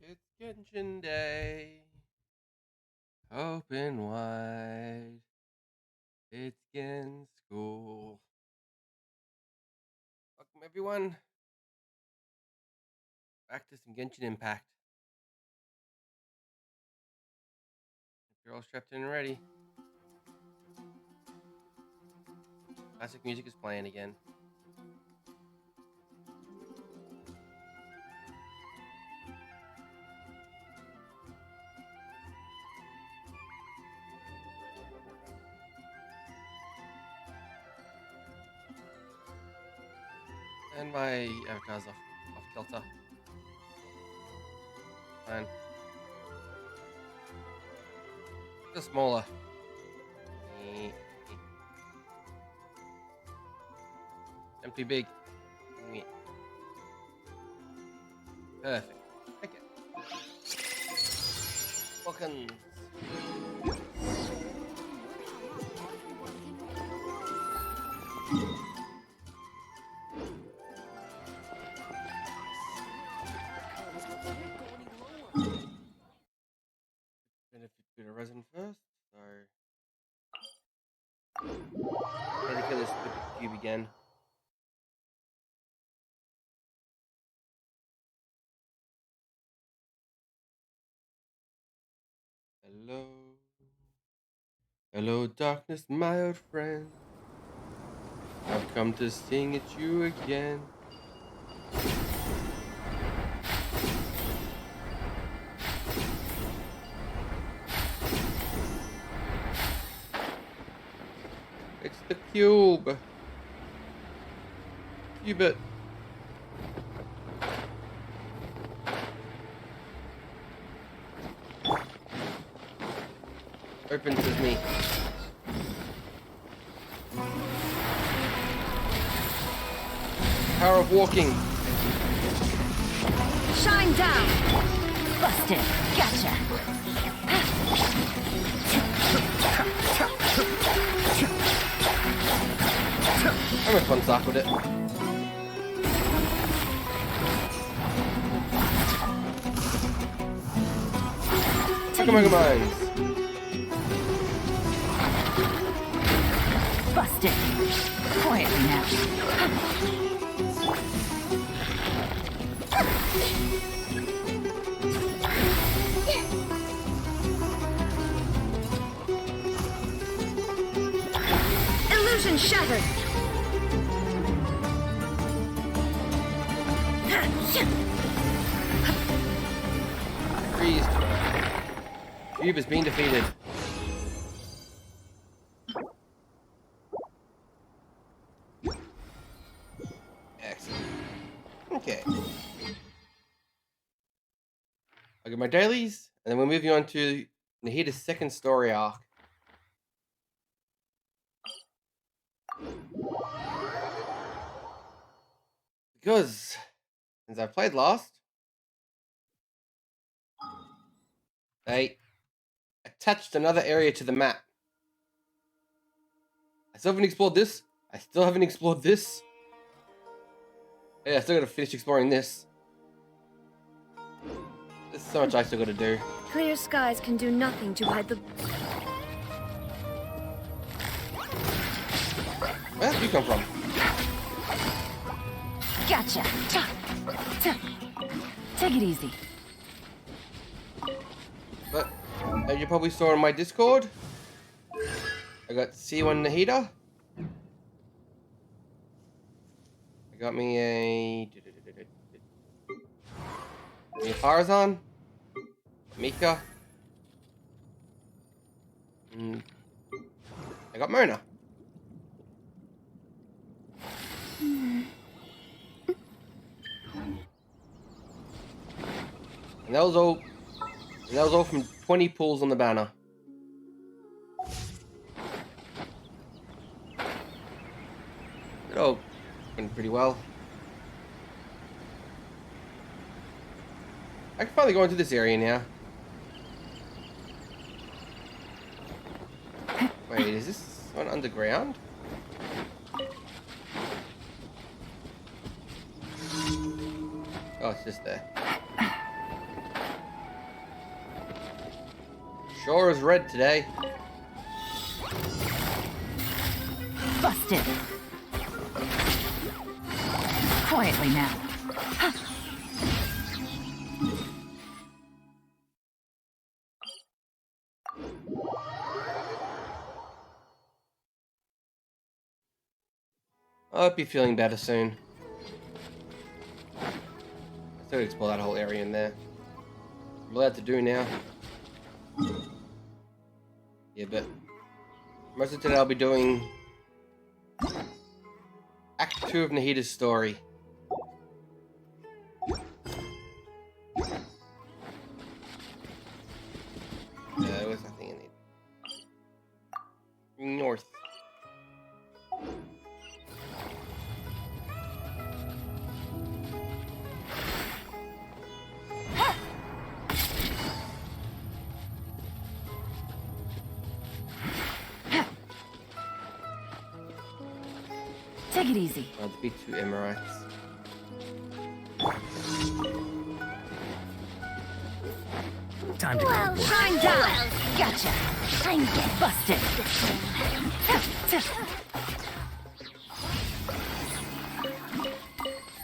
It's Genshin Day. Open wide. It's Gen School. Welcome everyone. Back to some Genshin Impact. If you're all strapped in and ready. Classic music is playing again. And my avatar's off kilter. Fine. Just smaller. I'm too big. Perfect. Okay. Welcome. Benefit to the resin first, so need to kill this stupid cube again. Hello. Hello, darkness, my old friend. I've come to sing at you again. It's the cube. Cubit. Opens with me. Power of walking. Shine down. Busted. Gotcha. I'm a fun sock with it. Mega Mines. Busted. Quietly now. Illusion shattered. Freeze. Cube is being defeated. Excellent. Okay. I'll get my dailies, and then we're moving on to Nahida's second story arc. Because since I played last, they attached another area to the map. I still haven't explored this. I still haven't explored this. Yeah, I still gotta finish exploring this. There's so much I still gotta do. Clear skies can do nothing to hide the... Where did you come from? Gotcha. Take it easy. But as you probably saw on my Discord, I got C1 Nahida. I got me a Farazan, Mika, and I got Mona. And that was all from 20 pulls on the banner. It all went pretty well. I can finally go into this area now. Wait, is this one underground? Oh, it's just there. Sure is red today. Busted. Quietly now. I hope you're feeling better soon. I still explore that whole area in there. I'm allowed to do now. Yeah, but most of today I'll be doing Act 2 of Nahida's story. Where's that thing I need? North. Take it easy. I'll defeat 2 Emirites. Time to Well, go. shine down. Gotcha. I'm get busted.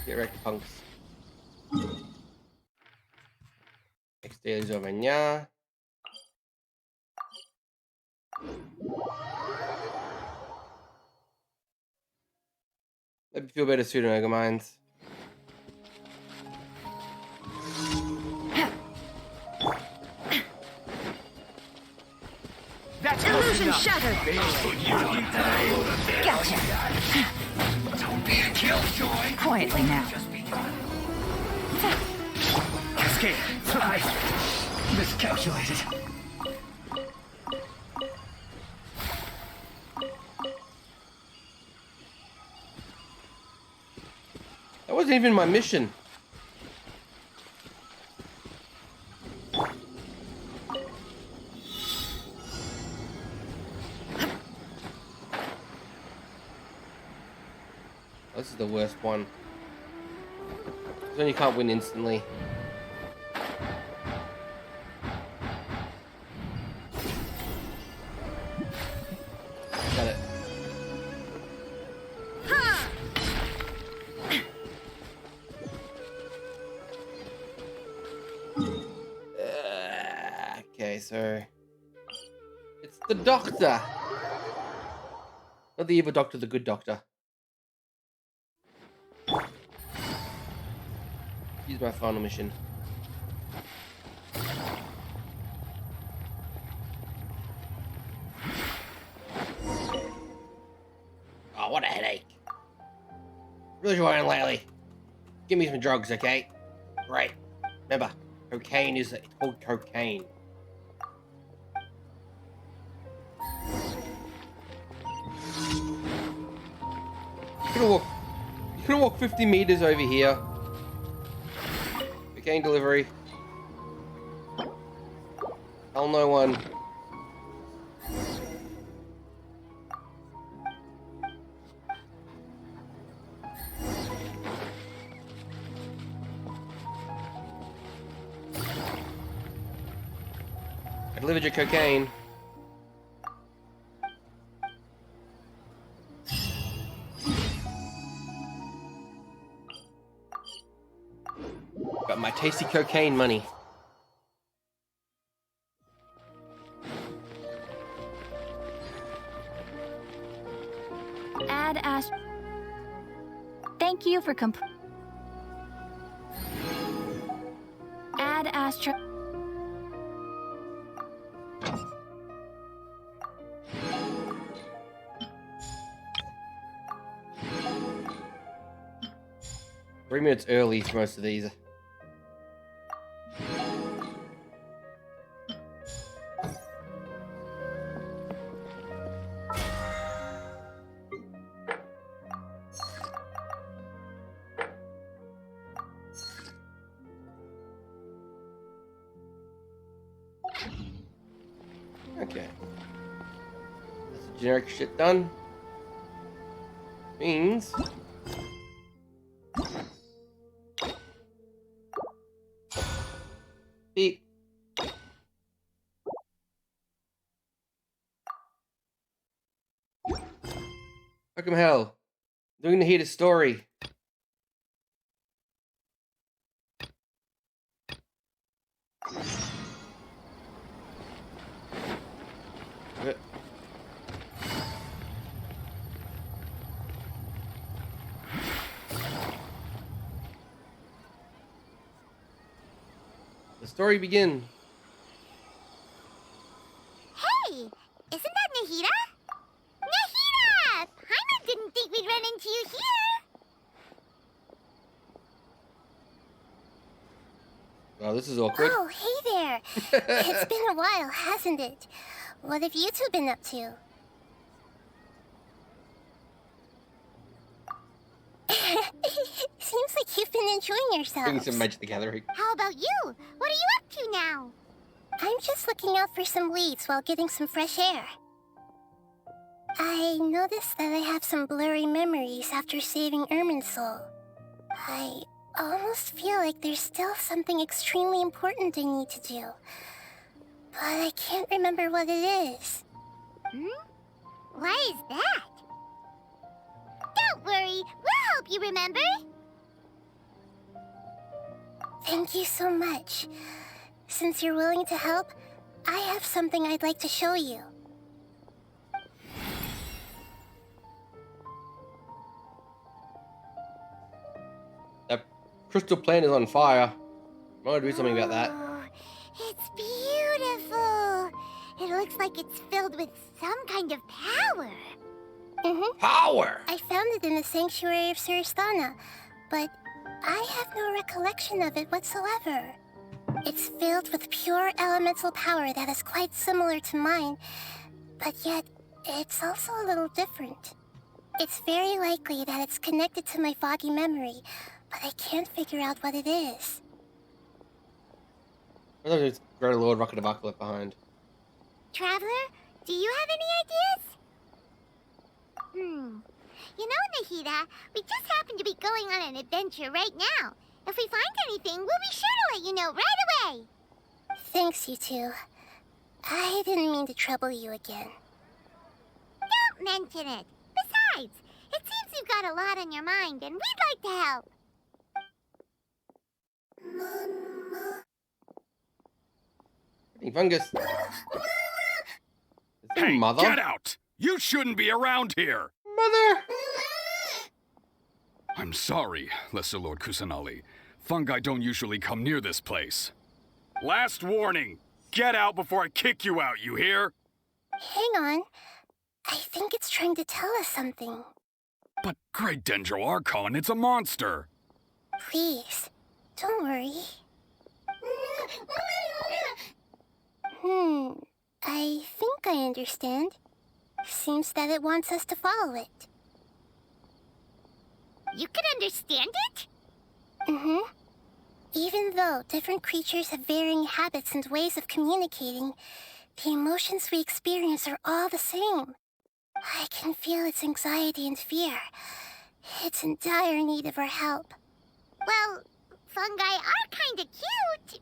Get wrecked, punks. Next daily's over nya. Let me feel better soon, Omega Minds. That's Illusion shattered. Gotcha. Don't be a killjoy. Quietly now. Cascade. Surprise. Miscalculated. That wasn't even my mission. This is the worst one. This one you can't win instantly. Got it. Okay, so it's the doctor. Not the evil doctor, the good doctor. Here's my final mission. Oh, what a headache. Really worrying lately. Give me some drugs, okay? Great. Remember, cocaine is it's called cocaine. You could have walked 50 meters over here. Cocaine delivery. Tell no one. I delivered your cocaine. Got my tasty cocaine money. Add Ash. Thank you for Add Astra. 3 minutes early for most of these. Okay. That's the generic shit done. Means beep. Welcome hell. Doing to hear the story. The story begins. Hey, isn't that Nahida? Nahida! Paimon didn't think we'd run into you here. Oh, this is awkward. Oh, hey there. It's been a while, hasn't it? What have you two been up to? Seems like you've been enjoying Bringing yourselves. some Magic the Gathering. How about you? What are you up to now? I'm just looking out for some leads while getting some fresh air. I noticed that I have some blurry memories after saving Ermin's soul. I almost feel like there's still something extremely important I need to do. But I can't remember what it is. Why is that? Don't worry, we'll help you remember. Thank you so much. Since you're willing to help, I have something I'd like to show you. That crystal plant is on fire. I want to do something about that. Oh, it's beautiful. It looks like it's filled with some kind of power. Power! I found it in the sanctuary of Suristana, but I have no recollection of it whatsoever. It's filled with pure elemental power that is quite similar to mine, but yet it's also a little different. It's very likely that it's connected to my foggy memory, but I can't figure out what it is. I thought it was Great Lord Rocket of Arc left behind. Traveler, do you have any ideas? You know, Nahida, we just happen to be going on an adventure right now. If we find anything, we'll be sure to let you know right away. Thanks, you two. I didn't mean to trouble you again. Don't mention it. Besides, it seems you've got a lot on your mind, and we'd like to help. Hey, fungus. Is that Hey, mother? get out! You shouldn't be around here! Mother! I'm sorry, Lesser Lord Kusanali. Fungi don't usually come near this place. Last warning! Get out before I kick you out, you hear? Hang on. I think it's trying to tell us something. But Great Dendro Archon, it's a monster! Please, don't worry. I think I understand. Seems that it wants us to follow it. You can understand it? Even though different creatures have varying habits and ways of communicating, the emotions we experience are all the same. I can feel its anxiety and fear. It's in dire need of our help. Well, fungi are kinda cute,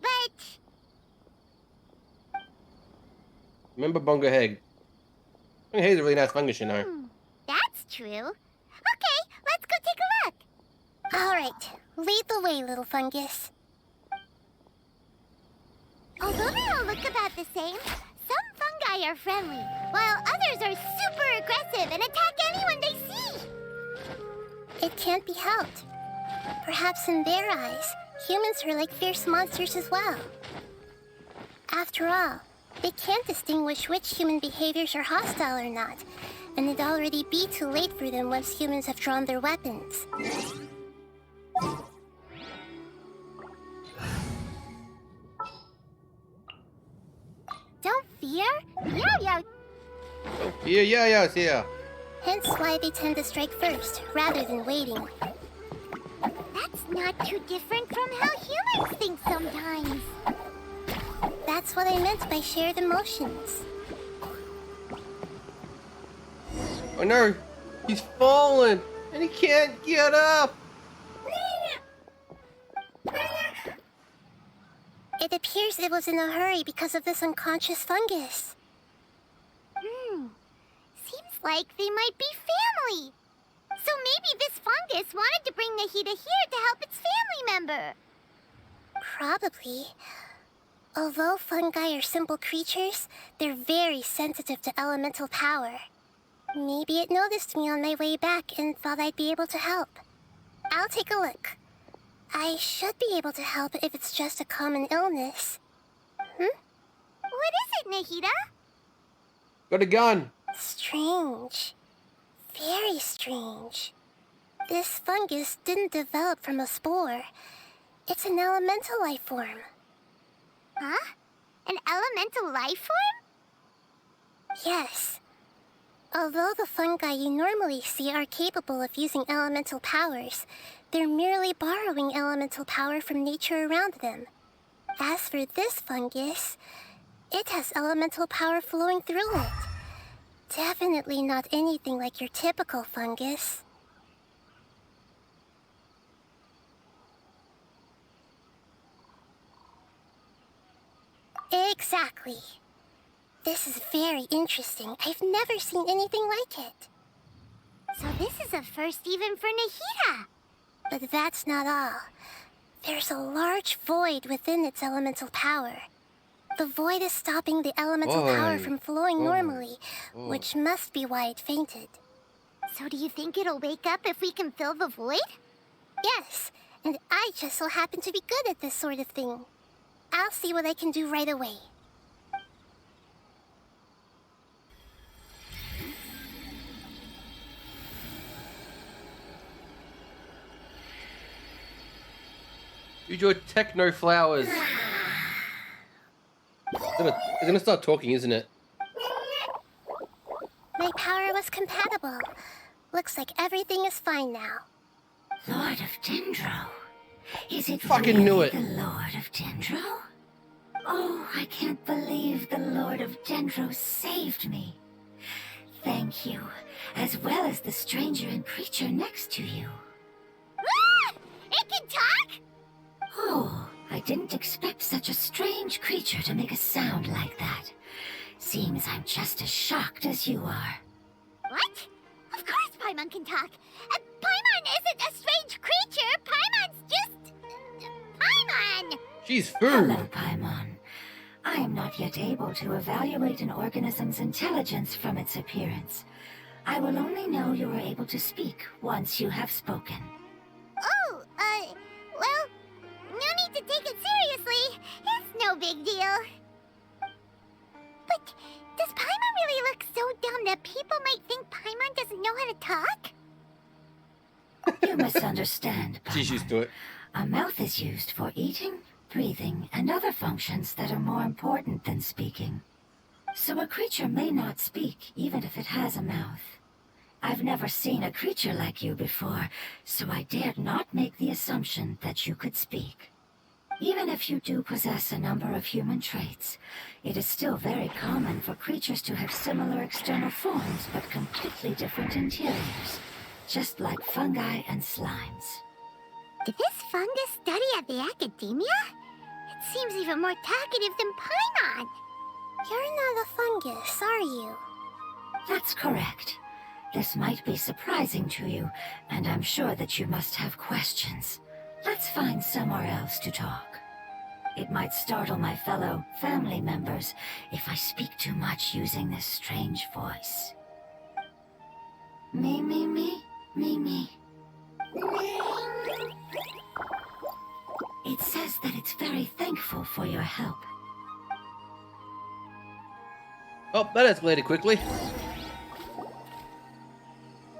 but... Remember Bongo Heg? Bongo Heg's a really nice fungus, you know. That's true. Okay, let's go take a look. All right, lead the way, little fungus. Although they all look about the same, some fungi are friendly, while others are super aggressive and attack anyone they see. It can't be helped. Perhaps in their eyes, humans are like fierce monsters as well. After all, they can't distinguish which human behaviors are hostile or not, and it'd already be too late for them once humans have drawn their weapons. Don't fear. Yo-yo. Yeah, it's here. Hence why they tend to strike first, rather than waiting. That's not too different from how humans think sometimes. That's what I meant by shared emotions. Oh no! He's fallen! And he can't get up! It appears it was in a hurry because of this unconscious fungus. Seems like they might be family. So maybe this fungus wanted to bring Nahida here to help its family member. Probably. Although fungi are simple creatures, they're very sensitive to elemental power. Maybe it noticed me on my way back and thought I'd be able to help. I'll take a look. I should be able to help if it's just a common illness. What is it, Nahida? Got a gun. Strange. Very strange. This fungus didn't develop from a spore. It's an elemental life form. Huh? An elemental life form? Yes. Although the fungi you normally see are capable of using elemental powers, they're merely borrowing elemental power from nature around them. As for this fungus, it has elemental power flowing through it. Definitely not anything like your typical fungus. Exactly. This is very interesting. I've never seen anything like it. So this is a first even for Nahida. But that's not all. There's a large void within its elemental power. The void is stopping the elemental power from flowing normally, which must be why it fainted. So do you think it'll wake up if we can fill the void? Yes, and I just so happen to be good at this sort of thing. I'll see what I can do right away. Use your techno flowers. It's gonna start talking, isn't it? My power was compatible. Looks like everything is fine now. Lord of Dendro? Is it Fucking really knew it. the Lord of Dendro? Oh, I can't believe the Lord of Dendro saved me. Thank you, as well as the stranger and creature next to you. Ah! It can talk? Oh, I didn't expect such a strange creature to make a sound like that. Seems I'm just as shocked as you are. What? Of course Paimon can talk. Paimon isn't a strange creature. Paimon's just... Paimon! She's Hello, food. Paimon. I am not yet able to evaluate an organism's intelligence from its appearance. I will only know you are able to speak once you have spoken. Oh, well, no need to take it seriously. It's no big deal. But does Paimon really look so dumb that people might think Paimon doesn't know how to talk? You misunderstand, She's used to it. A mouth is used for eating, breathing, and other functions that are more important than speaking. So a creature may not speak, even if it has a mouth. I've never seen a creature like you before, so I dared not make the assumption that you could speak. Even if you do possess a number of human traits, it is still very common for creatures to have similar external forms but completely different interiors, just like fungi and slimes. Did this fungus study at the academia? It seems even more talkative than Paimon. You're not a fungus, are you? That's correct. This might be surprising to you, and I'm sure that you must have questions. Let's find somewhere else to talk. It might startle my fellow family members if I speak too much using this strange voice. Me, me, me, me, me. It says that it's very thankful for your help. Oh, that escalated quickly.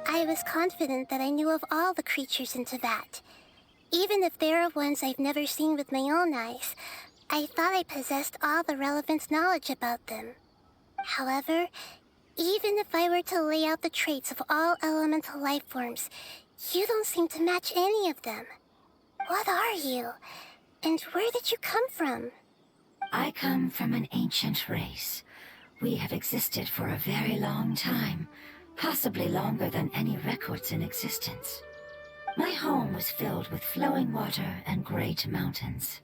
I was confident that I knew of all the creatures in Teyvat. Even if there are ones I've never seen with my own eyes, I thought I possessed all the relevant knowledge about them. However, even if I were to lay out the traits of all elemental life forms, you don't seem to match any of them. What are you? And where did you come from? I come from an ancient race. We have existed for a very long time, possibly longer than any records in existence. My home was filled with flowing water and great mountains.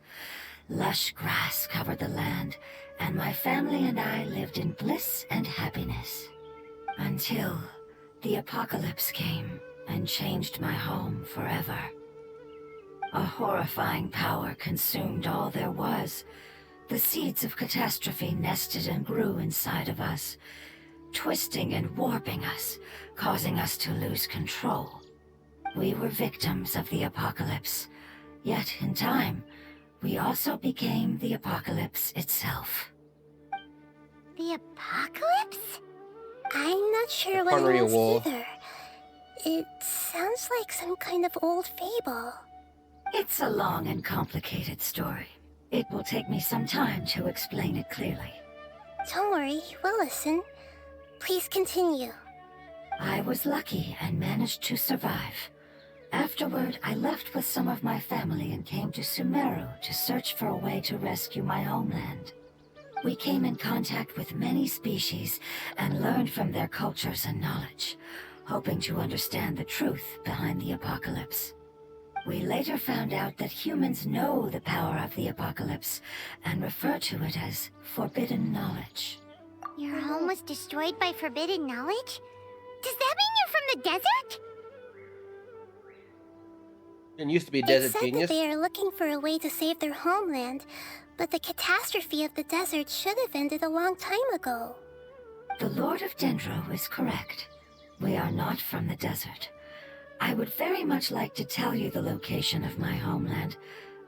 Lush grass covered the land, and my family and I lived in bliss and happiness. Until the apocalypse came and changed my home forever. A horrifying power consumed all there was. The seeds of catastrophe nested and grew inside of us, twisting and warping us, causing us to lose control. We were victims of the apocalypse, yet in time, we also became the apocalypse itself. The apocalypse? I'm not sure what Can't it read a means wall. either. It sounds like some kind of old fable. It's a long and complicated story. It will take me some time to explain it clearly. Don't worry, we'll listen. Please continue. I was lucky and managed to survive. Afterward, I left with some of my family and came to Sumeru to search for a way to rescue my homeland. We came in contact with many species and learned from their cultures and knowledge, hoping to understand the truth behind the apocalypse. We later found out that humans know the power of the apocalypse and refer to it as forbidden knowledge. Your home was destroyed by forbidden knowledge? Does that mean you're from the desert? Didn't used to be a It desert said genius. that they are looking for a way to save their homeland, but the catastrophe of the desert should have ended a long time ago. The Lord of Dendro is correct. We are not from the desert. I would very much like to tell you the location of my homeland,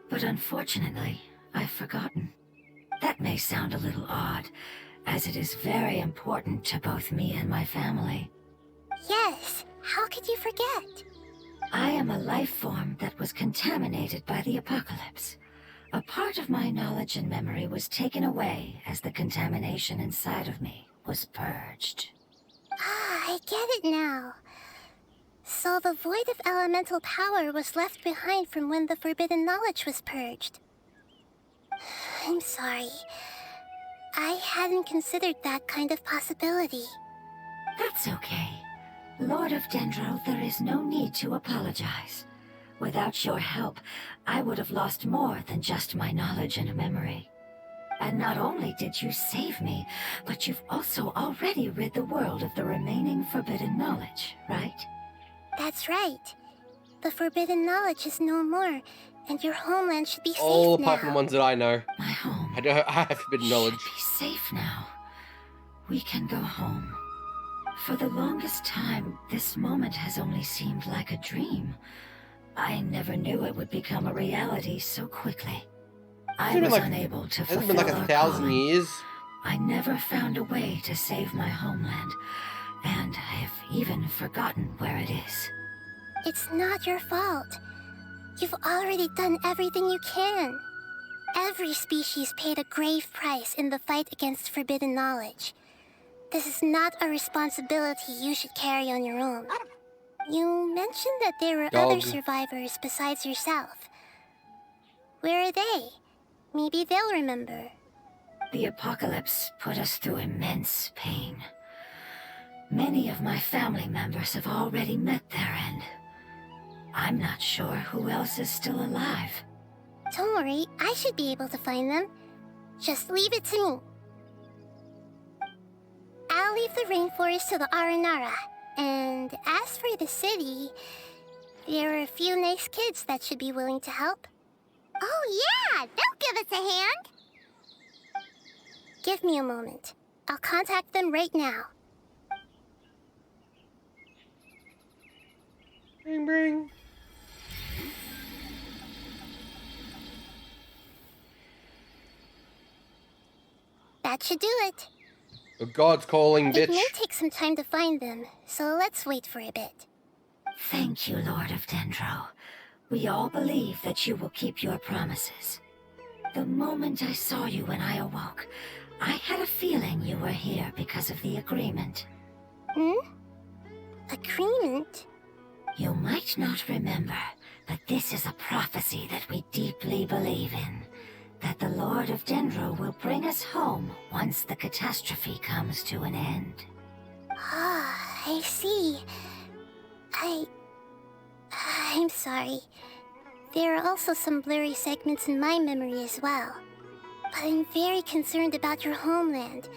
but unfortunately, I've forgotten. That may sound a little odd, as it is very important to both me and my family. Yes, how could you forget? I am a life form that was contaminated by the apocalypse. A part of my knowledge and memory was taken away as the contamination inside of me was purged. Ah, I get it now. So the void of elemental power was left behind from when the forbidden knowledge was purged. I'm sorry. I hadn't considered that kind of possibility. That's okay. Lord of Dendro, there is no need to apologize. Without your help, I would have lost more than just my knowledge and memory. And not only did you save me, but you've also already rid the world of the remaining forbidden knowledge, right? That's right. The forbidden knowledge is no more, and your homeland should be All safe apart from now. the ones that I know. My home I have forbidden knowledge. should be safe now. We can go home. For the longest time, this moment has only seemed like a dream. I never knew it would become a reality so quickly. I Hasn't been was like- unable to Hasn't fulfill been like our 1,000 calling. years. I never found a way to save my homeland, and I've even forgotten where it is. It's not your fault. You've already done everything you can. Every species paid a grave price in the fight against forbidden knowledge. This is not a responsibility you should carry on your own. You mentioned that there were other Dog. survivors besides yourself. Where are they? Maybe they'll remember. The apocalypse put us through immense pain. Many of my family members have already met their end. I'm not sure who else is still alive. Don't worry, I should be able to find them. Just leave it to me. I'll leave the rainforest to the Aranara. And as for the city, there are a few nice kids that should be willing to help. Oh yeah, they'll give us a hand. Give me a moment. I'll contact them right now. Bring, bring. That should do it. The God's calling, It bitch. may take some time to find them, so let's wait for a bit. Thank you, Lord of Dendro. We all believe that you will keep your promises. The moment I saw you when I awoke, I had a feeling you were here because of the agreement. Agreement? You might not remember, but this is a prophecy that we deeply believe in. That the Lord of Dendro will bring us home once the catastrophe comes to an end. Ah, I see. I'm sorry. There are also some blurry segments in my memory as well. But I'm very concerned about your homeland.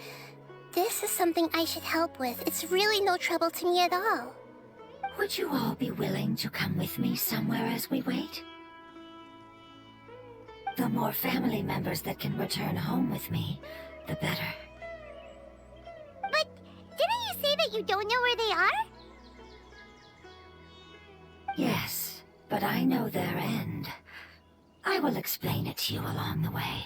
This is something I should help with. It's really no trouble to me at all. Would you all be willing to come with me somewhere as we wait? The more family members that can return home with me, the better. But didn't you say that you don't know where they are? Yes, but I know their end. I will explain it to you along the way.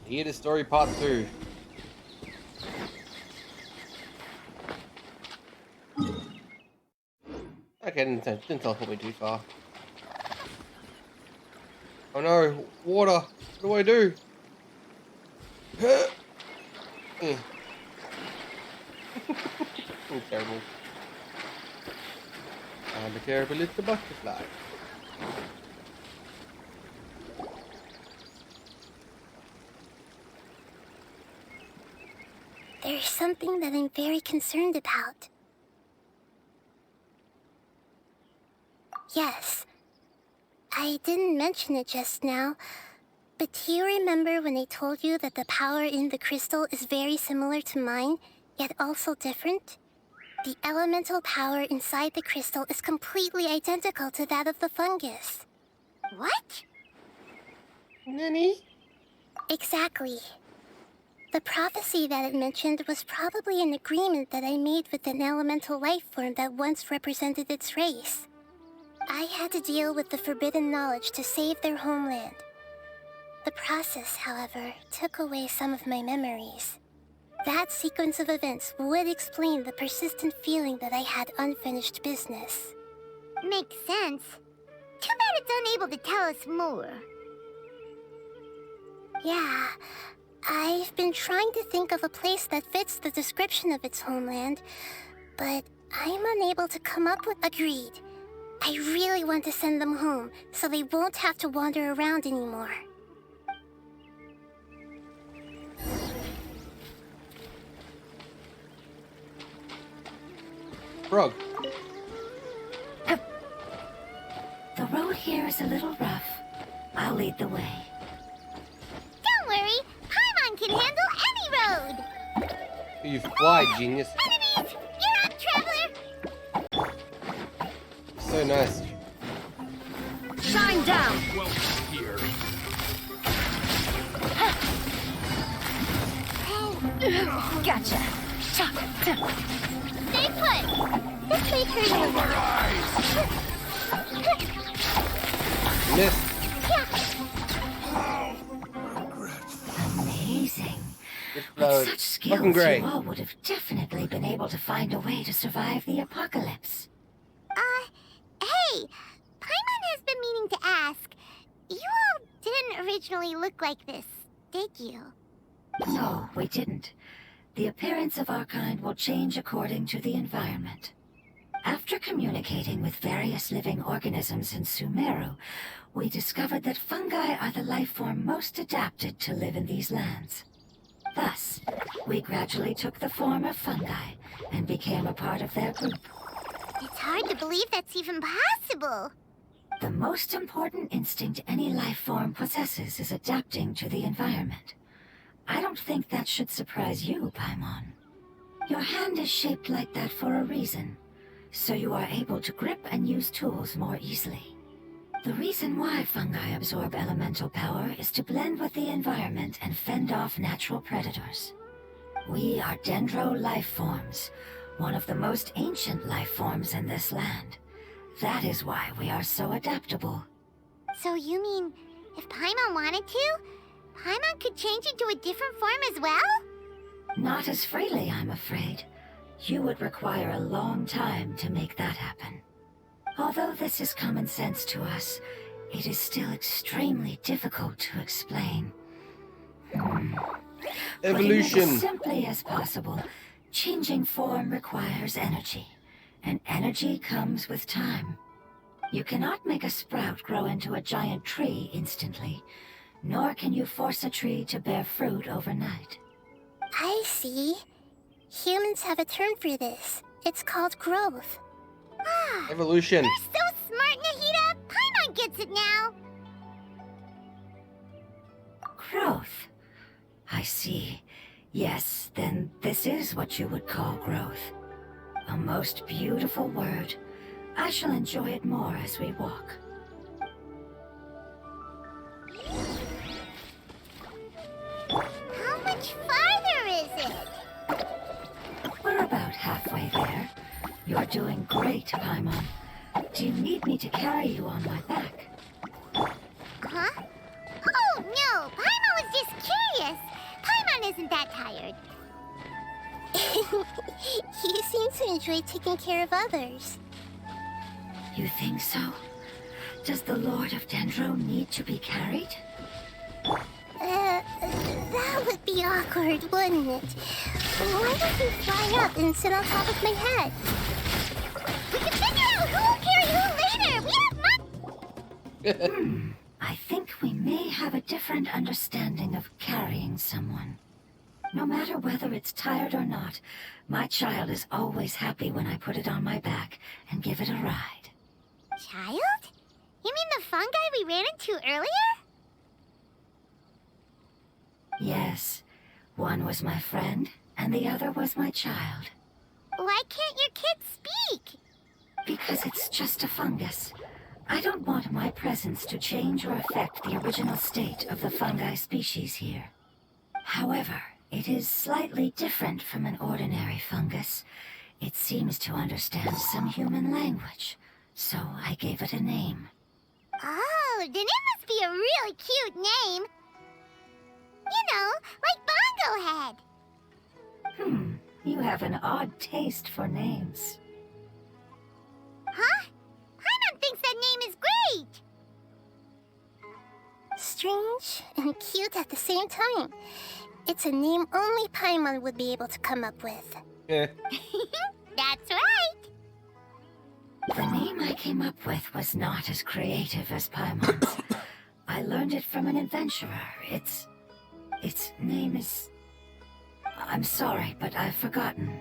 Here to story part 2. Okay, didn't teleport me too far. Oh no, water! What do? Oh, terrible. I'm a terrible little butterfly. There's something that I'm very concerned about. Yes. I didn't mention it just now, but do you remember when I told you that the power in the crystal is very similar to mine, yet also different? The elemental power inside the crystal is completely identical to that of the fungus. What? Nanny? Exactly. The prophecy that it mentioned was probably an agreement that I made with an elemental life form that once represented its race. I had to deal with the forbidden knowledge to save their homeland. The process, however, took away some of my memories. That sequence of events would explain the persistent feeling that I had unfinished business. Makes sense. Too bad it's unable to tell us more. Yeah, I've been trying to think of a place that fits the description of its homeland, but I'm unable to come up with... Agreed. I really want to send them home, so they won't have to wander around anymore. Frog. The road here is a little rough. I'll lead the way. Don't worry, Paimon can handle any road. You fly, genius. Enemies! You're up, traveler! So nice. Shine down! Welcome here. Gotcha. Stay put! This may hurt you. Missed. Amazing. Good With flow. such skills, Fucking great. you all would have definitely been able to find a way to survive the apocalypse. Hey! Paimon has been meaning to ask. You all didn't originally look like this, did you? No, we didn't. The appearance of our kind will change according to the environment. After communicating with various living organisms in Sumeru, we discovered that fungi are the life form most adapted to live in these lands. Thus, we gradually took the form of fungi and became a part of their group. It's hard to believe that's even possible. The most important instinct any life form possesses is adapting to the environment. I don't think that should surprise you, Paimon. Your hand is shaped like that for a reason, so you are able to grip and use tools more easily. The reason why fungi absorb elemental power is to blend with the environment and fend off natural predators. We are dendro life forms, one of the most ancient life forms in this land. That is why we are so adaptable. So you mean, if Paimon wanted to, Paimon could change into a different form as well? Not as freely, I'm afraid. You would require a long time to make that happen. Although this is common sense to us, it is still extremely difficult to explain. Evolution. Putting it as simply as possible, changing form requires energy, and energy comes with time. You cannot make a sprout grow into a giant tree instantly, nor can you force a tree to bear fruit overnight. I see. Humans have a term for this. It's called growth. Evolution. You're so smart, Nahida! Paimon gets it now! Growth. I see. Yes, then this is what you would call growth. A most beautiful word. I shall enjoy it more as we walk. How much farther is it? We're about halfway there. You're doing great, Paimon. Do you need me to carry you on my back? Huh? Oh, no. Paimon was just curious. Paimon isn't that tired. You seem to enjoy taking care of others. You think so? Does the Lord of Dendro need to be carried? That would be awkward, wouldn't it? Why don't you fly up and sit on top of my head? We can figure out who will carry who later! We have money! I think we may have a different understanding of carrying someone. No matter whether it's tired or not, my child is always happy when I put it on my back and give it a ride. Child? You mean the fungi we ran into earlier? Yes, one was my friend, and the other was my child. Why can't your kid speak? Because it's just a fungus. I don't want my presence to change or affect the original state of the fungi species here. However, it is slightly different from an ordinary fungus. It seems to understand some human language, so I gave it a name. Oh, then it must be a really cute name. You know, like Bongo Head. You have an odd taste for names. Huh? Paimon thinks that name is great. Strange and cute at the same time. It's a name only Paimon would be able to come up with. That's right. The name I came up with was not as creative as Paimon's. I learned it from an adventurer. Its name is... I'm sorry, but I've forgotten.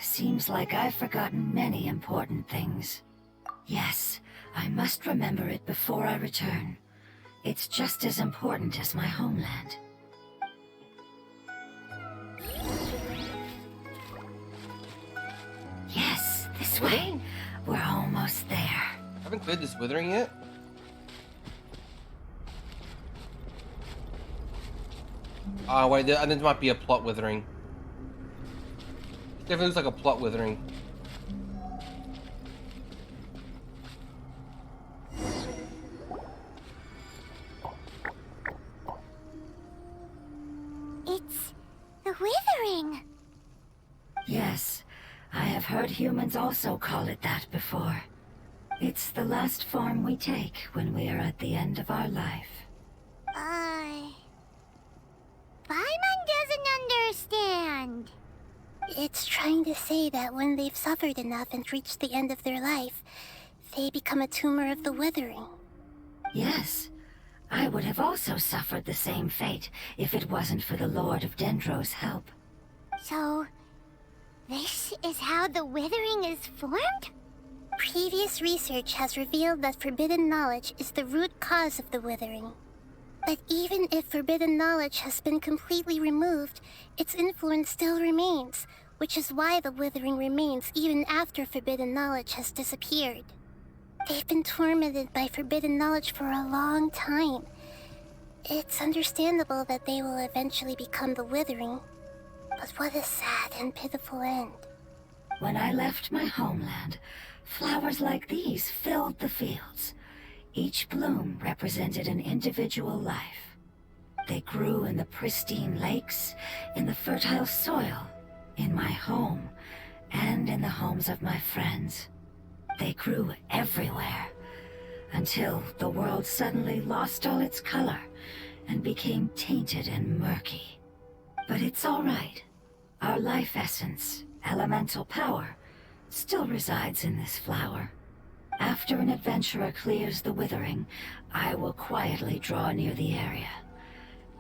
Seems like I've forgotten many important things. Yes, I must remember it before I return. It's just as important as my homeland. Yes, this way. We're almost there. I haven't cleared this withering yet. Oh wait, I think there might be a plot withering. It definitely looks like a plot withering. It's the withering. Yes, I have heard humans also call it that before. It's the last form we take when we are at the end of our life. Paimon doesn't understand. It's trying to say that when they've suffered enough and reached the end of their life, they become a tumor of the withering. Yes, I would have also suffered the same fate if it wasn't for the Lord of Dendro's help. So, this is how the withering is formed? Previous research has revealed that forbidden knowledge is the root cause of the withering. But even if forbidden knowledge has been completely removed, its influence still remains, which is why the withering remains even after forbidden knowledge has disappeared. They've been tormented by forbidden knowledge for a long time. It's understandable that they will eventually become the withering. But what a sad and pitiful end. When I left my homeland, flowers like these filled the fields. Each bloom represented an individual life. They grew in the pristine lakes, in the fertile soil, in my home, and in the homes of my friends. They grew everywhere, until the world suddenly lost all its color and became tainted and murky. But it's all right. Our life essence, elemental power, still resides in this flower. After an adventurer clears the withering, I will quietly draw near the area.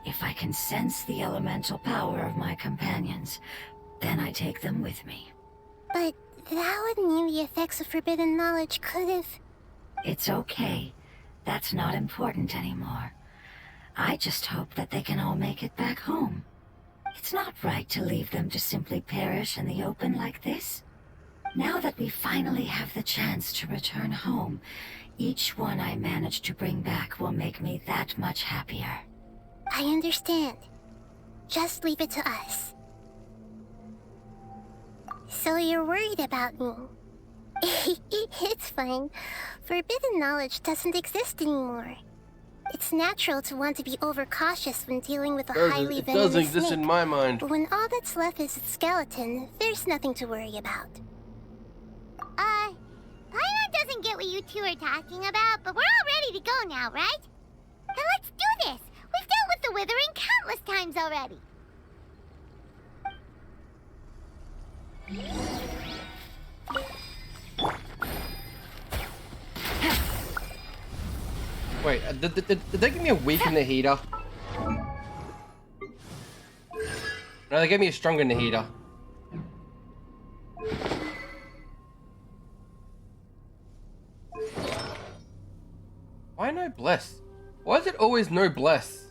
If I can sense the elemental power of my companions, then I take them with me. But that would mean the effects of forbidden knowledge could have... It's okay. That's not important anymore. I just hope that they can all make it back home. It's not right to leave them to simply perish in the open like this. Now that we finally have the chance to return home, each one I manage to bring back will make me that much happier. I understand. Just leave it to us. So you're worried about me? It's fine. Forbidden knowledge doesn't exist anymore. It's natural to want to be overcautious when dealing with a highly It venomous does exist snake. in my mind. But when all that's left is its skeleton, there's nothing to worry about. Paimon doesn't get what you two are talking about, but we're all ready to go now, right? Then let's do this! We've dealt with the Withering countless times already! Wait, did they give me a weak in the heater? No, they gave me a strong in the heater. Why no bless? Why is it always no bless?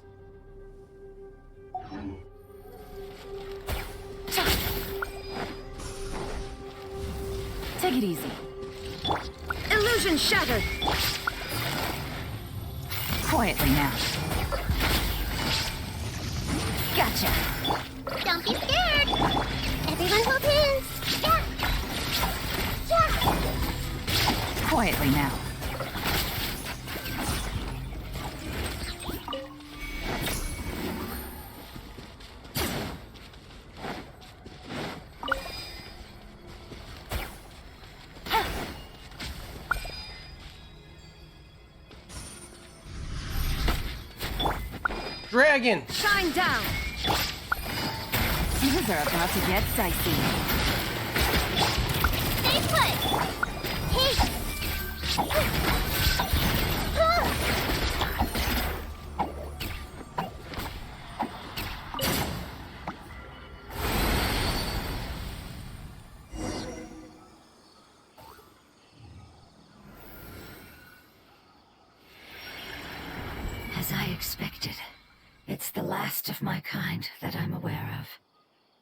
Take it easy. Illusion shattered. Quietly now. Gotcha. Don't be scared! Everyone hold hands! Yeah! Yeah! Quietly now. Dragon! Shine down! Things are about to get dicey. Stay put! Hey! As I expected, it's the last of my kind that I'm aware of.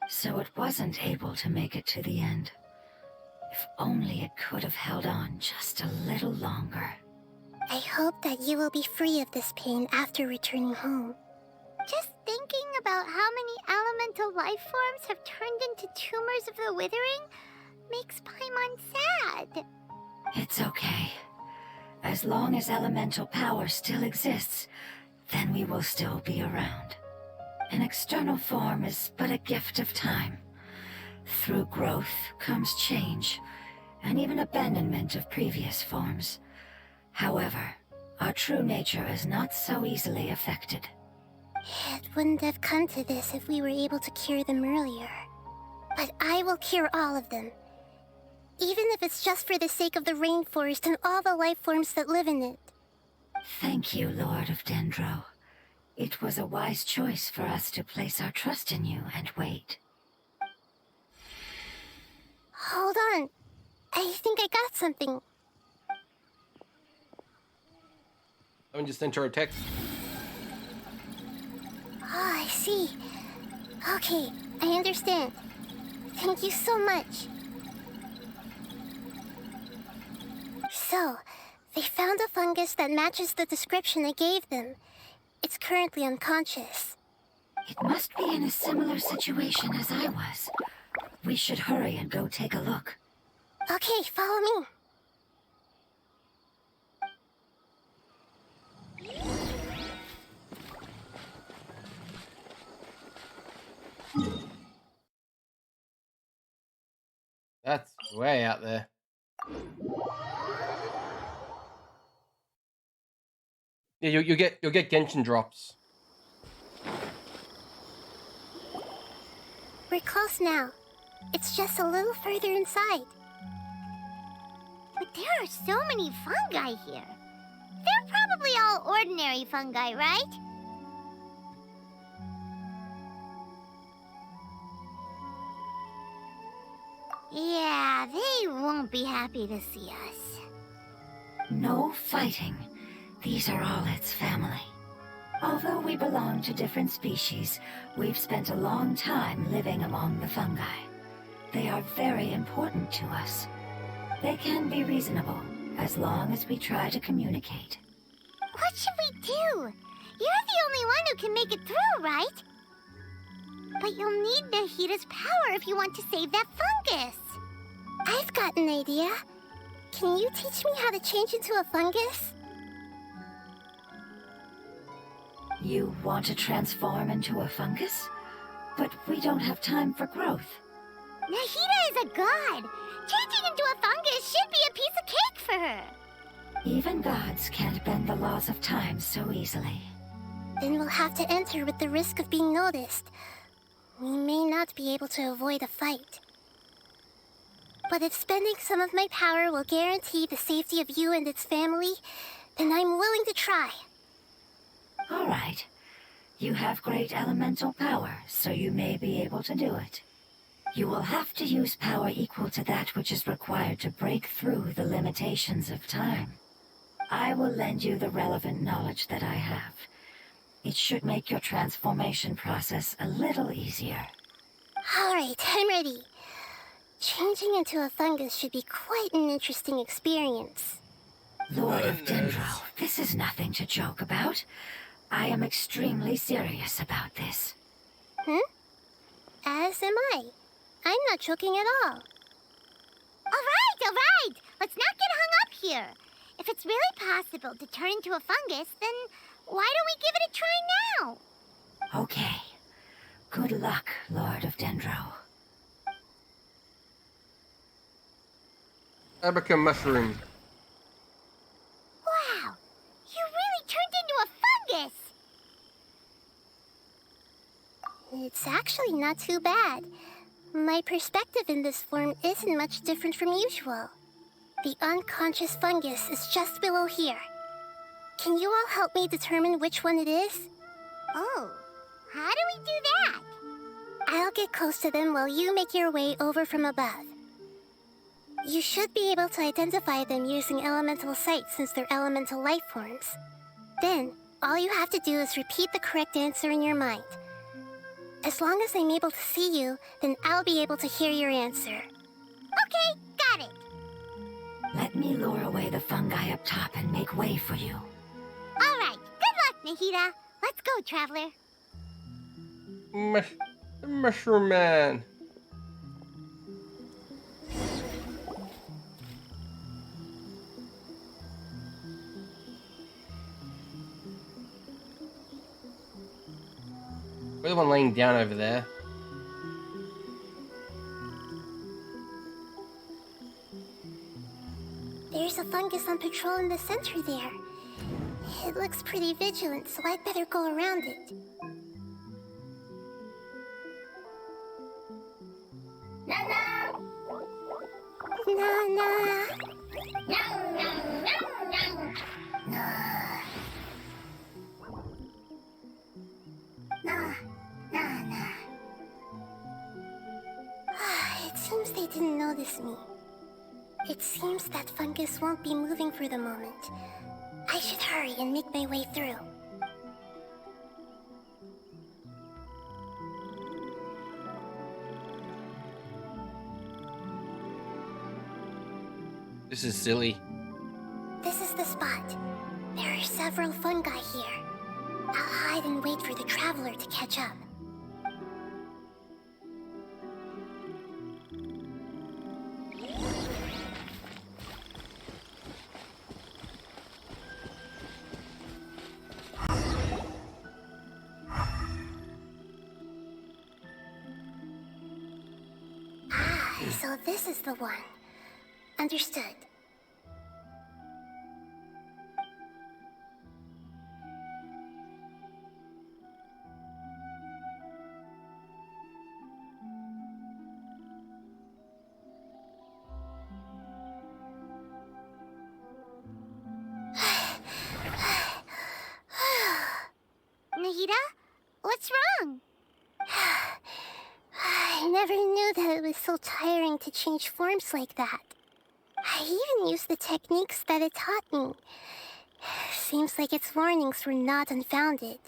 So it wasn't able to make it to the end. If only it could have held on just a little longer. I hope that you will be free of this pain after returning home. Just thinking about how many elemental life forms have turned into tumors of the Withering makes Paimon sad. It's okay. As long as elemental power still exists, then we will still be around. An external form is but a gift of time. Through growth comes change, and even abandonment of previous forms. However, our true nature is not so easily affected. It wouldn't have come to this if we were able to cure them earlier. But I will cure all of them. Even if it's just for the sake of the rainforest and all the life forms that live in it. Thank you, Lord of Dendro. It was a wise choice for us to place our trust in you and wait. Hold on. I think I got something. Someone just sent her a text. Oh, I see. Okay, I understand. Thank you so much. So, they found a fungus that matches the description I gave them. It's currently unconscious. It must be in a similar situation as I was. We should hurry and go take a look. Okay, follow me. That's way out there. Yeah, you'll get Genshin drops. We're close now. It's just a little further inside. But there are so many fungi here. They're probably all ordinary fungi, right? Yeah, they won't be happy to see us. No fighting. These are all its family. Although we belong to different species, we've spent a long time living among the fungi. They are very important to us. They can be reasonable, as long as we try to communicate. What should we do? You're the only one who can make it through, right? But you'll need Nahita's power if you want to save that fungus. I've got an idea. Can you teach me how to change into a fungus? You want to transform into a fungus? But we don't have time for growth. Nahita is a god. Changing into a fungus should be a piece of cake for her. Even gods can't bend the laws of time so easily. Then we'll have to enter with the risk of being noticed. We may not be able to avoid a fight. But if spending some of my power will guarantee the safety of you and its family, then I'm willing to try. All right. You have great elemental power, so you may be able to do it. You will have to use power equal to that which is required to break through the limitations of time. I will lend you the relevant knowledge that I have. It should make your transformation process a little easier. All right, I'm ready. Changing into a fungus should be quite an interesting experience. Lord of Dendro, this is nothing to joke about. I am extremely serious about this. As am I. I'm not joking at all. All right. Let's not get hung up here. If it's really possible to turn into a fungus, then why don't we give it a try now? Okay. Good luck, Lord of Dendro. Abaca mushroom. Wow, you really turned into a fungus. It's actually not too bad. My perspective in this form isn't much different from usual. The unconscious fungus is just below here. Can you all help me determine which one it is? Oh, how do we do that? I'll get close to them while you make your way over from above. You should be able to identify them using elemental sight since they're elemental life forms. Then, all you have to do is repeat the correct answer in your mind. As long as I'm able to see you, then I'll be able to hear your answer. Okay, got it. Let me lure away the fungi up top and make way for you. All right, good luck, Nahita. Let's go, Traveler. Mushroom man. We're the one laying down over there. There's a fungus on patrol in the center there. It looks pretty vigilant, so I'd better go around it. Nana! It seems they didn't notice me. It seems that fungus won't be moving for the moment. I should hurry and make my way through. This is silly. This is the spot. There are several fungi here. I'll hide and wait for the traveler to catch up. So this is the one. Understood. Nahita, what's wrong? I never knew that it was so tiring to change forms like that. I even used the techniques that it taught me. Seems like its warnings were not unfounded.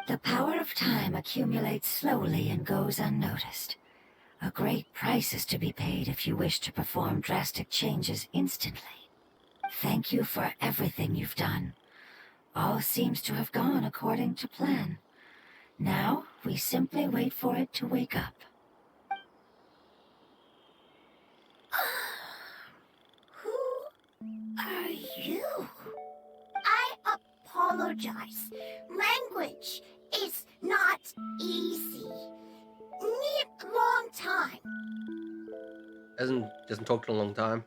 The power of time accumulates slowly and goes unnoticed. A great price is to be paid if you wish to perform drastic changes instantly. Thank you for everything you've done. All seems to have gone according to plan. Now, we simply wait for it to wake up. Who are you? I apologize. Language is not easy. Need long time. Doesn't talk in a long time.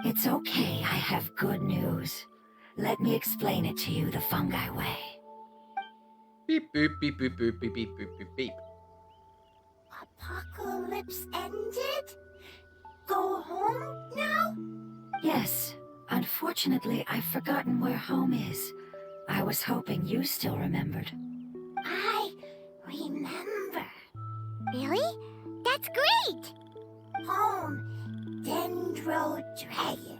It's okay, I have good news. Let me explain it to you the fungi way. Beep boop beep boop boop beep beep boop beep beep. Apocalypse ended? Go home now? Yes. Unfortunately, I've forgotten where home is. I was hoping you still remembered. I remember. Really? That's great! Home, Dendro Dragon.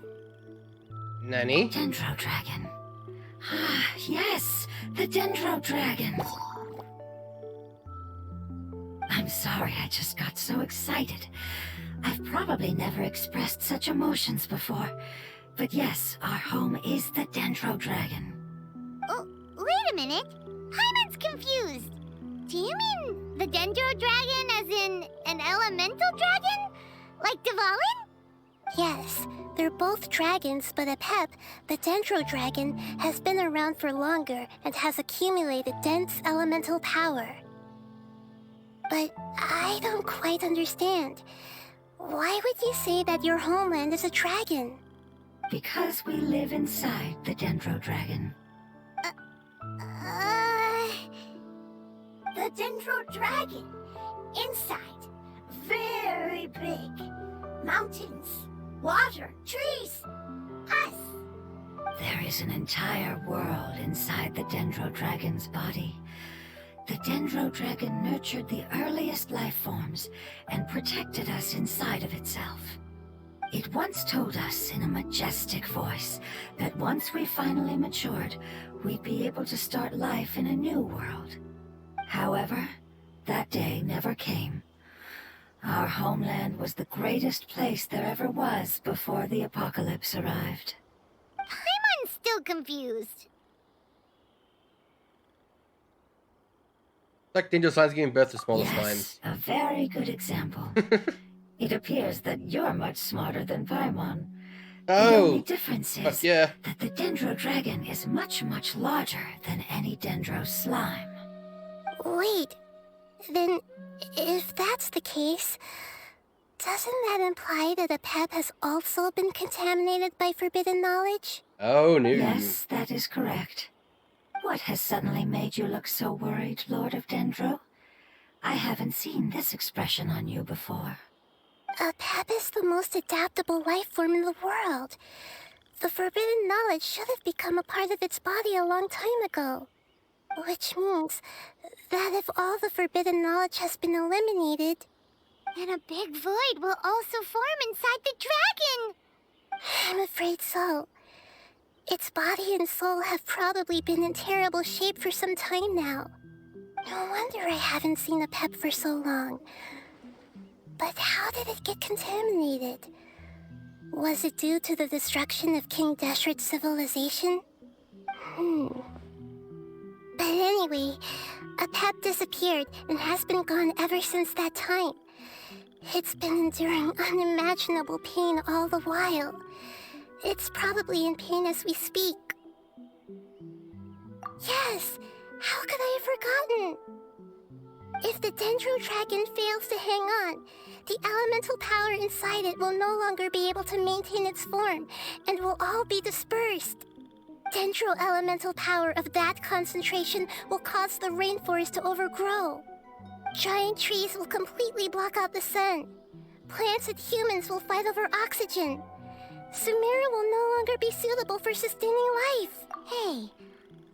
Nani? Dendro Dragon. Ah, yes, the Dendro Dragon. I'm sorry, I just got so excited. I've probably never expressed such emotions before. But yes, our home is the Dendro Dragon. Oh, wait a minute. Hyman's confused. Do you mean the Dendro Dragon as in an elemental dragon? Like Dvalin? Yes, they're both dragons, but Apep, the Dendro Dragon, has been around for longer and has accumulated dense elemental power. But I don't quite understand. Why would you say that your homeland is a dragon? Because we live inside the Dendro Dragon. The Dendro Dragon. Inside. Very big. Mountains, water, trees. Us. There is an entire world inside the Dendro Dragon's body. The Dendro Dragon nurtured the earliest life forms and protected us inside of itself. It once told us in a majestic voice that once we finally matured, we'd be able to start life in a new world. However, that day never came. Our homeland was the greatest place there ever was before the apocalypse arrived. Hyman's still confused. Like Danger Slime's giving birth to smaller Yes, slimes. a very good example. It appears that you're much smarter than Paimon. The only difference is yeah. that the Dendro Dragon is much, much larger than any Dendro slime. Wait, then if that's the case, doesn't that imply that Apep has also been contaminated by forbidden knowledge? Oh no. Yes, that is correct. What has suddenly made you look so worried, Lord of Dendro? I haven't seen this expression on you before. Apep is the most adaptable life form in the world. The forbidden knowledge should have become a part of its body a long time ago. Which means that if all the forbidden knowledge has been eliminated, And a big void will also form inside the dragon. I'm afraid so. Its body and soul have probably been in terrible shape for some time now. No wonder I haven't seen Apep for so long. But how did it get contaminated? Was it due to the destruction of King Deshret's civilization? But anyway, Apep disappeared and has been gone ever since that time. It's been enduring unimaginable pain all the while. It's probably in pain as we speak. Yes! How could I have forgotten? If the Dendro Dragon fails to hang on, the elemental power inside it will no longer be able to maintain its form, and will all be dispersed. Dendro elemental power of that concentration will cause the rainforest to overgrow. Giant trees will completely block out the sun. Plants and humans will fight over oxygen. Sumeru will no longer be suitable for sustaining life. Hey,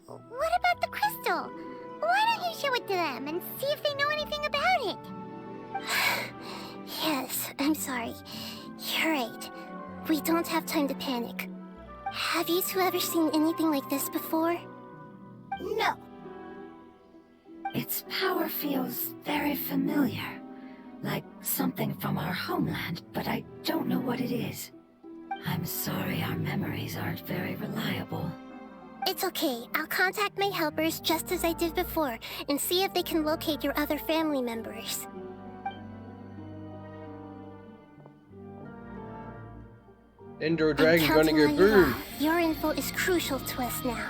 what about the crystal? Why don't you show it to them and see if they know anything about it? Yes, I'm sorry. You're right. We don't have time to panic. Have you two ever seen anything like this before? No. Its power feels very familiar. Like something from our homeland, but I don't know what it is. I'm sorry our memories aren't very reliable. It's okay. I'll contact my helpers just as I did before and see if they can locate your other family members. Dendro I'm Dragon's gonna counting go on you boom. all. Your info is crucial to us now.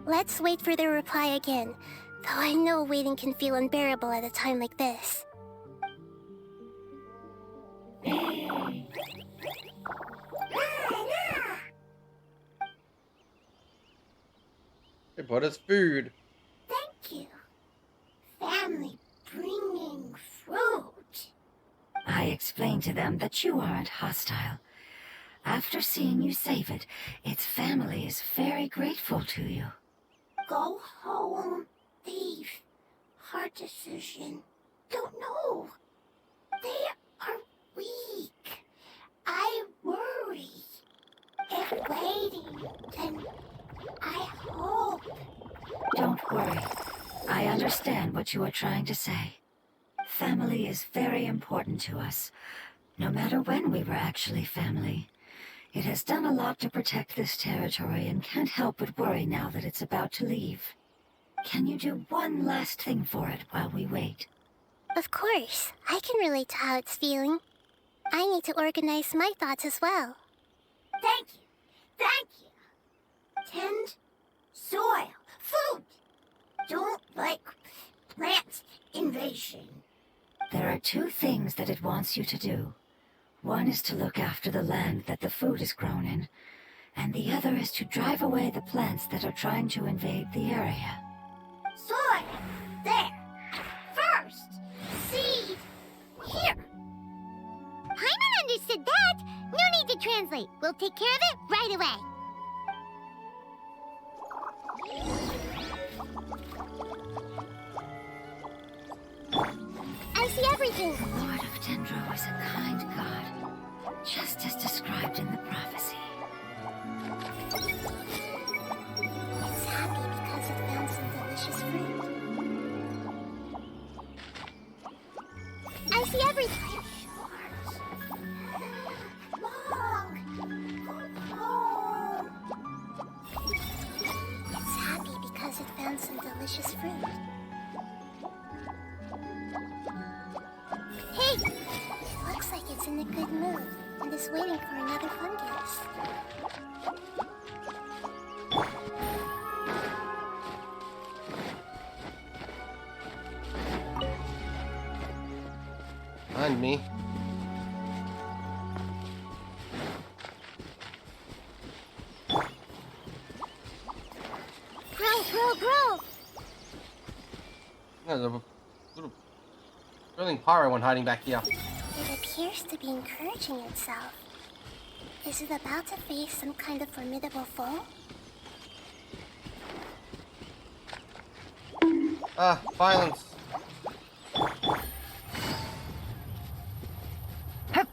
Let's wait for their reply again, though I know waiting can feel unbearable at a time like this. They bought us food. Thank you. Family bringing fruit. I explained to them that you aren't hostile. After seeing you save it, its family is very grateful to you. Go home, thief. Hard decision. Don't know. They are weak. I worry. If waiting, then I hope. Don't worry. I understand what you are trying to say. Family is very important to us, no matter when we were actually family. It has done a lot to protect this territory and can't help but worry now that it's about to leave. Can you do one last thing for it while we wait? Of course, I can relate to how it's feeling. I need to organize my thoughts as well. Thank you. Thank you. Tend soil. Food. Don't like plant invasion. There are two things that it wants you to do. One is to look after the land that the food is grown in, and the other is to drive away the plants that are trying to invade the area. Soil. There. First. Seed. Here. Paimon understood that. No need to translate. We'll take care of it right away. I see everything. The Lord of Dendro is a kind god, just as described in the prophecy. It's happy because it found some delicious fruit. I see everything. Long. It's happy because it found some delicious fruit. Hey! It looks like it's in a good mood and is waiting for another fungus. Behind me. Grow! There's a little Sterling Pyro one hiding back here. It appears to be encouraging itself. Is it about to face some kind of formidable foe? Ah, violence. Are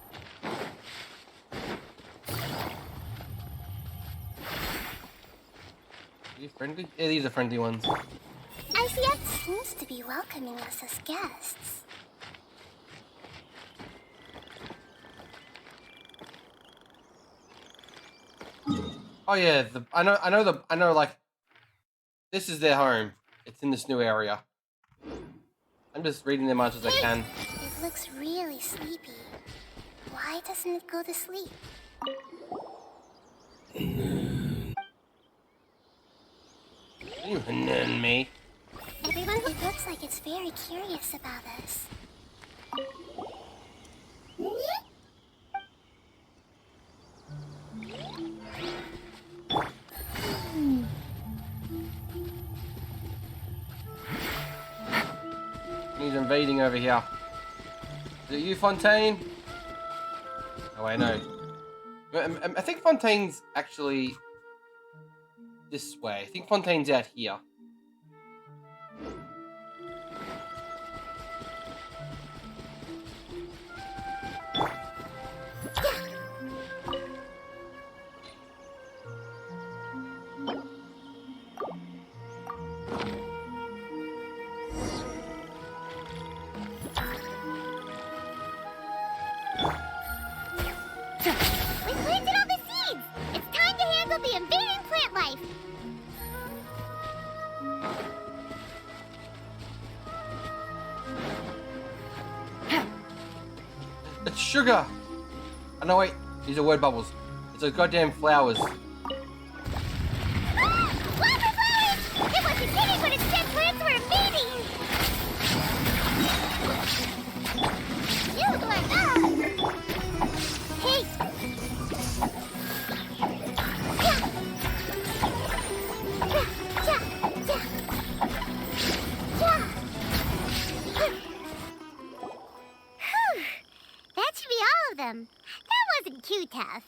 you friendly? Yeah, these are friendly ones. ICF seems to be welcoming us as guests. Oh yeah, I know. Like, this is their home. It's in this new area. I'm just reading them as much as I can. It looks really sleepy. Why doesn't it go to sleep? You and me. Everyone, it looks like it's very curious about us. He's invading over here. Is it you, Fontaine? Oh, I know. I think Fontaine's actually this way. I think Fontaine's out here. It's sugar. Oh no, wait. These are word bubbles. It's those goddamn flowers. Flower flowers! It wasn't kidding when it said plants were meeting! You like Hey! Whew. That should be all of them. That wasn't too tough.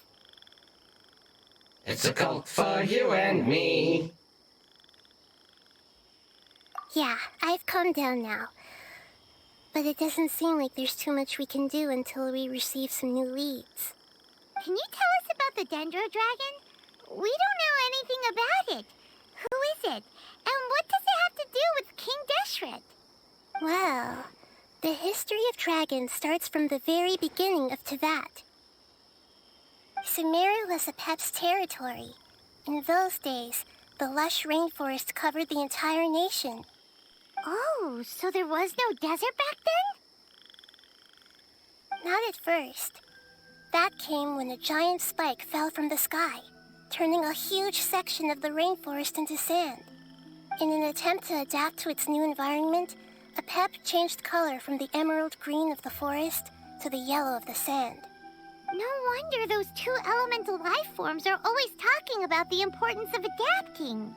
It's a cult for you and me. Yeah, I've calmed down now. But it doesn't seem like there's too much we can do until we receive some new leads. Can you tell us about the Dendro Dragon? We don't know anything about it. Who is it? And what does it have to do with King Deshret? Well, the history of dragons starts from the very beginning of Teyvat. Sumeru was Apep's territory. In those days, the lush rainforest covered the entire nation. Oh, so there was no desert back then? Not at first. That came when a giant spike fell from the sky, turning a huge section of the rainforest into sand. In an attempt to adapt to its new environment, Apep changed color from the emerald green of the forest to the yellow of the sand. No wonder those two elemental life forms are always talking about the importance of adapting.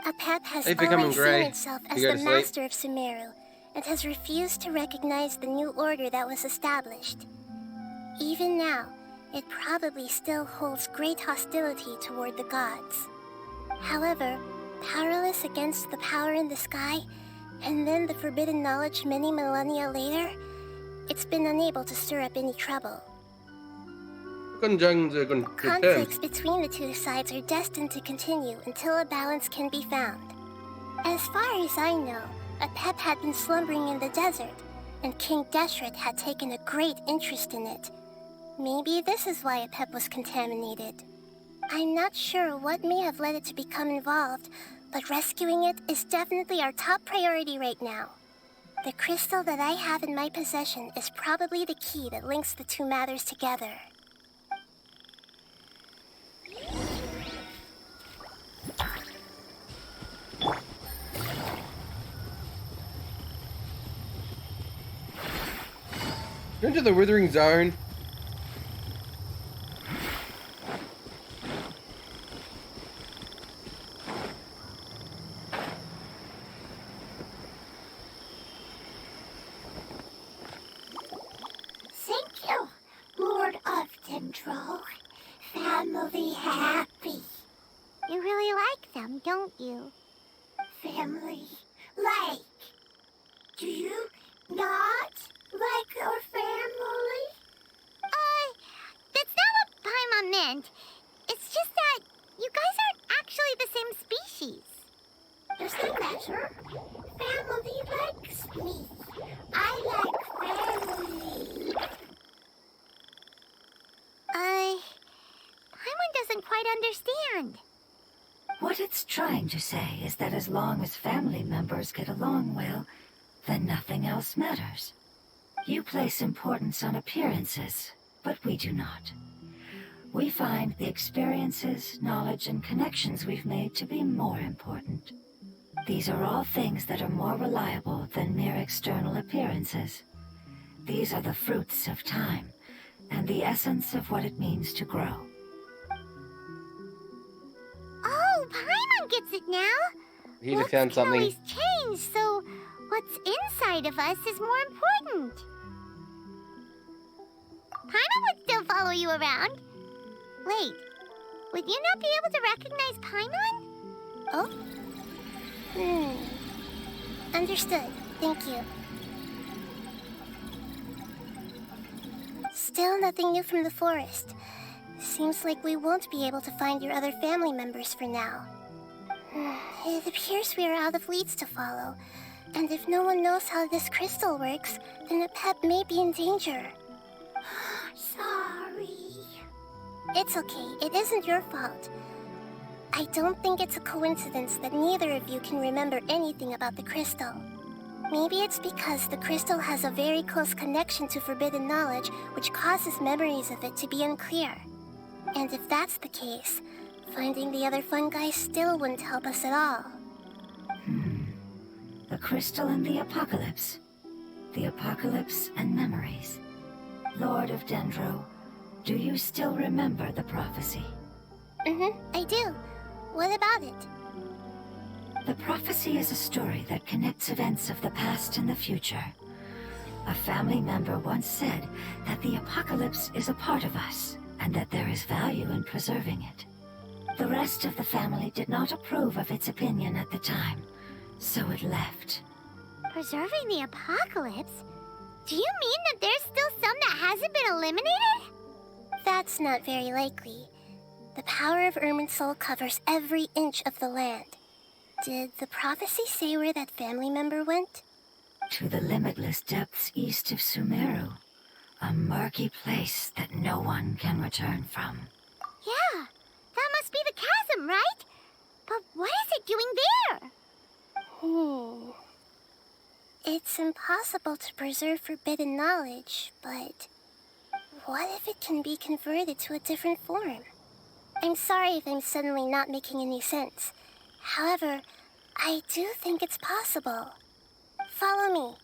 Apep has always seen itself as the master of Sumeru, and has refused to recognize the new order that was established. Even now, it probably still holds great hostility toward the gods. However, powerless against the power in the sky, and then the forbidden knowledge many millennia later, it's been unable to stir up any trouble. Conflicts between the two sides are destined to continue until a balance can be found. As far as I know, Apep had been slumbering in the desert, and King Deshret had taken a great interest in it. Maybe this is why Apep was contaminated. I'm not sure what may have led it to become involved, but rescuing it is definitely our top priority right now. The crystal that I have in my possession is probably the key that links the two matters together. Into the withering zone. Thank you, Lord of Dendro. Family happy. You really like them, don't you? Family like. Do you not like your family? That's not what Paimon meant. It's just that you guys aren't actually the same species. Doesn't matter. Family likes me. I like family. Paimon doesn't quite understand. What it's trying to say is that as long as family members get along well, then nothing else matters. You place importance on appearances, but we do not. We find the experiences, knowledge, and connections we've made to be more important. These are all things that are more reliable than mere external appearances. These are the fruits of time, and the essence of what it means to grow. Oh, Paimon gets it now. He just found something. Looks can always change, so what's inside of us is more important. Paimon would still follow you around. Wait, would you not be able to recognize Paimon? Oh? Understood. Thank you. Still nothing new from the forest. Seems like we won't be able to find your other family members for now. It appears we are out of leads to follow. And if no one knows how this crystal works, then Apep may be in danger. Sorry. It's okay. It isn't your fault. I don't think it's a coincidence that neither of you can remember anything about the crystal. Maybe it's because the crystal has a very close connection to forbidden knowledge, which causes memories of it to be unclear. And if that's the case, finding the other fungi still wouldn't help us at all. The crystal and the apocalypse. The apocalypse and memories. Lord of Dendro, do you still remember the prophecy? I do. What about it? The prophecy is a story that connects events of the past and the future. A family member once said that the apocalypse is a part of us, and that there is value in preserving it. The rest of the family did not approve of its opinion at the time, so it left. Preserving the apocalypse? Do you mean that there's still some that hasn't been eliminated? That's not very likely. The power of Irminsul covers every inch of the land. Did the prophecy say where that family member went? To the limitless depths east of Sumeru. A murky place that no one can return from. Yeah, that must be the chasm, right? But what is it doing there? It's impossible to preserve forbidden knowledge, but what if it can be converted to a different form? I'm sorry if I'm suddenly not making any sense. However, I do think it's possible. Follow me.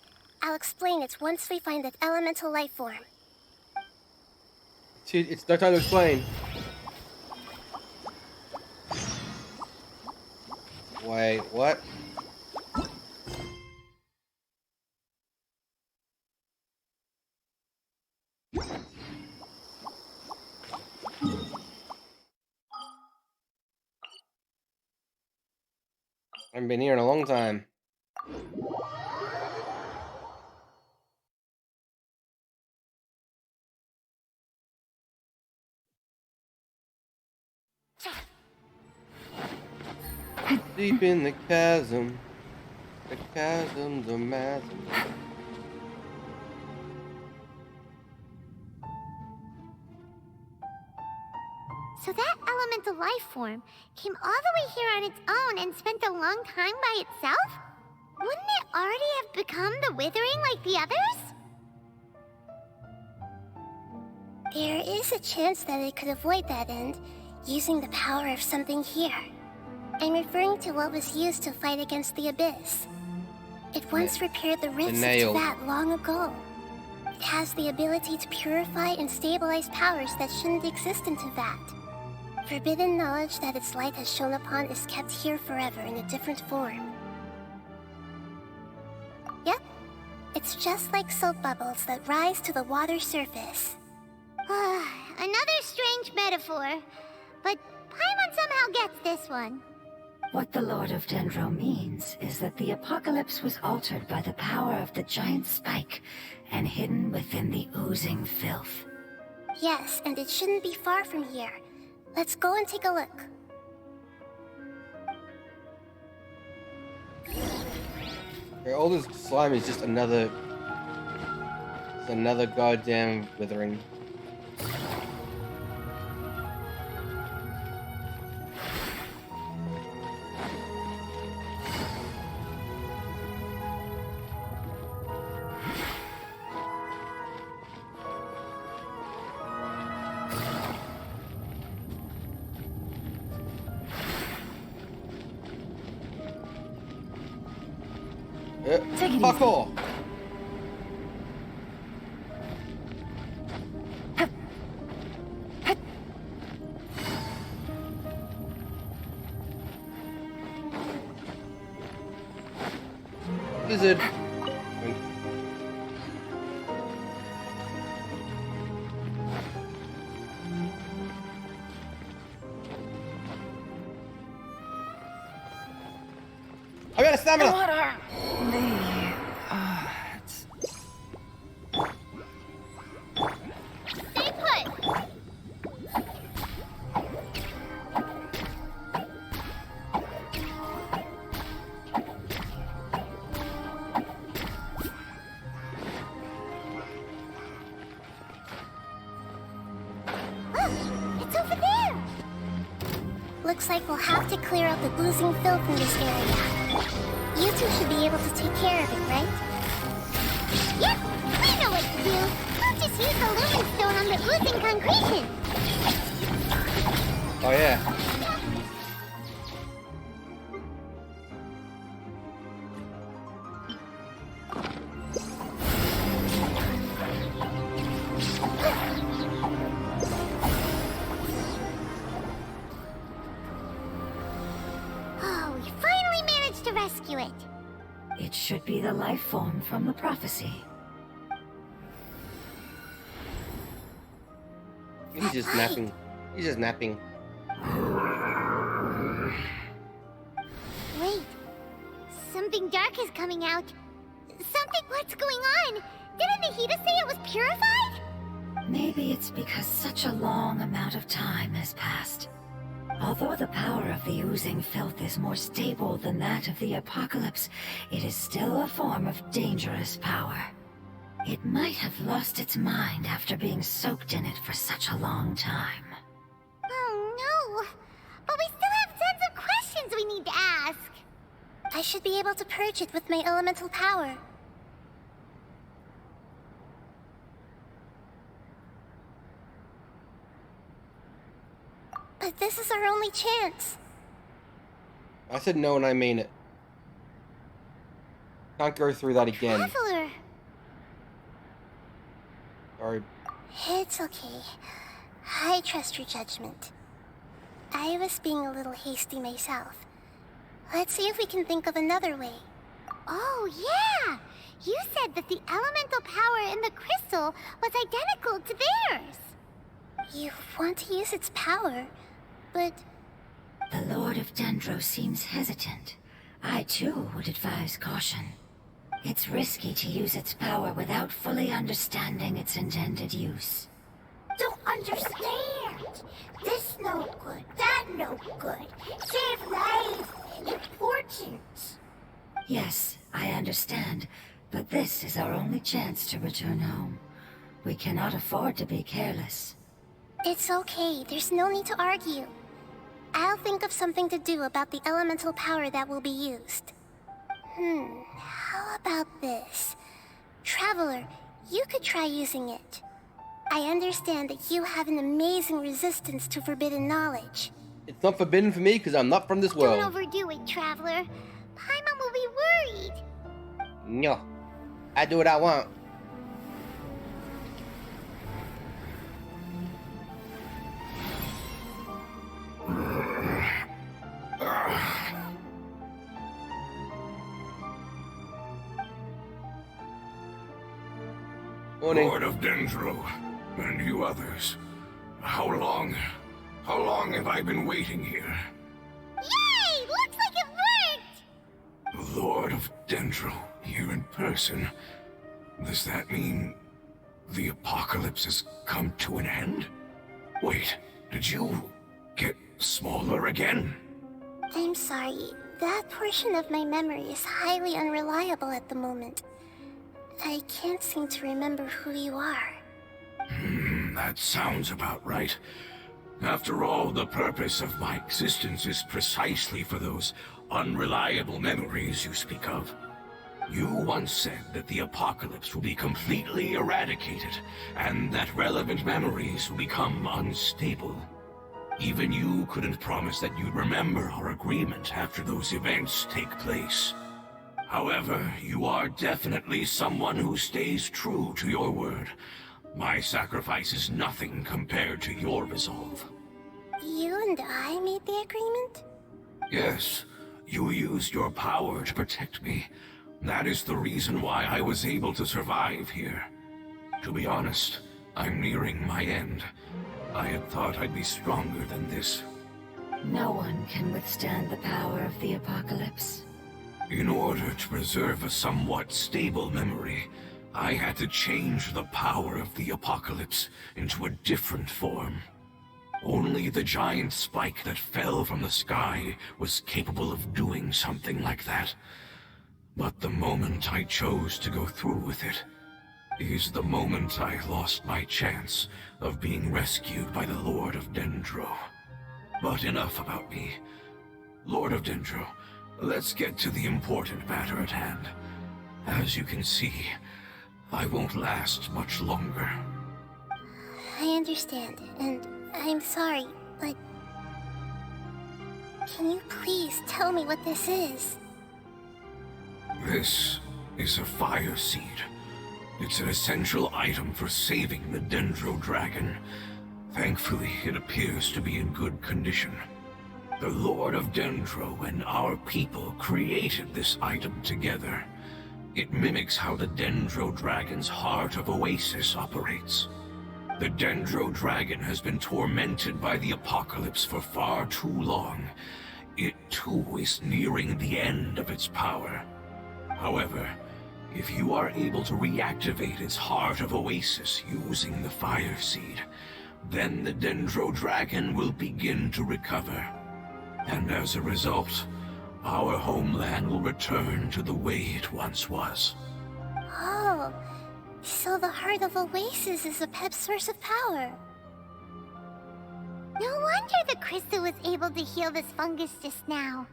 I'll explain it once we find that elemental life form. It's no time to explain. Wait, what? I haven't been here in a long time. Deep in the chasm's a massive. So that elemental life form came all the way here on its own and spent a long time by itself? Wouldn't it already have become the Withering like the others? There is a chance that it could avoid that end, using the power of something here. I'm referring to what was used to fight against the Abyss. It once repaired the rifts of that long ago. It has the ability to purify and stabilize powers that shouldn't exist in Teyvat. Forbidden knowledge that its light has shone upon is kept here forever in a different form. Yep, it's just like soap bubbles that rise to the water surface. Another strange metaphor, but Paimon somehow gets this one. What the Lord of Dendro means is that the apocalypse was altered by the power of the giant spike and hidden within the oozing filth. Yes, and it shouldn't be far from here. Let's go and take a look. Okay, all this slime is just another goddamn withering. Take it Fuck easy. off! Lizard. I got a stamina. What are the odds? Stay put! Look! It's over there! Looks like we'll have to clear out the oozing filth in this area. You two should be able to take care of it, right? Yep, we know what to do. We'll just use the lumen stone on the oozing concretion. Oh yeah. Oh, we finally managed to rescue it. It should be the life form from the prophecy. He's just napping. He's just napping. Wait, something dark is coming out. What's going on? Didn't Nahida say it was purified? Maybe it's because such a long amount of time has passed. Although the power of the oozing filth is more stable than that of the apocalypse, it is still a form of dangerous power. It might have lost its mind after being soaked in it for such a long time. Oh no! But we still have tons of questions we need to ask. I should be able to purge it with my elemental power. But this is our only chance. I said no and I mean it. Can't go through that again. Traveler. Sorry. It's okay. I trust your judgment. I was being a little hasty myself. Let's see if we can think of another way. Oh, yeah! You said that the elemental power in the crystal was identical to theirs. You want to use its power, but... The Lord of Dendro seems hesitant. I too would advise caution. It's risky to use its power without fully understanding its intended use. Don't understand. This no good, that no good. Save lives. Important. Yes, I understand, but this is our only chance to return home. We cannot afford to be careless. It's okay, there's no need to argue. I'll think of something to do about the elemental power that will be used. How about this? Traveler, you could try using it. I understand that you have an amazing resistance to forbidden knowledge. It's not forbidden for me because I'm not from this world. Don't overdo it, Traveler. Paimon will be worried. No. I do what I want. Morning. Lord of Dendro, and you others. How long have I been waiting here? Yay! Looks like it worked! Lord of Dendro, here in person. Does that mean the apocalypse has come to an end? Wait, did you get smaller again? I'm sorry. That portion of my memory is highly unreliable at the moment. I can't seem to remember who you are. That sounds about right. After all, the purpose of my existence is precisely for those unreliable memories you speak of. You once said that the apocalypse will be completely eradicated, and that relevant memories will become unstable. Even you couldn't promise that you'd remember our agreement after those events take place. However, you are definitely someone who stays true to your word. My sacrifice is nothing compared to your resolve. You and I made the agreement? Yes, you used your power to protect me. That is the reason why I was able to survive here. To be honest, I'm nearing my end. I had thought I'd be stronger than this. No one can withstand the power of the apocalypse. In order to preserve a somewhat stable memory, I had to change the power of the apocalypse into a different form. Only the giant spike that fell from the sky was capable of doing something like that. But the moment I chose to go through with it is the moment I lost my chance of being rescued by the Lord of Dendro. But enough about me. Lord of Dendro, let's get to the important matter at hand. As you can see, I won't last much longer. I understand, and I'm sorry, but... Can you please tell me what this is? This is a fire seed. It's an essential item for saving the Dendro Dragon. Thankfully, it appears to be in good condition. The Lord of Dendro and our people created this item together. It mimics how the Dendro Dragon's Heart of Oasis operates. The Dendro Dragon has been tormented by the apocalypse for far too long. It too is nearing the end of its power. However, if you are able to reactivate its Heart of Oasis using the Fire Seed, then the Dendro Dragon will begin to recover. And as a result, our homeland will return to the way it once was. Oh, so the Heart of Oasis is a pep source of power. No wonder the crystal was able to heal this fungus just now.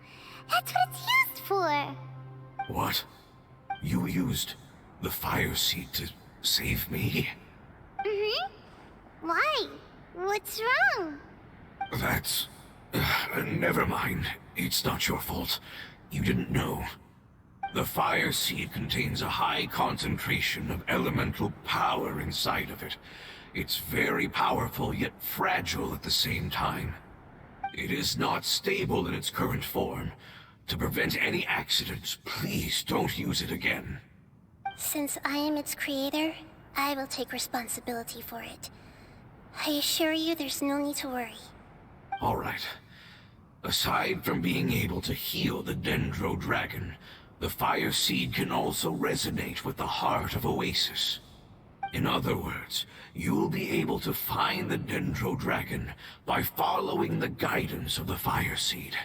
That's what it's used for. What? You used the Fire Seed to save me? Mm-hmm. Why? What's wrong? That's... never mind. It's not your fault. You didn't know. The Fire Seed contains a high concentration of elemental power inside of it. It's very powerful, yet fragile at the same time. It is not stable in its current form. To prevent any accidents, please don't use it again. Since I am its creator, I will take responsibility for it. I assure you there's no need to worry. All right. Aside from being able to heal the Dendro Dragon, the Fire Seed can also resonate with the Heart of Oasis. In other words, you'll be able to find the Dendro Dragon by following the guidance of the Fire Seed.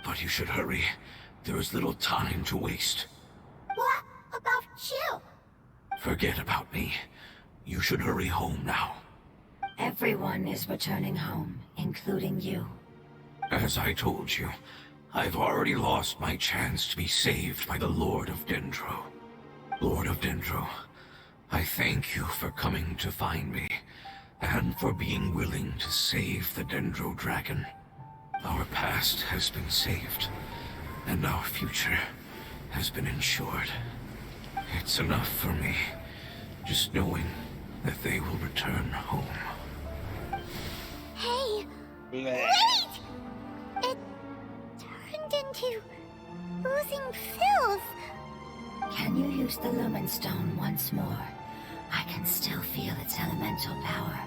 But you should hurry. There is little time to waste. What about you? Forget about me. You should hurry home now. Everyone is returning home, including you. As I told you, I've already lost my chance to be saved by the Lord of Dendro. Lord of Dendro, I thank you for coming to find me, and for being willing to save the Dendro Dragon. Our past has been saved, and our future has been ensured. It's enough for me, just knowing that they will return home. Hey! Wait! It turned into oozing filth. Can you use the Lumen Stone once more? I can still feel its elemental power.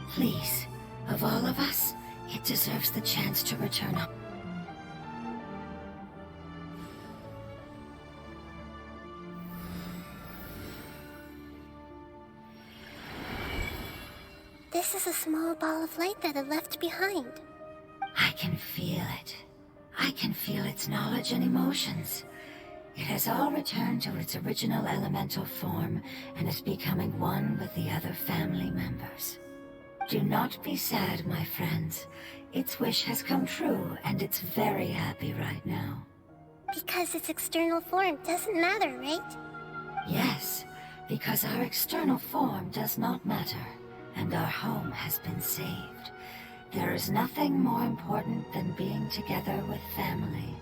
Please, of all of us, it deserves the chance to return home. This is a small ball of light that it left behind. I can feel it. I can feel its knowledge and emotions. It has all returned to its original elemental form and is becoming one with the other family members. Do not be sad, my friends. Its wish has come true, and it's very happy right now. Because its external form doesn't matter, right? Yes, because our external form does not matter, and our home has been saved. There is nothing more important than being together with family.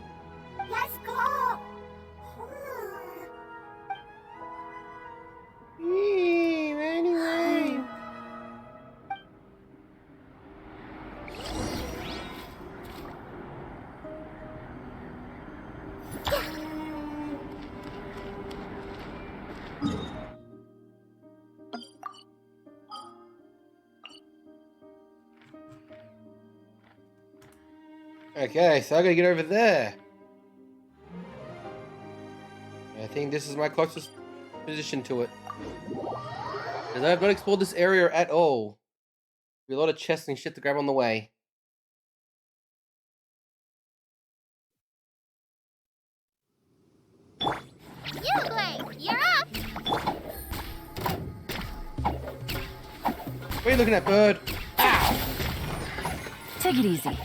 Let's go! Anyway. Okay, so I gotta get over there. I think this is my closest position to it. Because I have not explored this area at all. There'll be a lot of chests and shit to grab on the way. You, you're up! What are you looking at, bird? Ow! Take it easy.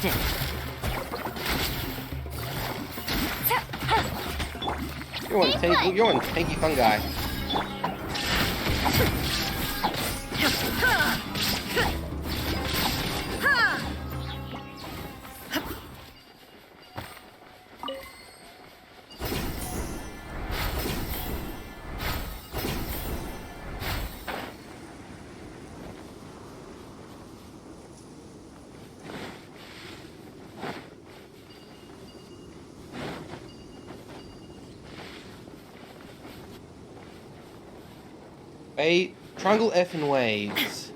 Accepted. You're one tanky fungi. Triangle F in waves.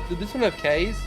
Did this one have K's?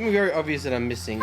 Something very obvious that I'm missing.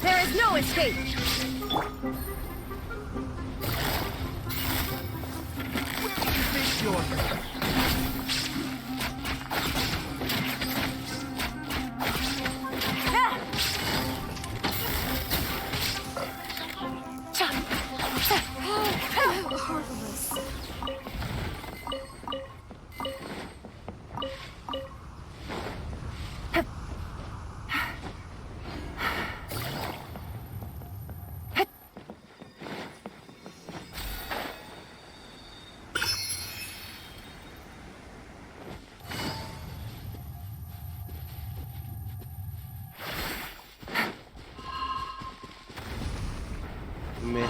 There is no escape! Meh.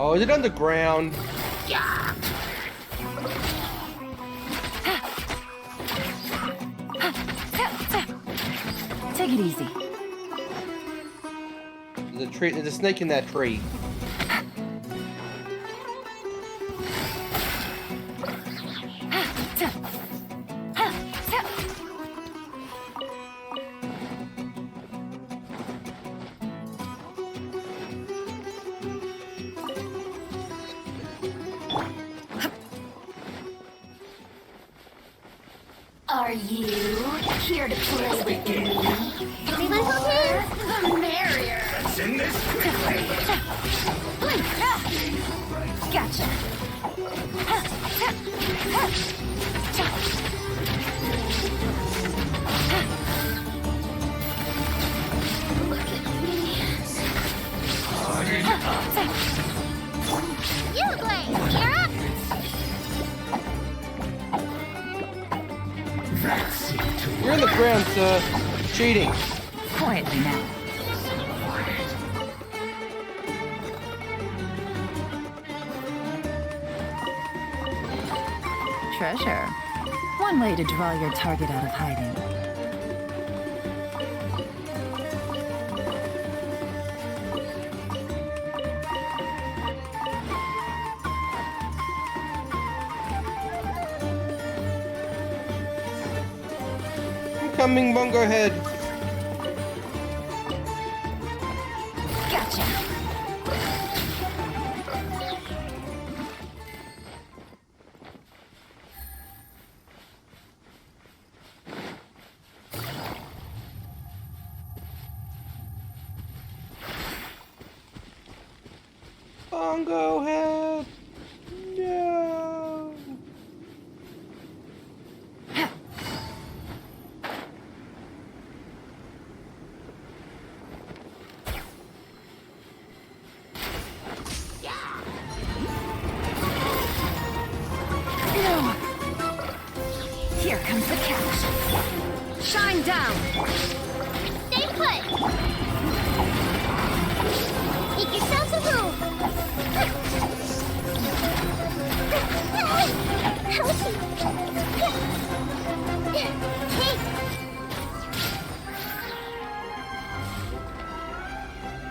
Oh, is it underground? Take it easy. There's a tree. There's a snake in that tree. Are you here to play with me? Anyone who cares? The merrier. It's in this quickly. Gotcha. You, Blaze, you're up! That's it. You're in the ground, sir. Cheating. Quietly now. Treasure. One way to draw your target out of hiding. Incoming bongo head. Gotcha. Bongo head. No. No. Here comes the catch. Shine down. Stay put! Make yourselves a room! Hey!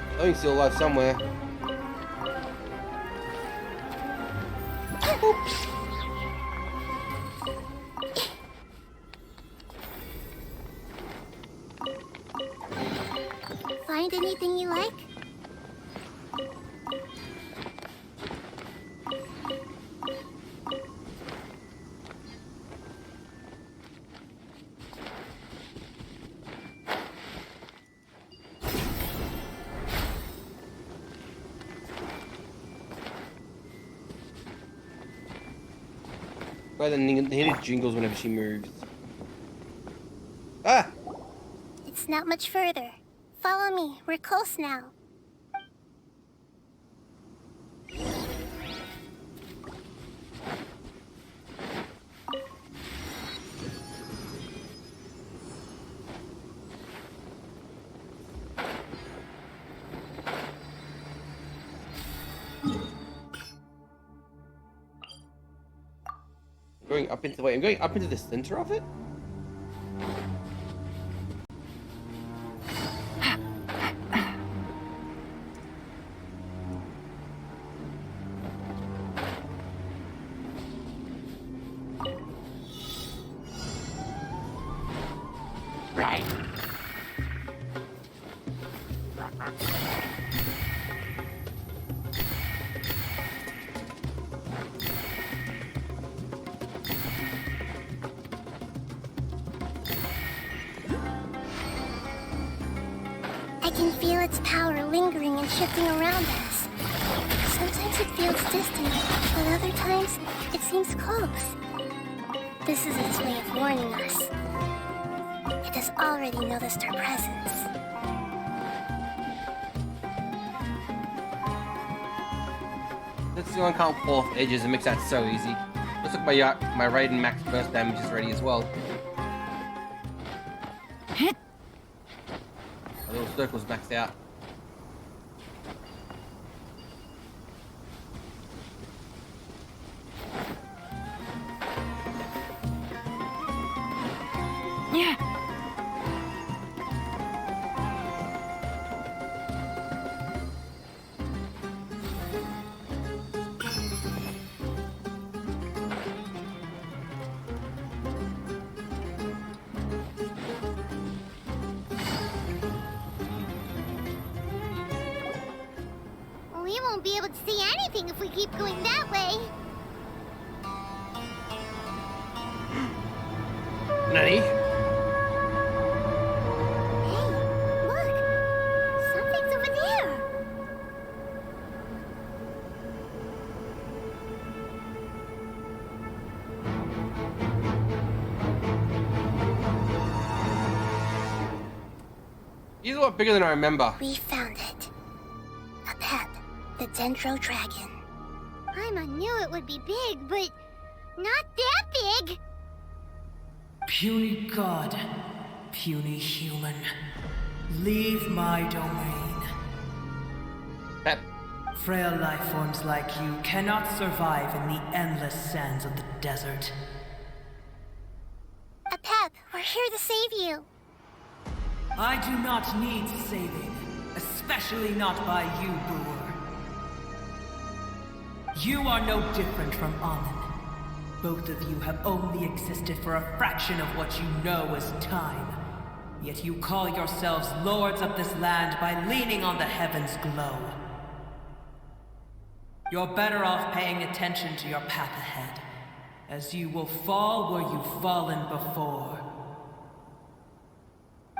I think he's still alive somewhere. Find anything you like? By the needed jingles whenever she moves. Ah! It's not much further. Follow me. We're close now. Going up into I'm going up into the center of it? Right. I can feel its power lingering and shifting around us. Sometimes it feels distant, but other times it seems close. This is its way of warning us. It has already noticed our presence. Let's see, one can't pull off edges and makes that so easy. Looks like my Raiden max burst damage is ready as well. My little circle's maxed out. Yeah. We won't be able to see anything if we keep going that way. Nani? Hey, look! Something's over there! He's a lot bigger than I remember. We found it. A pet, the Dendro Dragon. Paimon knew it would be big, but not that big! Puny god, puny human, leave my domain. Pep. Frail life forms like you cannot survive in the endless sands of the desert. Apep, we're here to save you. I do not need saving, especially not by you, Boor. You are no different from Amun. Both of you have only existed for a fraction of what you know as time. Yet you call yourselves lords of this land by leaning on the heavens' glow. You're better off paying attention to your path ahead, as you will fall where you've fallen before.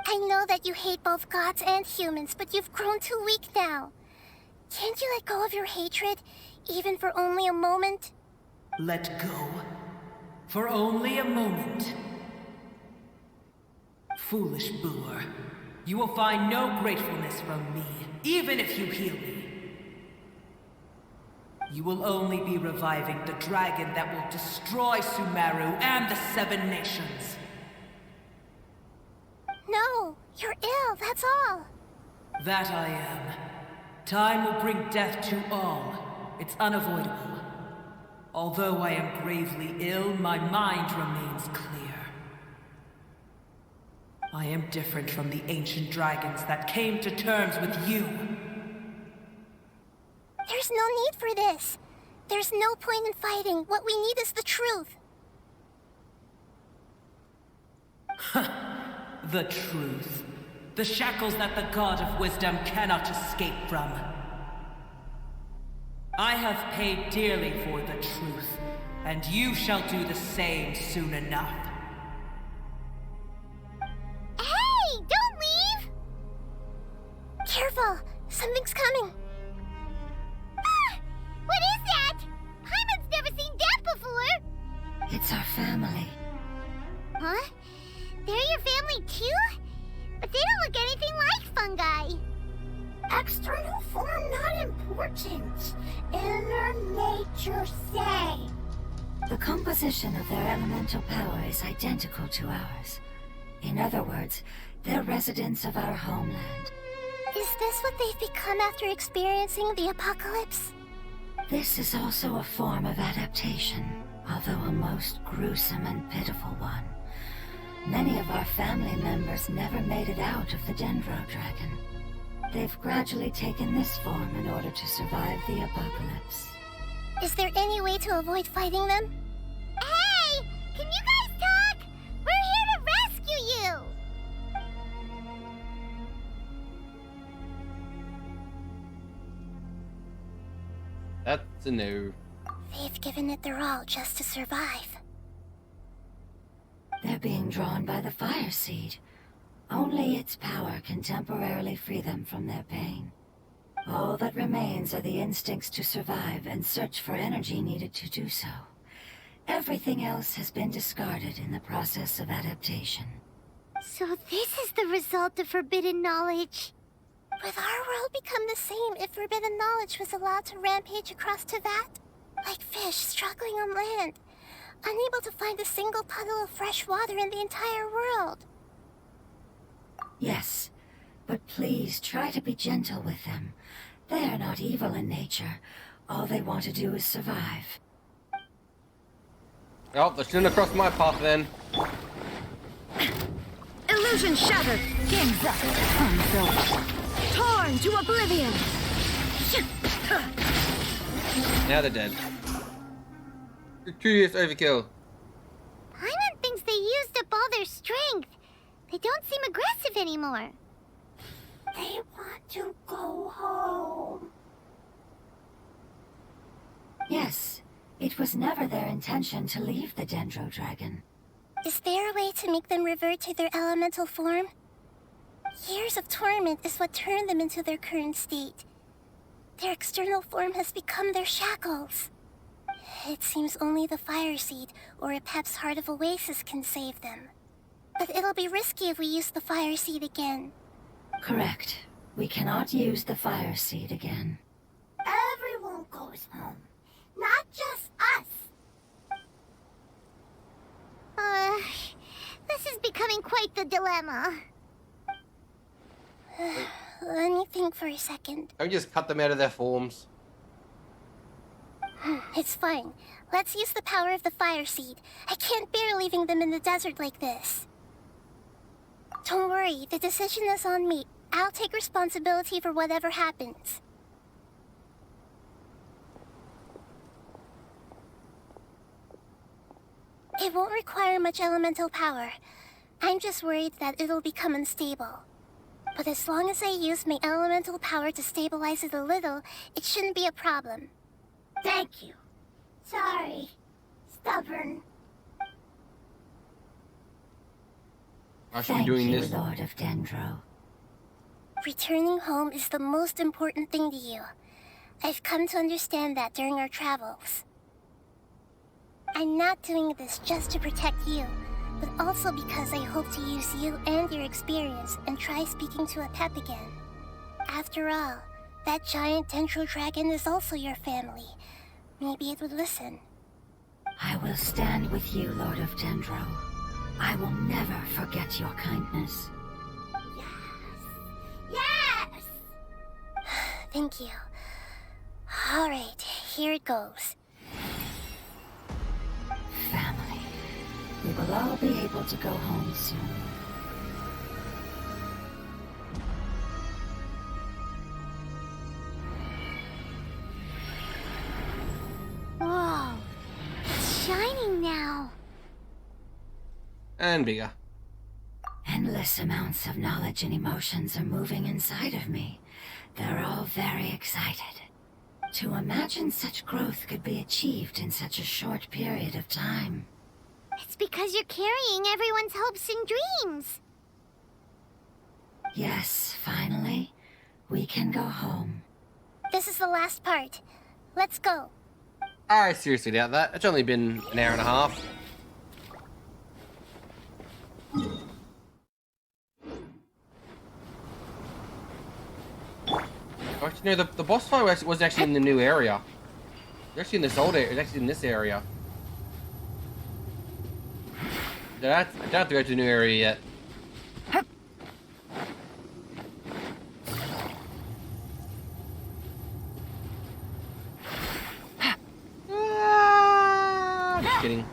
I know that you hate both gods and humans, but you've grown too weak now. Can't you let go of your hatred, even for only a moment? Let go? For only a moment? Foolish Boor, you will find no gratefulness from me, even if you heal me. You will only be reviving the dragon that will destroy Sumeru and the Seven Nations. No, you're ill, that's all. That I am. Time will bring death to all. It's unavoidable. Although I am gravely ill, my mind remains clear. I am different from the ancient dragons that came to terms with you. There's no need for this. There's no point in fighting. What we need is the truth. The truth. The shackles that the God of Wisdom cannot escape from. I have paid dearly for the truth, and you shall do the same soon enough. Hey, don't leave! Careful, something's coming. Ah! What is that? Paimon's never seen that before! It's our family. Huh? They're your family too? But they don't look anything like fungi. External form not important. Inner nature say. The composition of their elemental power is identical to ours. In other words, they're residents of our homeland. Is this what they've become after experiencing the apocalypse? This is also a form of adaptation, although a most gruesome and pitiful one. Many of our family members never made it out of the Dendro Dragon. They've gradually taken this form in order to survive the apocalypse. Is there any way to avoid fighting them? Hey! Can you guys talk? We're here to rescue you! That's a no. They've given it their all just to survive. They're being drawn by the fire seed. Only its power can temporarily free them from their pain. All that remains are the instincts to survive and search for energy needed to do so. Everything else has been discarded in the process of adaptation. So this is the result of forbidden knowledge. Would our world become the same if forbidden knowledge was allowed to rampage across Teyvat? Like fish struggling on land, unable to find a single puddle of fresh water in the entire world. Yes, but please try to be gentle with them. They are not evil in nature. All they want to do is survive. Oh, they shouldn't have crossed my path then. Illusion shattered. Game's up. Time's over. Torn to oblivion. Now they're dead. Curious overkill. Paimon thinks they used up all their strength. They don't seem aggressive anymore. They want to go home. Yes, it was never their intention to leave the Dendro Dragon. Is there a way to make them revert to their elemental form? Years of torment is what turned them into their current state. Their external form has become their shackles. It seems only the Fire Seed or Apep's Heart of Oasis can save them. But it'll be risky if we use the Fire Seed again. Correct. We cannot use the Fire Seed again. Everyone goes home, not just us. This is becoming quite the dilemma. Let me think for a second. Don't just cut them out of their forms. It's fine. Let's use the power of the Fire Seed. I can't bear leaving them in the desert like this. Don't worry, the decision is on me. I'll take responsibility for whatever happens. It won't require much elemental power. I'm just worried that it'll become unstable. But as long as I use my elemental power to stabilize it a little, it shouldn't be a problem. Thank you. Sorry. Stubborn. I should be doing this. Lord of Dendro. Returning home is the most important thing to you. I've come to understand that during our travels. I'm not doing this just to protect you, but also because I hope to use you and your experience and try speaking to Apep again. After all, that giant Dendro Dragon is also your family. Maybe it would listen. I will stand with you, Lord of Dendro. I will never forget your kindness. Yes! Thank you. All right, here it goes. Family. We will all be able to go home soon. Whoa, it's shining now. And bigger. Endless amounts of knowledge and emotions are moving inside of me. They're all very excited. To imagine such growth could be achieved in such a short period of time. It's because you're carrying everyone's hopes and dreams. Yes, finally, we can go home. This is the last part. Let's go. I seriously doubt that. It's only been an hour and a half. Actually, no, the boss fight was actually in the new area. It's actually in this old area. It's actually in this area. I don't have to go to the new area yet. Just kidding.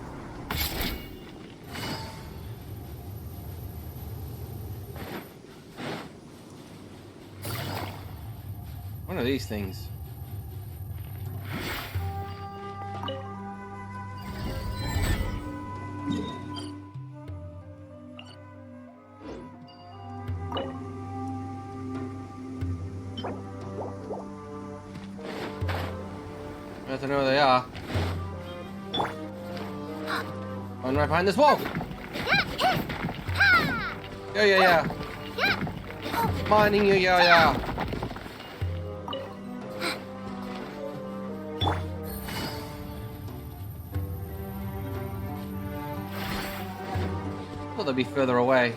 One of these things. I don't know where they are. One right behind this wall. Yeah. Mining you, yeah. they'll be further away.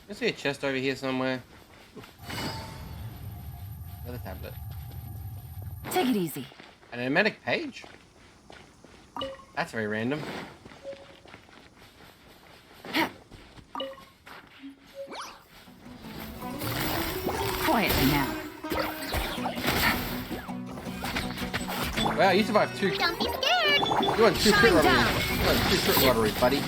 I see a chest over here somewhere. Another tablet. Take it easy. An animatic page? That's very random. Quietly now. Wow, you survived two. Don't be scared. You won two crit lotteries. You won two crit lotteries, buddy.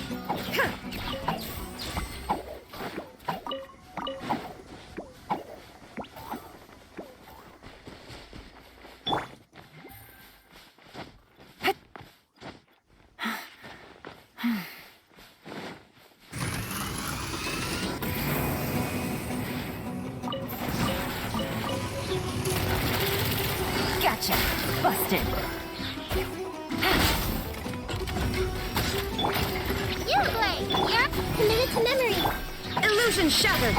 Gotcha. Busted. You play. Yep. Committed to memory. Illusion shattered.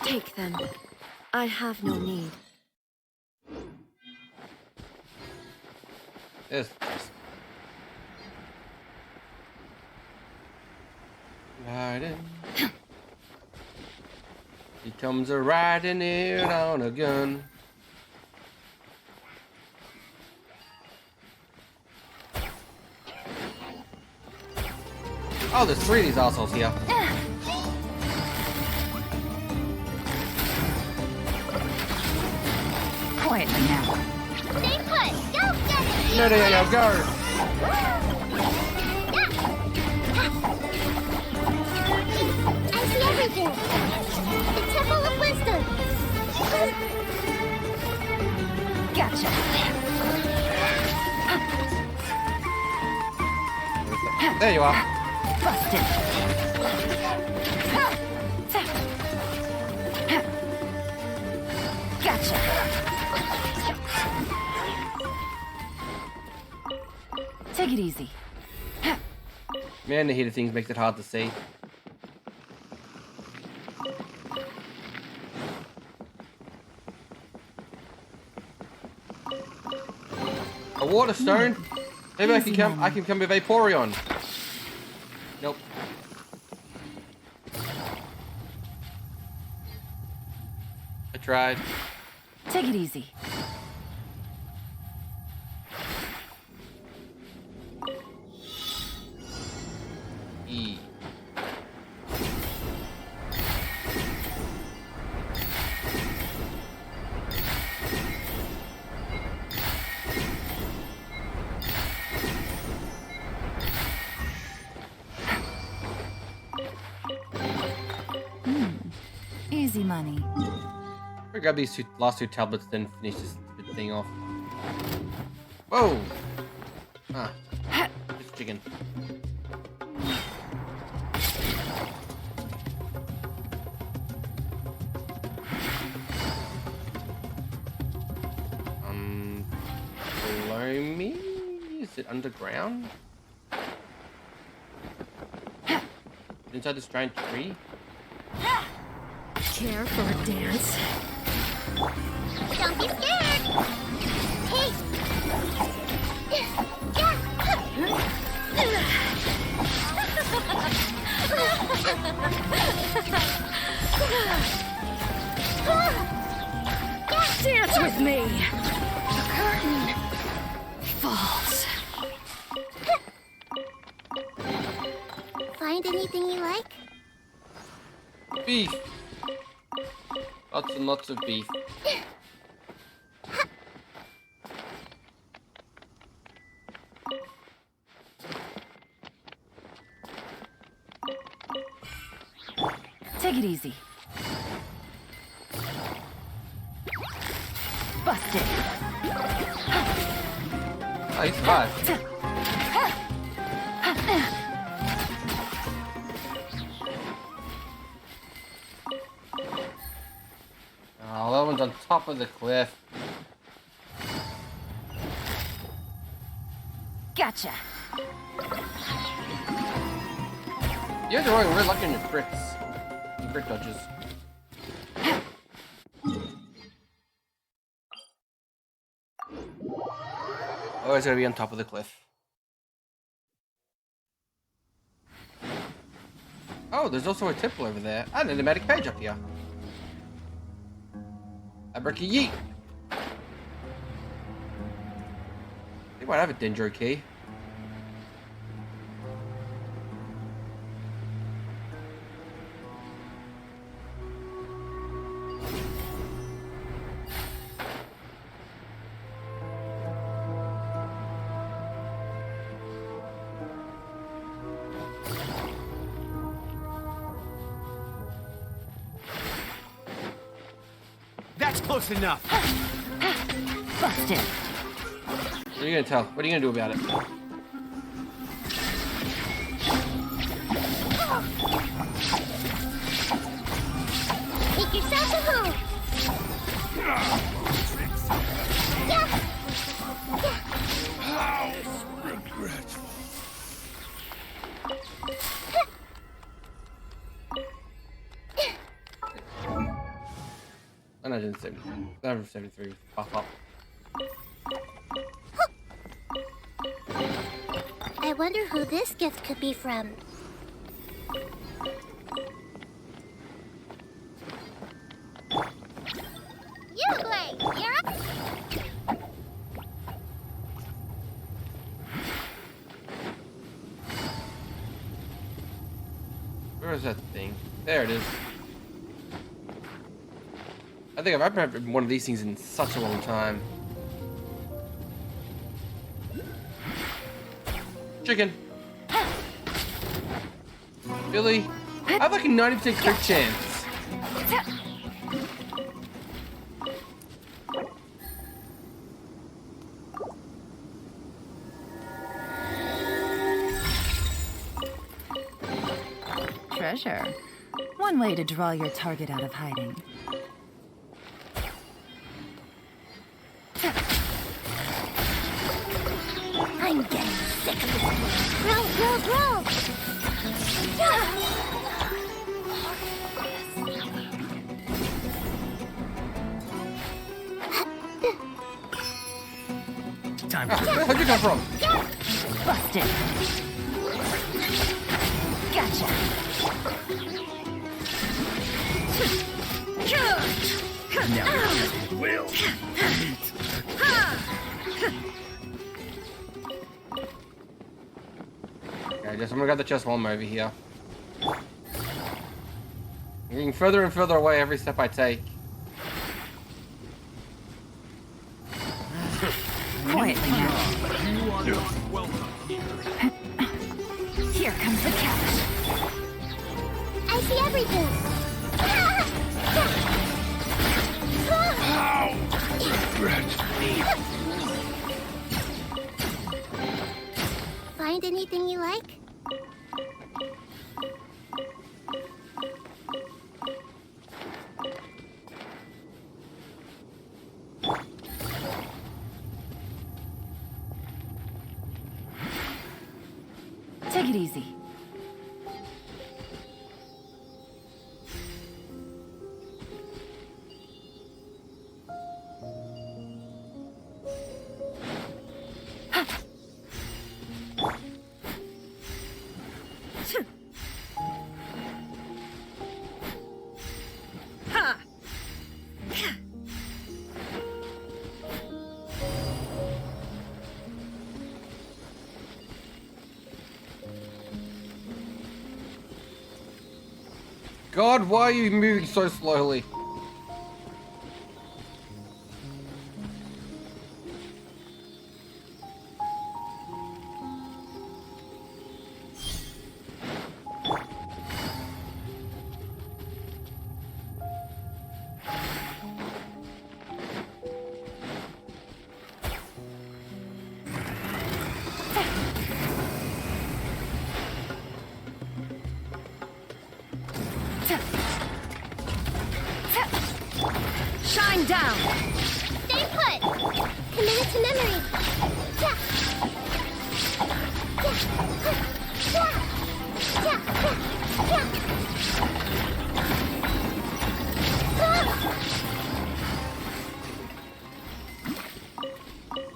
Take them. I have no need. Yes. Riding. He comes a riding in on a gun. Oh, there's three of these assholes here. Quietly now. Stay put. Go get it. No, go. I see everything. The Temple of Wisdom. Gotcha. There you are. Busted. Gotcha. Take it easy. Man, the heater things makes it hard to see. A water stone? Maybe I can come with Vaporeon. Nope. I tried. Take it easy. E. Easy money. We'll grab these last two tablets, then finish this stupid thing off. Whoa! Ah, it's chicken. Below me? Is it underground? Inside this giant tree? Care for a dance? Don't be scared. Hey. Dance with me! The curtain falls. Find anything you like? Beef! Lots and lots of beef. Take it easy. Busted. Oh, he's survived. top of the cliff. Gotcha. You guys are rolling really lucky on your crits. Your crit dodges. Always gotta be on top of the cliff. Oh, there's also a temple over there. And an enigmatic page up here. Abracadabra. They might have a Dendro key. That's close enough. Busted. What are you gonna tell? What are you gonna do about it? Make yourself a move. Yeah. Regret. Oh, no, 173. Pop up. I wonder who this gift could be from. You, Blake, you're up. Where is that thing? There it is. I think I've had one of these things in such a long time. Chicken. Billy, I have like a 90% crit chance. Treasure. One way to draw your target out of hiding. I'm getting sick of this. Grow, grow, grow. Time Ah, where'd you come from? Busted. Gotcha. now. Will. Okay, I'm gonna grab the chest while I'm over here. I'm getting further and further away every step I take. Quietly now. You are not welcome here. Here comes the catch. I see everything. How? Regret. Find anything you like? Take it easy. God, why are you moving so slowly? One down. Stay put. Commit it to memory. Yeah. Yeah. Yeah. Yeah.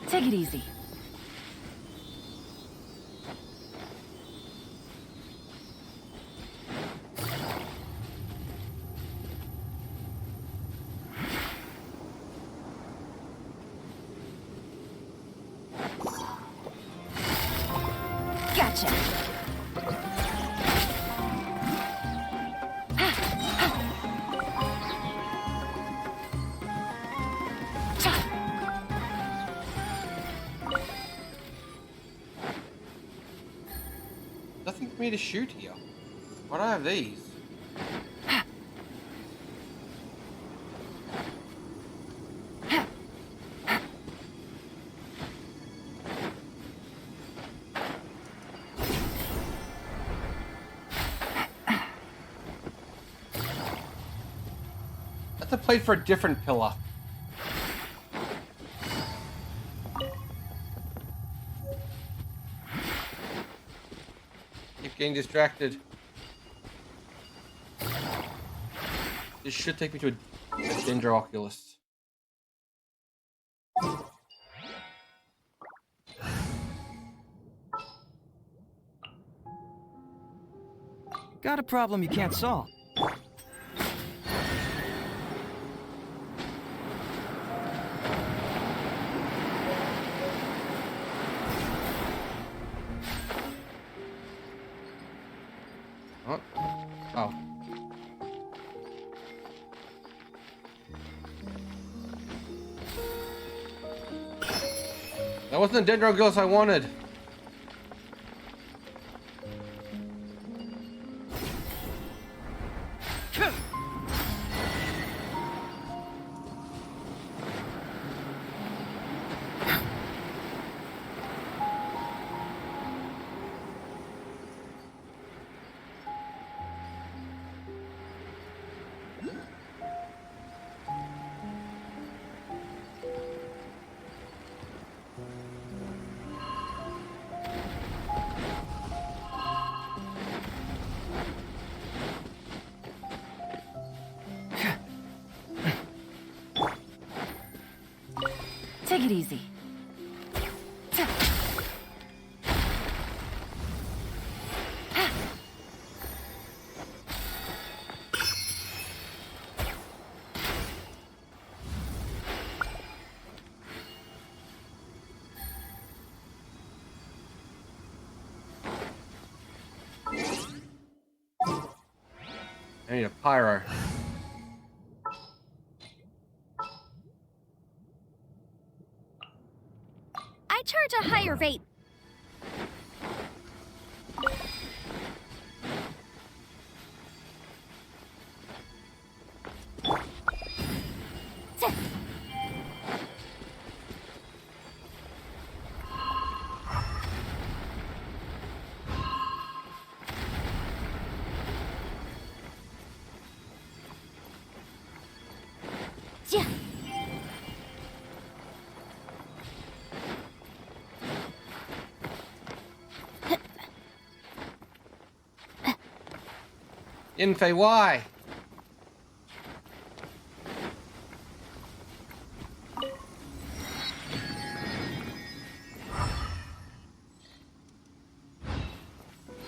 Take it easy. Gotcha. Nothing for me to shoot here. Why do I have these? That's a plate for a different pillar. Keep getting distracted. This should take me to a Dendrooculus. Got a problem you can't solve. What? Oh. That wasn't the Dendrooculus I wanted. Take it easy. I need a pyro. I charge a higher rate. Infey, why?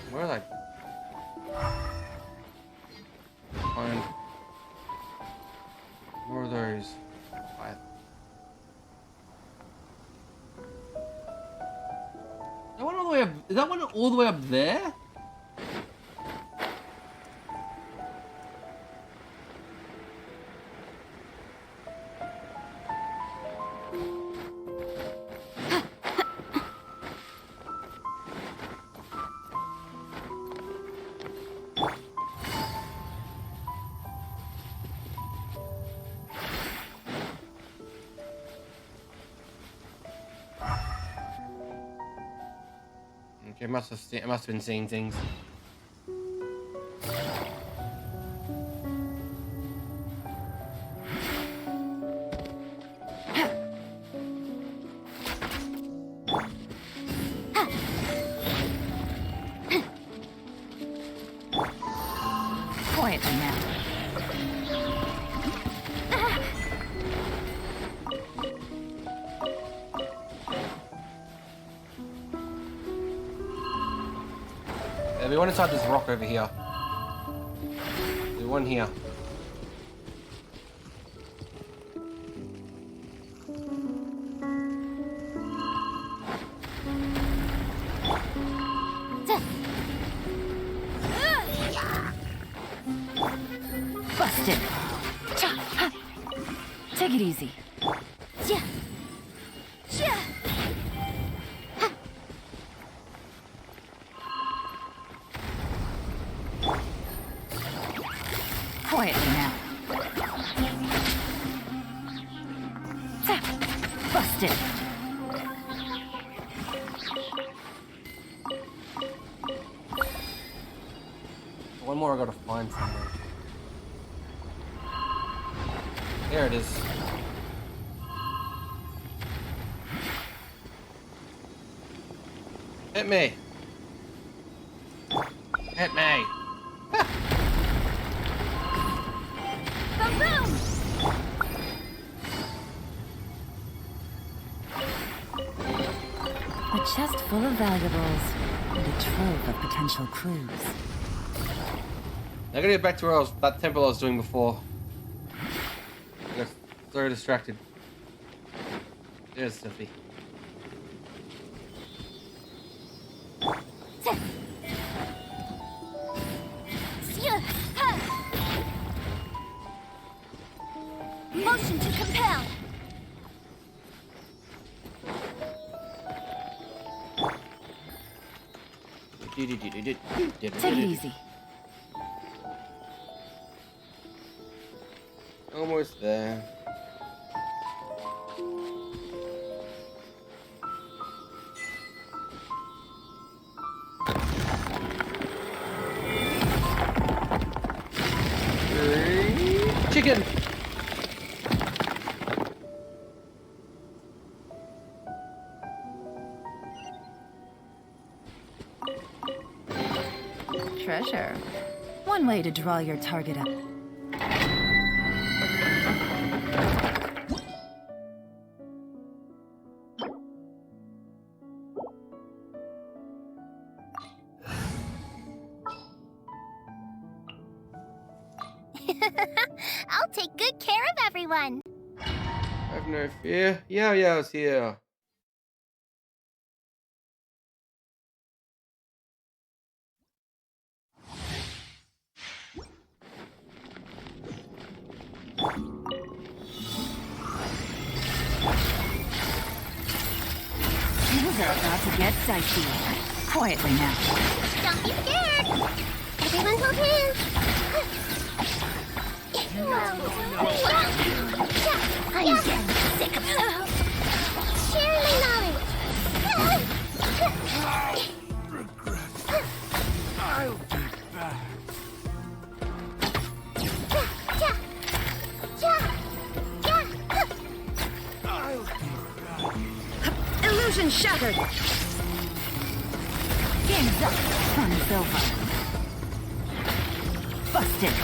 Where are they? Find more of those. That one all the way up. Is that one all the way up there? Okay, it must have been seeing things. Yeah, we want inside this rock over here. There's one here. Busted. Take it easy. Quietly now. Busted. One more I gotta find somewhere. There it is. Hit me. Hit me. A chest full of valuables and a trove of potential clues. I gotta get back to where that temple I was doing before. I got so distracted. There's Sophie. Motion to compel. Take it easy. Almost there. Chicken! Treasure. One way to draw your target up. I'll take good care of everyone. Have no fear. Yao's here. Things are about to get dicey. Quietly now. Don't be scared. Everyone hold hands. I'm getting sick of it. Share my knowledge. I'll be back. Illusion shattered. Game's up. Fun's over. Busted.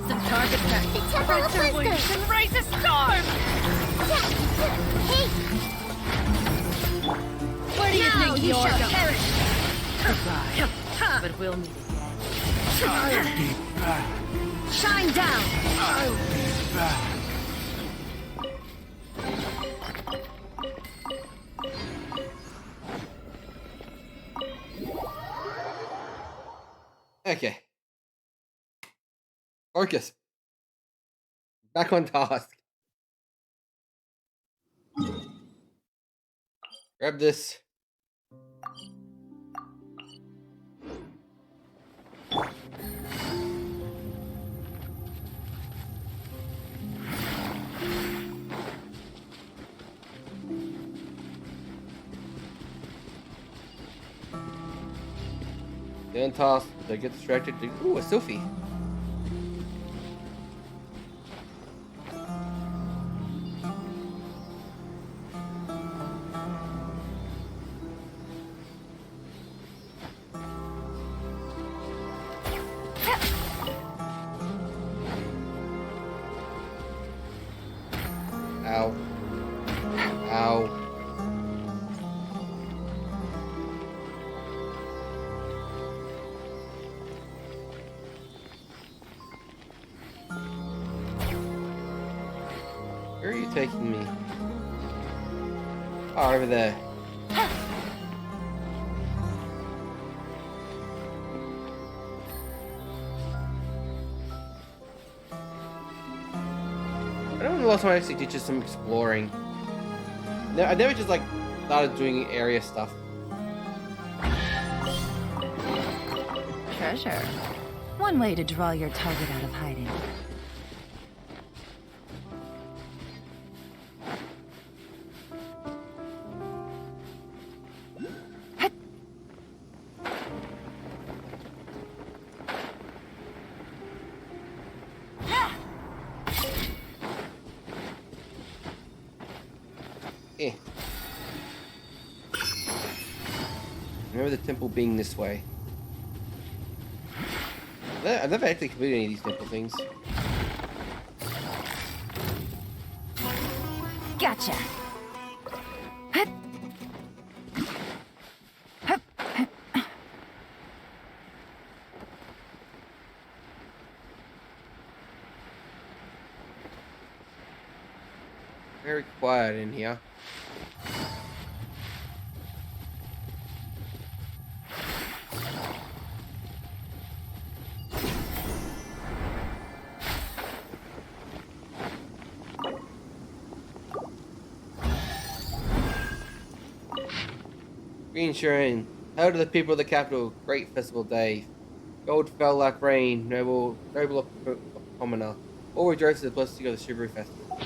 Some target practice. Spread your wings and raise a storm. Hey, Where do you think you you're shall going? perish. Goodbye. But we'll meet I'll be back. again. Shine down. I'll be back. Okay. Focus. Back on task. Grab this. Stay on task. Don't get distracted. Ooh, a Sophie. Ow. Ow. Where are you taking me? Oh, over there. I don't know when the last time I actually did just some exploring. No, I never just like started doing area stuff. Treasure. One way to draw your target out of hiding. Eh. Remember the temple being this way. I've never actually completed any of these temple things. Gotcha. Very quiet in here. Green Shrine. Hail to the people of the capital. Great festival day. Gold fell like rain. Noble of commoner. All rejoice at the blessing of the Shibuya festival.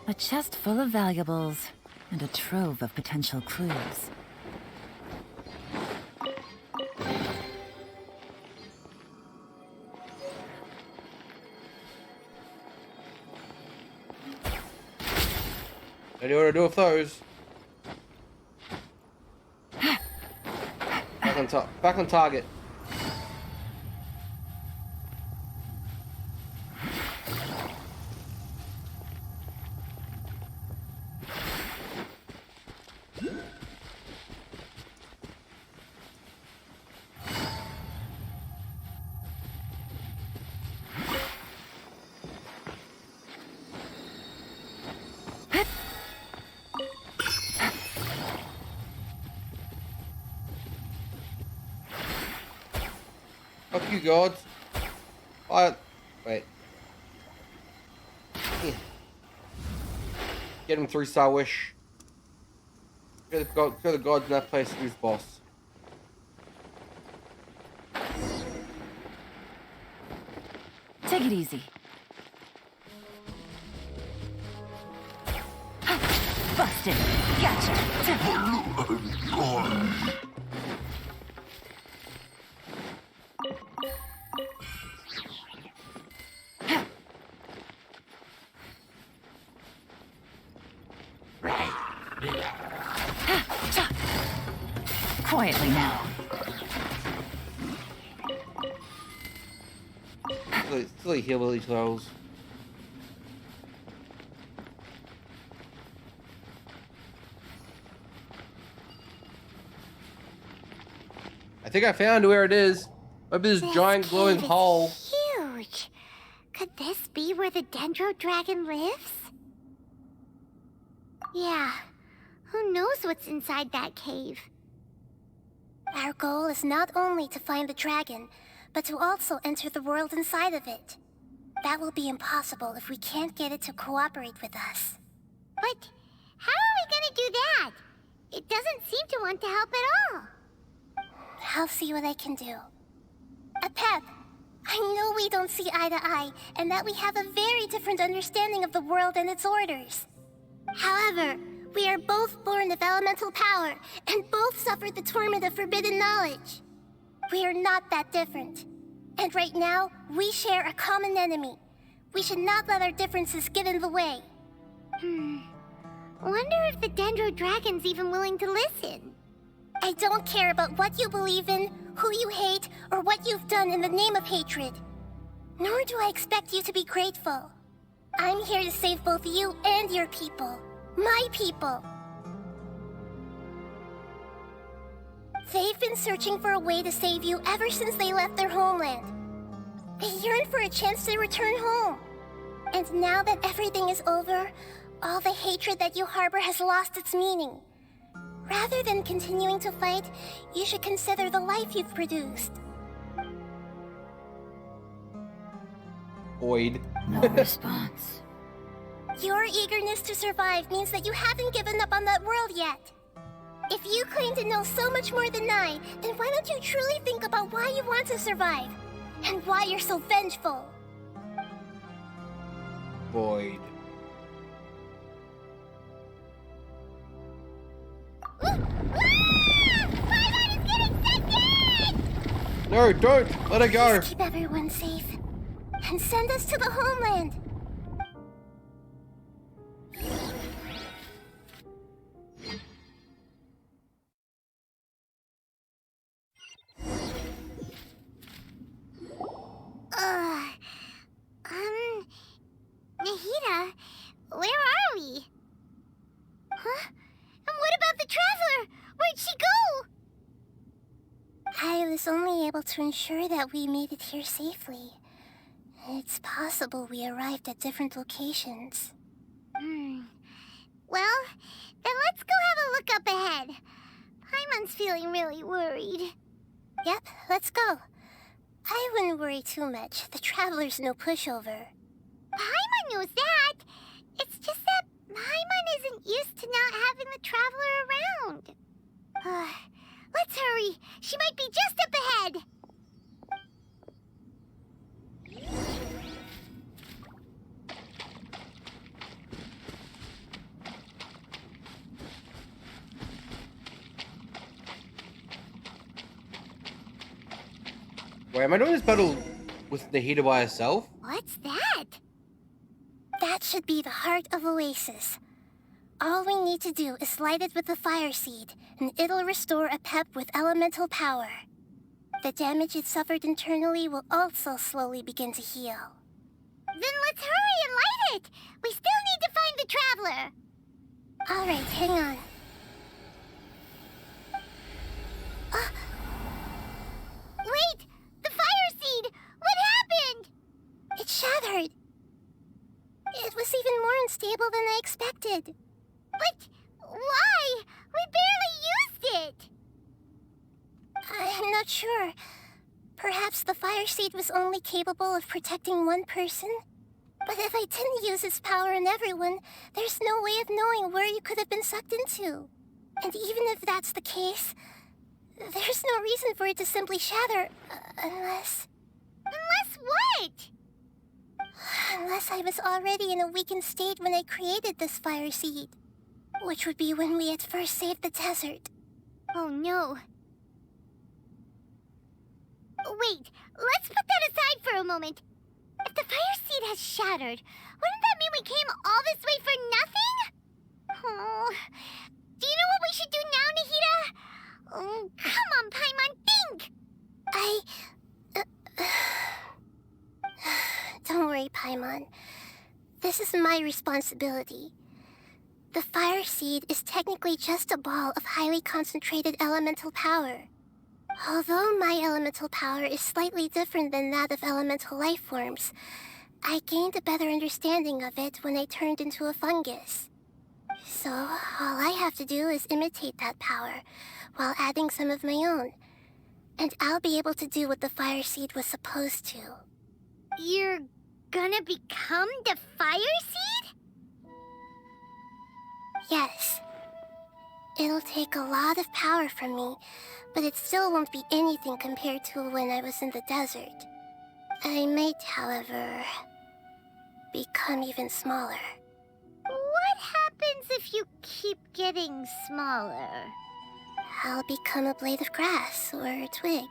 A chest full of valuables and a trove of potential clues. What do you want to do with those? Back on target. Fuck you, gods. What? Wait. Yeah. Get him 3-star wish. Show the gods in that place who's boss. Take it easy. Busted. Gotcha. Quietly now. Silly hillbilly trolls. I think I found where it is. Maybe this giant glowing cave is hole. Huge. Could this be where the Dendro Dragon lives? Yeah. Who knows what's inside that cave? Our goal is not only to find the dragon, but to also enter the world inside of it. That will be impossible if we can't get it to cooperate with us. But how are we gonna do that? It doesn't seem to want to help at all. I'll see what I can do. Pep, I know we don't see eye to eye, and that we have a very different understanding of the world and its orders. However, we are both born of elemental power, and both suffered the torment of forbidden knowledge. We are not that different. And right now, we share a common enemy. We should not let our differences get in the way. Wonder if the Dendro Dragon's even willing to listen. I don't care about what you believe in, who you hate, or what you've done in the name of hatred. Nor do I expect you to be grateful. I'm here to save both you and your people. My people. They've been searching for a way to save you ever since they left their homeland. They yearn for a chance to return home. And now that everything is over, all the hatred that you harbor has lost its meaning. Rather than continuing to fight, you should consider the life you've produced. Void. No response. Your eagerness to survive means that you haven't given up on that world yet. If you claim to know so much more than I, then why don't you truly think about why you want to survive? And why you're so vengeful? Void. Paimon is getting sent! No, don't! Let her go! Please keep everyone safe. And send us to the homeland. Nahida, where are we? Huh? And what about the Traveler? Where'd she go? I was only able to ensure that we made it here safely. It's possible we arrived at different locations. Well, then let's go have a look up ahead. Paimon's feeling really worried. Yep, let's go. I wouldn't worry too much. The Traveler's no pushover. Paimon knows that. It's just that Paimon isn't used to not having the Traveler around. Let's hurry. She might be just up ahead. Wait, am I doing this battle with Nahida by herself? What's that? That should be the heart of Oasis. All we need to do is light it with the fire seed, and it'll restore a pep with elemental power. The damage it suffered internally will also slowly begin to heal. Then let's hurry and light it! We still need to find the Traveler! Alright, hang on. Wait! The fire seed! What happened? It shattered. It was even more unstable than I expected. But why? We barely used it! I'm not sure. Perhaps the fire seed was only capable of protecting one person? But if I didn't use its power on everyone, there's no way of knowing where you could have been sucked into. And even if that's the case, there's no reason for it to simply shatter, unless... Unless what? Unless I was already in a weakened state when I created this fire seed. Which would be when we had first saved the desert. Oh no. Wait, let's put that aside for a moment. If the fire seed has shattered, wouldn't that mean we came all this way for nothing? Oh, do you know what we should do now, Nahida? Oh, come on, Paimon, think! Don't worry, Paimon. This is my responsibility. The fire seed is technically just a ball of highly concentrated elemental power. Although my elemental power is slightly different than that of elemental life forms, I gained a better understanding of it when I turned into a fungus. So, all I have to do is imitate that power, while adding some of my own. And I'll be able to do what the fire seed was supposed to. You're gonna become the fire seed? Yes. It'll take a lot of power from me, but it still won't be anything compared to when I was in the desert. I might, however, become even smaller. What happens if you keep getting smaller? I'll become a blade of grass or a twig.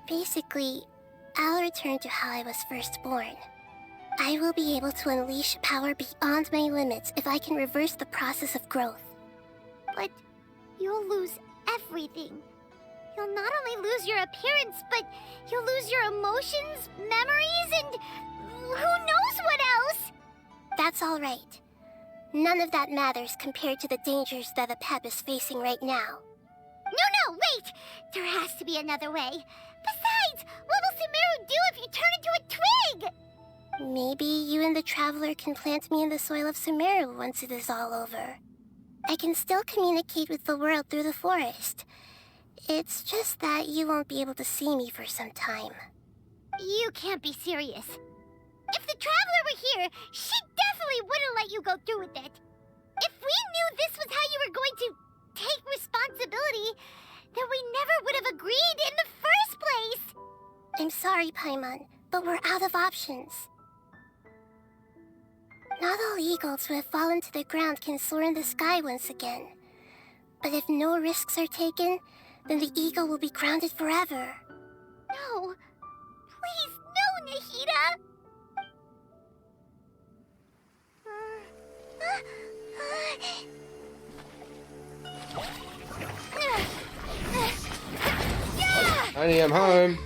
Basically, I'll return to how I was first born. I will be able to unleash power beyond my limits if I can reverse the process of growth. But you'll lose everything. You'll not only lose your appearance, but you'll lose your emotions, memories, and who knows what else? That's all right. None of that matters compared to the dangers that the Pep is facing right now. No, wait! There has to be another way. Besides, what will Sumeru do if you turn into a twig? Maybe you and the Traveler can plant me in the soil of Sumeru once it is all over. I can still communicate with the world through the forest. It's just that you won't be able to see me for some time. You can't be serious. If the Traveler were here, she definitely wouldn't let you go through with it. If we knew this was how you were going to take responsibility, then we never would have agreed in the first place. I'm sorry, Paimon, but we're out of options. Not all eagles who have fallen to the ground can soar in the sky once again. But if no risks are taken, then the eagle will be grounded forever. No. Please, no, Nahida! Honey, I'm home.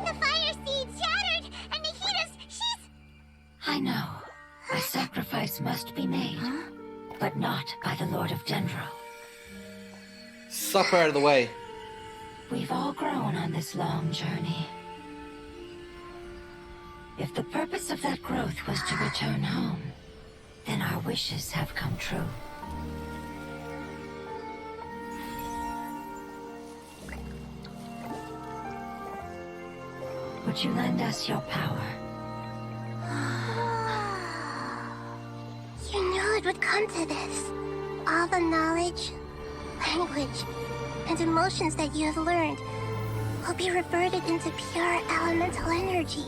The fire seed shattered, and she's... I know. A sacrifice must be made, but not by the Lord of Dendro. Suck her out of the way. We've all grown on this long journey. If the purpose of that growth was to return home, then our wishes have come true. Would you lend us your power? You knew it would come to this. All the knowledge, language, and emotions that you have learned will be reverted into pure elemental energy.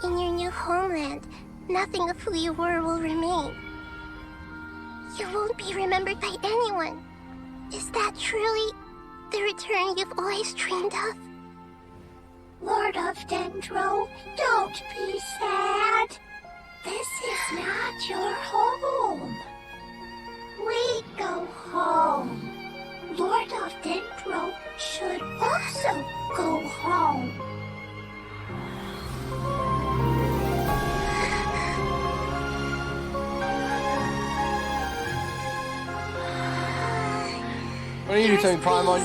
In your new homeland, nothing of who you were will remain. You won't be remembered by anyone. Is that truly the return you've always dreamed of? Lord of Dendro, don't be sad. This is not your home. We go home. Lord of Dendro should also go home. What are you doing, Paimon?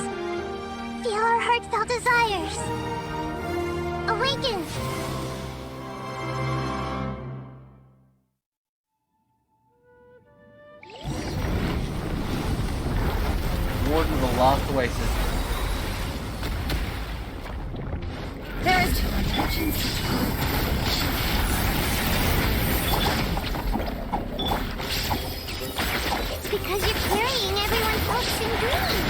Feel our heartfelt desires. Awaken! Warden of the Lost Oasis. There is two intentions. It's because you're carrying everyone's hopes and dreams.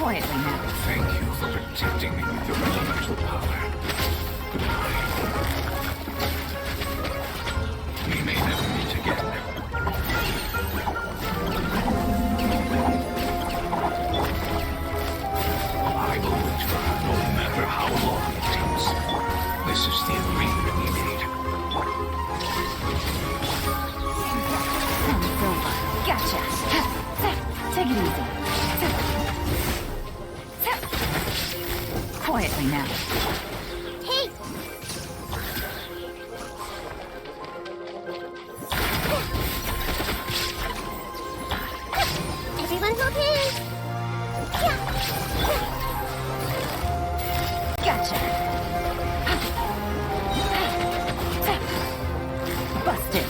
Quietly now. Thank you for protecting me with your elemental power. Goodbye. We may never meet again. I will return no matter how long it takes. This is the agreement we made. Gotcha. Take it easy. Quietly now. Hey! Everyone's okay. Gotcha. Busted.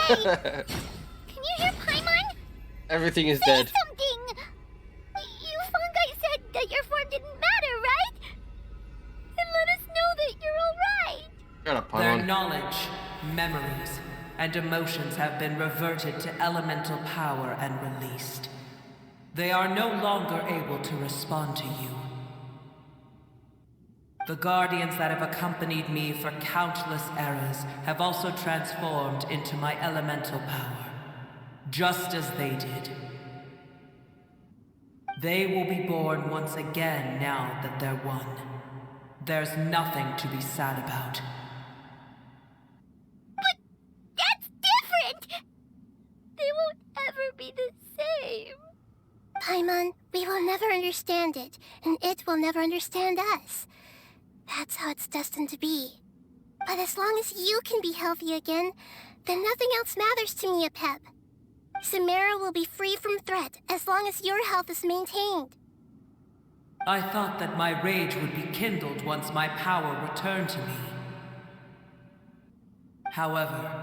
Can you hear Paimon? Everything is Say dead. something! You fungi said that your form didn't matter, right? And let us know that you're alright! Shut up, Their Paimon. knowledge, memories, and emotions have been reverted to elemental power and released. They are no longer able to respond to you. The guardians that have accompanied me for countless eras have also transformed into my elemental power, just as they did. They will be born once again now that they're one. There's nothing to be sad about. But that's different! They won't ever be the same. Paimon, we will never understand it, and it will never understand us. That's how it's destined to be. But as long as you can be healthy again, then nothing else matters to me, Apep. Samara will be free from threat as long as your health is maintained. I thought that my rage would be kindled once my power returned to me. However,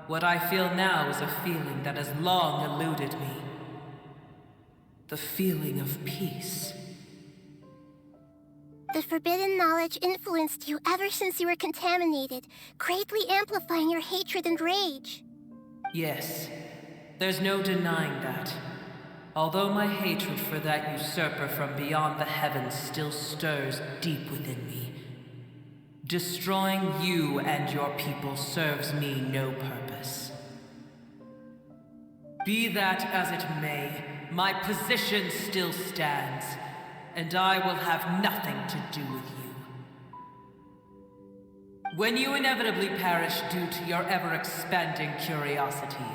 what I feel now is a feeling that has long eluded me. The feeling of peace. The forbidden knowledge influenced you ever since you were contaminated, greatly amplifying your hatred and rage. Yes, there's no denying that. Although my hatred for that usurper from beyond the heavens still stirs deep within me, destroying you and your people serves me no purpose. Be that as it may, my position still stands, and I will have nothing to do with you. When you inevitably perish due to your ever-expanding curiosity,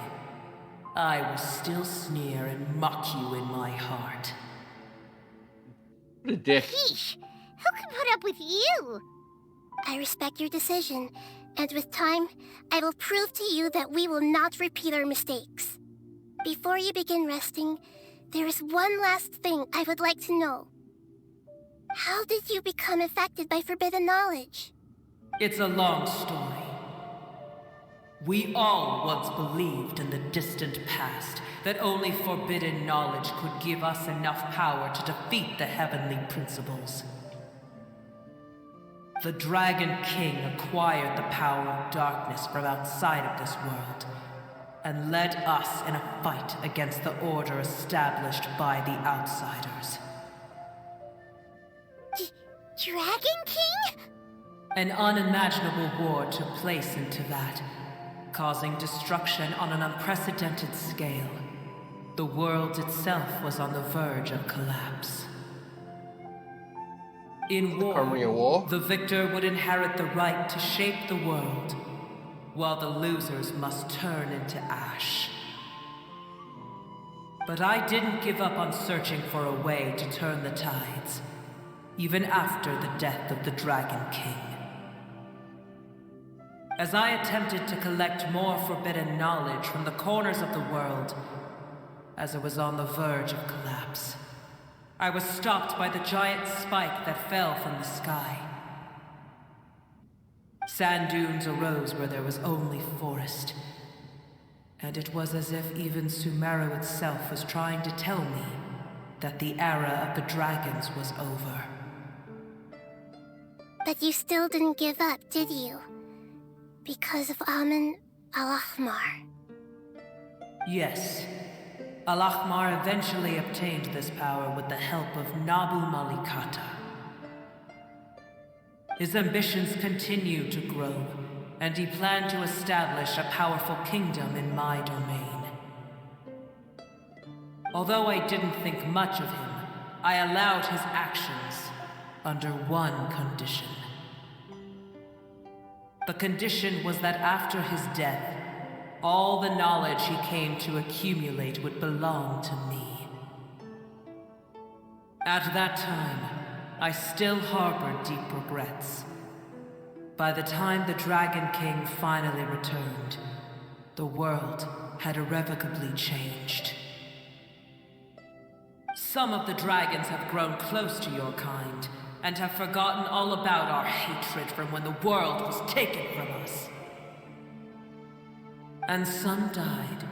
I will still sneer and mock you in my heart. What a dick. Yeesh! Who can put up with you? I respect your decision, and with time, I will prove to you that we will not repeat our mistakes. Before you begin resting, there is one last thing I would like to know. How did you become affected by forbidden knowledge? It's a long story. We all once believed in the distant past that only forbidden knowledge could give us enough power to defeat the heavenly principles. The Dragon King acquired the power of darkness from outside of this world, and led us in a fight against the order established by the outsiders. Dragon King? An unimaginable war took place into that, causing destruction on an unprecedented scale. The world itself was on the verge of collapse. In war, the victor would inherit the right to shape the world, while the losers must turn into ash. But I didn't give up on searching for a way to turn the tides, even after the death of the Dragon King. As I attempted to collect more forbidden knowledge from the corners of the world, as it was on the verge of collapse, I was stopped by the giant spike that fell from the sky. Sand dunes arose where there was only forest, and it was as if even Sumeru itself was trying to tell me that the era of the dragons was over. But you still didn't give up, did you? Because of Amun Al-Ahmar. Yes. Al-Ahmar eventually obtained this power with the help of Nabu Malikata. His ambitions continued to grow, and he planned to establish a powerful kingdom in my domain. Although I didn't think much of him, I allowed his actions under one condition. The condition was that after his death, all the knowledge he came to accumulate would belong to me. At that time, I still harbored deep regrets. By the time the Dragon King finally returned, the world had irrevocably changed. Some of the dragons have grown close to your kind, and have forgotten all about our hatred from when the world was taken from us. and some died,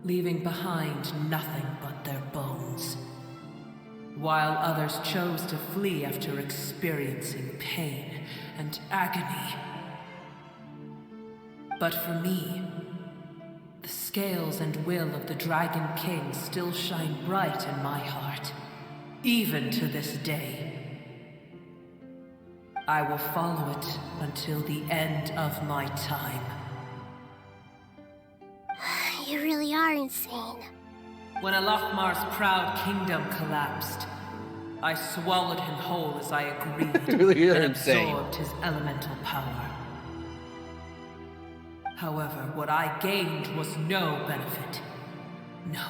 leaving behind nothing but their bones, while others chose to flee after experiencing pain and agony. But for me, the scales and will of the Dragon King still shine bright in my heart, even to this day. I will follow it until the end of my time. You really are insane. When Alachmar's proud kingdom collapsed, I swallowed him whole as I agreed Really, you're and insane. absorbed his elemental power. However, what I gained was no benefit. No.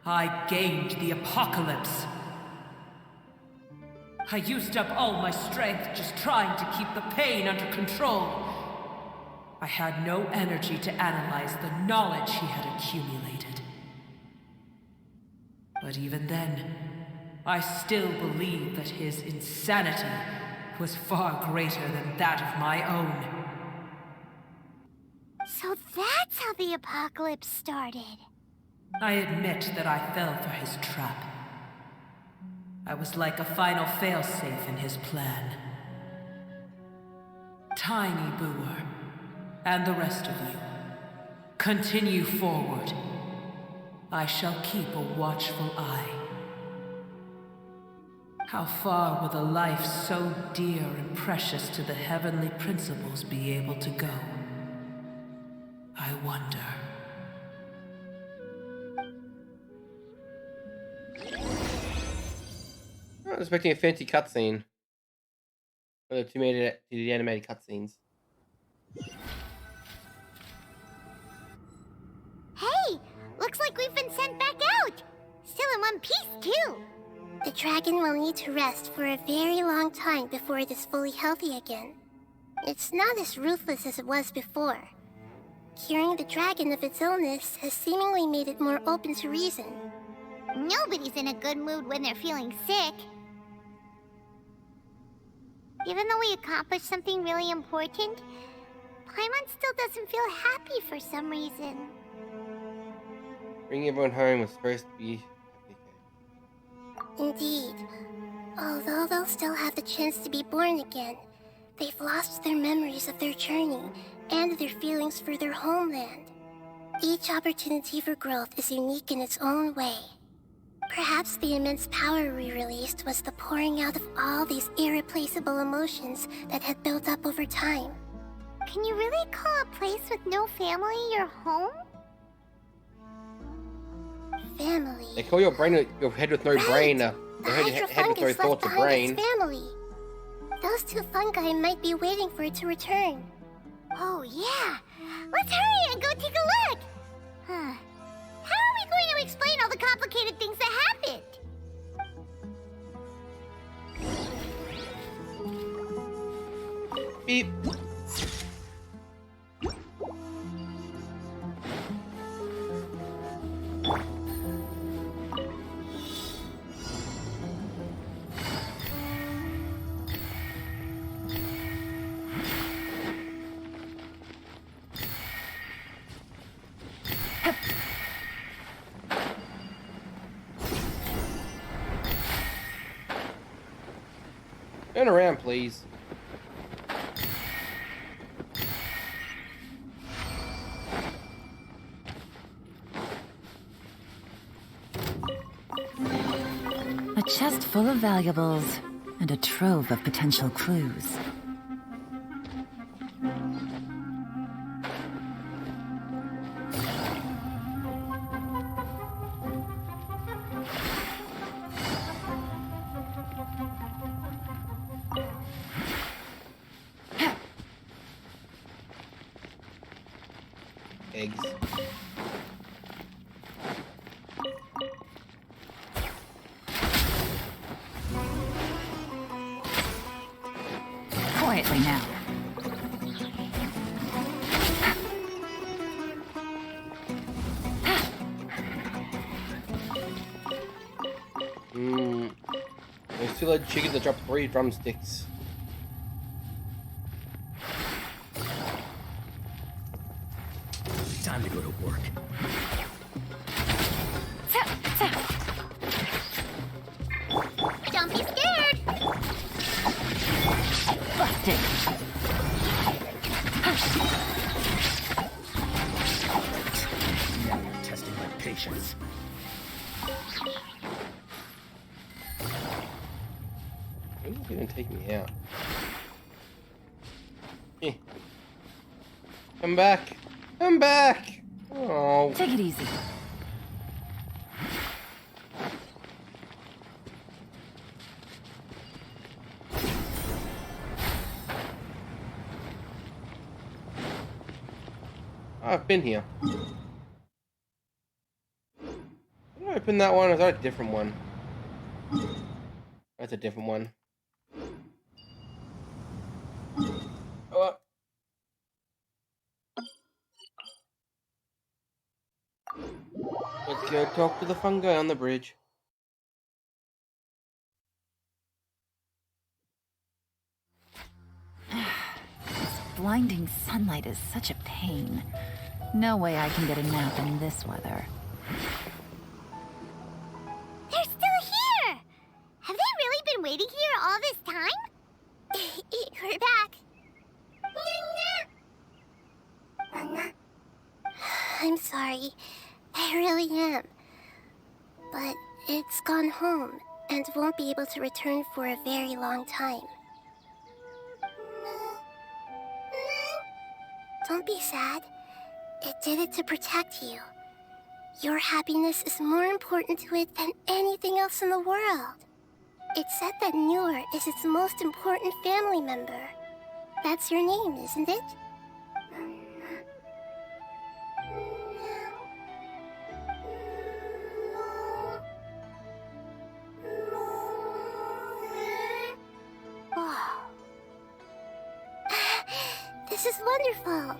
I gained the apocalypse. I used up all my strength just trying to keep the pain under control. I had no energy to analyze the knowledge he had accumulated. But even then, I still believed that his insanity was far greater than that of my own. So that's how the apocalypse started. I admit that I fell for his trap. I was like a final failsafe in his plan. Tiny Booer, and the rest of you, continue forward. I shall keep a watchful eye. How far will a life so dear and precious to the heavenly principles be able to go? I wonder. I was expecting a fancy cutscene. Or the the animated cutscenes. Hey! Looks like we've been sent back out! Still in one piece, too! The dragon will need to rest for a very long time before it is fully healthy again. It's not as ruthless as it was before. Curing the dragon of its illness has seemingly made it more open to reason. Nobody's in a good mood when they're feeling sick. Even though we accomplished something really important, Paimon still doesn't feel happy for some reason. Bringing everyone home was supposed to be... Indeed. Although they'll still have the chance to be born again, they've lost their memories of their journey and their feelings for their homeland. Each opportunity for growth is unique in its own way. Perhaps the immense power we released was the pouring out of all these irreplaceable emotions that had built up over time. Can you really call a place with no family your home? Family. They call your brain your head with no Right. brain. The Head with no hydrofungus left thoughts of behind brain. its family. Those two fungi might be waiting for it to return. Oh yeah! Let's hurry and go take a look! Huh. How are we going to explain all the complicated things that happened? Beep. Turn around, please. A chest full of valuables and a trove of potential clues. Eggs. Quietly now. They still had chicken that dropped 3 drumsticks. Time to go to work. Don't be scared. Busted. Now you're testing my patience. Who's gonna take me out? Eh. Come back! Come back! Oh. Take it easy. I've been here. Did I open that one? Or is that a different one? That's a different one. Oh. Let's go talk to the fungi on the bridge. Blinding sunlight is such a pain. No way I can get a nap in this weather. They're still here! Have they really been waiting here all this time? We're back. I'm sorry. I really am. But it's gone home and won't be able to return for a very long time. Don't be sad. It did it to protect you. Your happiness is more important to it than anything else in the world. It said that Newer is its most important family member. That's your name, isn't it? Oh. This is wonderful.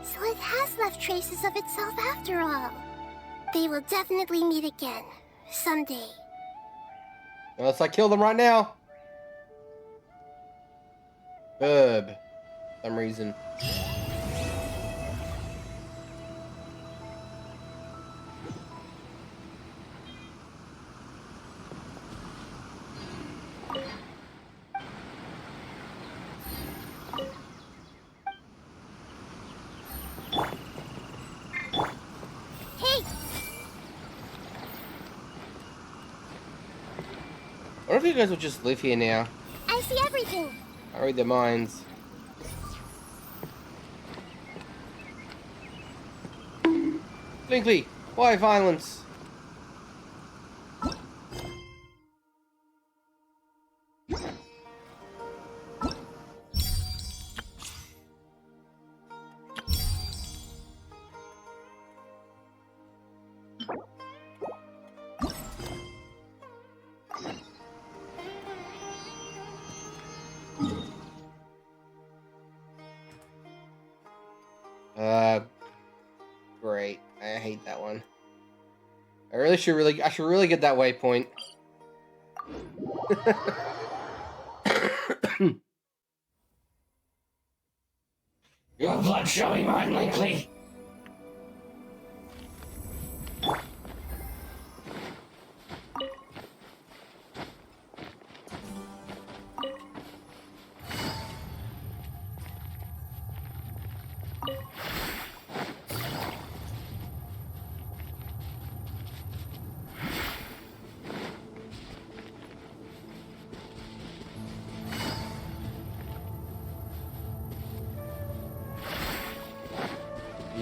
So it has left traces of itself after all. They will definitely meet again, someday. Unless I kill them right now. Herb. For some reason. I wonder if you guys will just live here now. I see everything. I read their minds. Blinkley, why violence? Great. I hate that one. I should really get that waypoint. Your blood showing mine lately.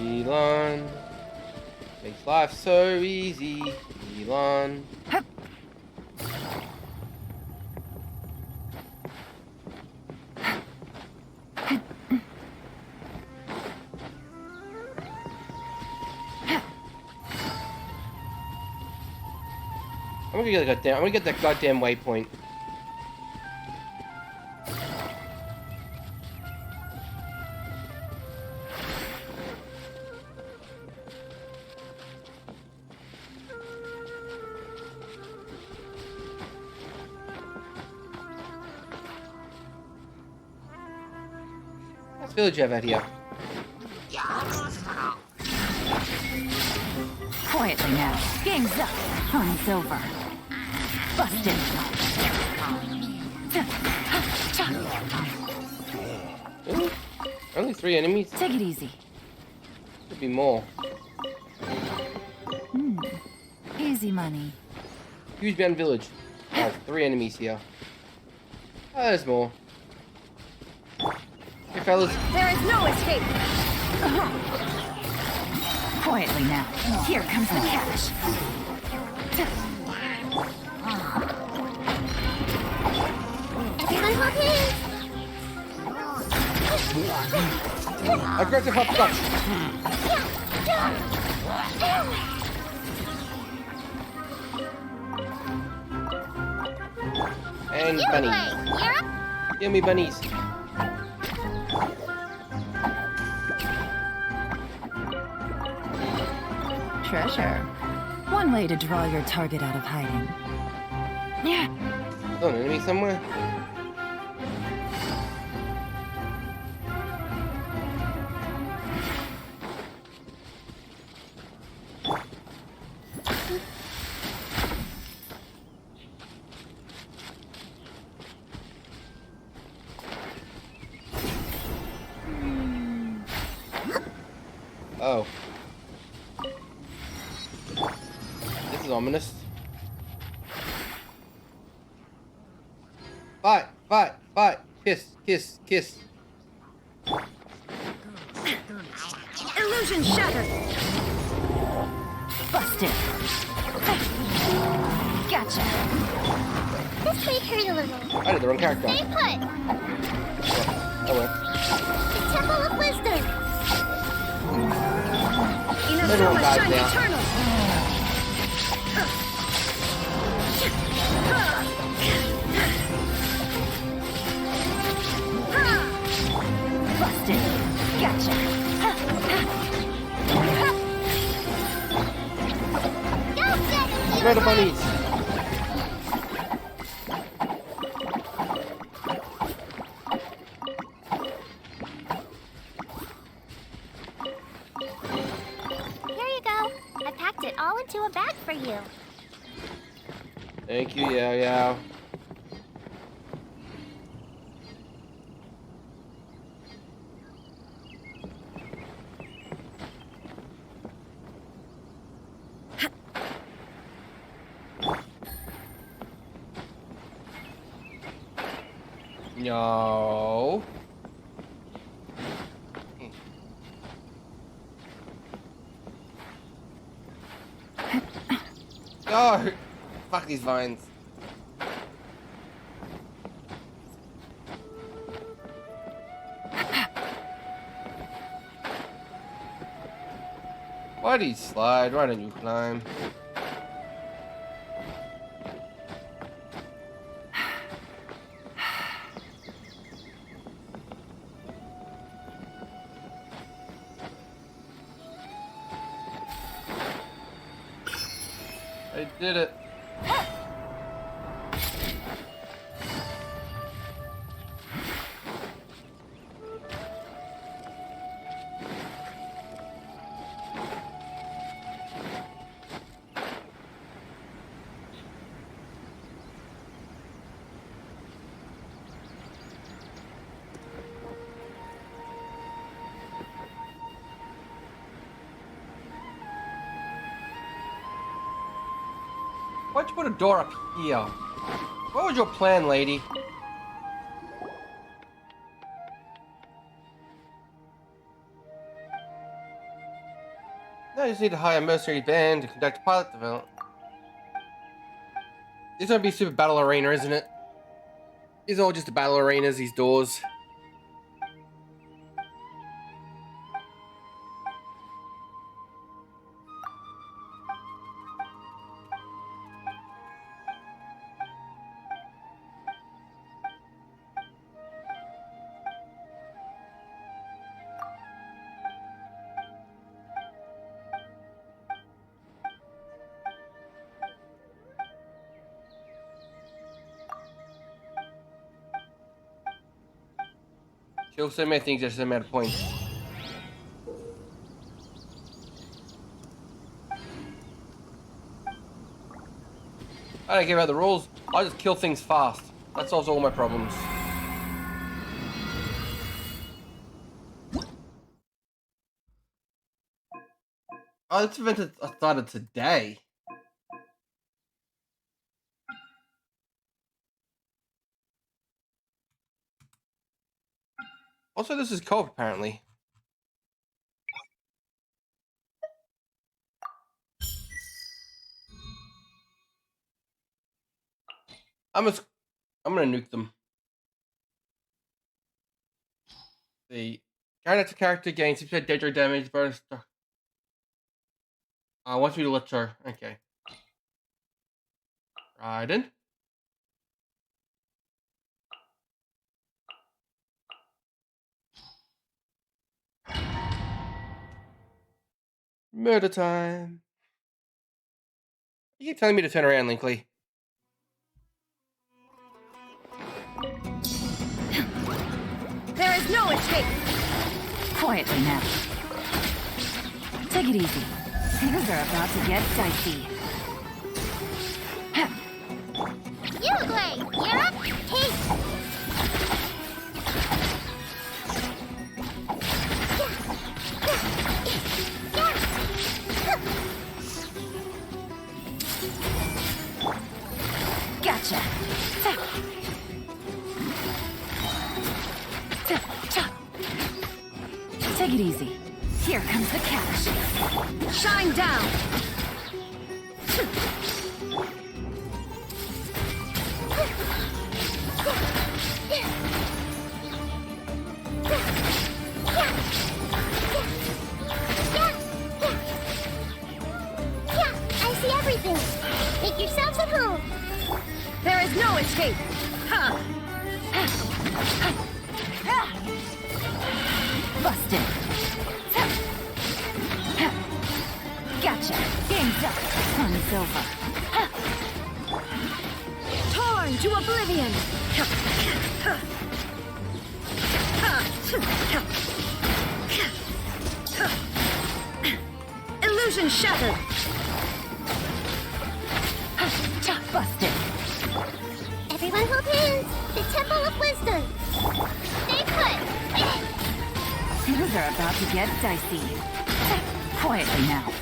Elon makes life so easy. Elon. I'm gonna get that goddamn waypoint. Village you have out here? Quietly now. Game's up. Fun's over. Busted. Really? Only 3 enemies? Take it easy. Could be more. Easy money. Huge Bound Village. Oh, 3 enemies here. Oh, there's more. Hey, fellas. There is no escape. Quietly now. Here comes the cash. Everyone hold hands. Aggressive hopscotch. And bunny. You're up. Give me bunnies. Treasure. One way to draw your target out of hiding. Yeah. Still an enemy somewhere? Oh. This is ominous. Fight, fight, fight. Kiss, kiss, kiss. Illusion shattered. Busted. Gotcha. This might hurt a little. I did the wrong character. Stay put. Oh well. The Temple of Wisdom. Everyone Inazuma dies shine now. eternal. Busted. Gotcha. Go get him. Where are the bunnies? Here you go. I packed it all into a bag for you. Thank you, Yao Yao. No. No! Fuck these vines. Why do you slide? Why don't you climb? I did it. Why'd you put a door up here? What was your plan, lady? Now you just need to hire a mercenary band to conduct a pilot development. This is gonna be super battle arena, isn't it? These are all just the battle arenas, these doors. Kill so many things, just a matter of points. I don't care about the rules. I just kill things fast. That solves all my problems. Oh, this event started today. Also, this is co-op apparently. I'm gonna nuke them. The character gains 6% danger damage bonus. I want you to let her. Okay. Raiden. Murder time. You keep telling me to turn around, Linkley. There is no escape. Quietly now. Take it easy. Things are about to get dicey. Uruguay, you're up. Hey. Gotcha. Take it easy. Here comes the cash. Shine down. I see everything. Make yourselves at home. There is no escape. Ha! Busted. Gotcha. Game's up. Fun's over. Torn to oblivion. Illusion shattered. Busted. Everyone hold hands. The Temple of Wisdom. Stay put. Things are about to get dicey. Quietly now.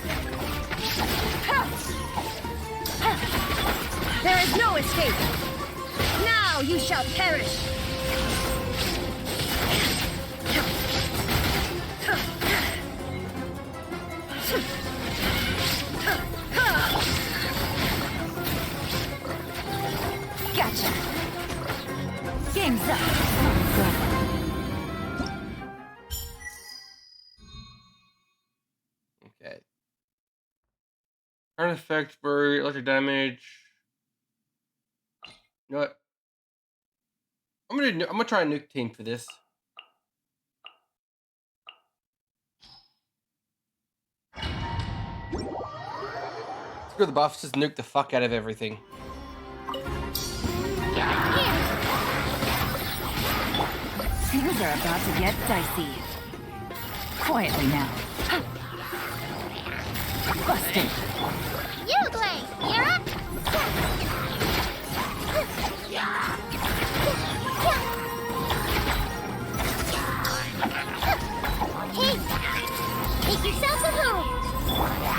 There is no escape. Now you shall perish. Gotcha. Game's up. Okay. Current effect for electric damage. You know what? I'm gonna try a nuke team for this. Screw the buffs, just nuke the fuck out of everything. Things are about to get dicey. Quietly now. Busted. Uruguay, you're up. Hey, make yourselves at home.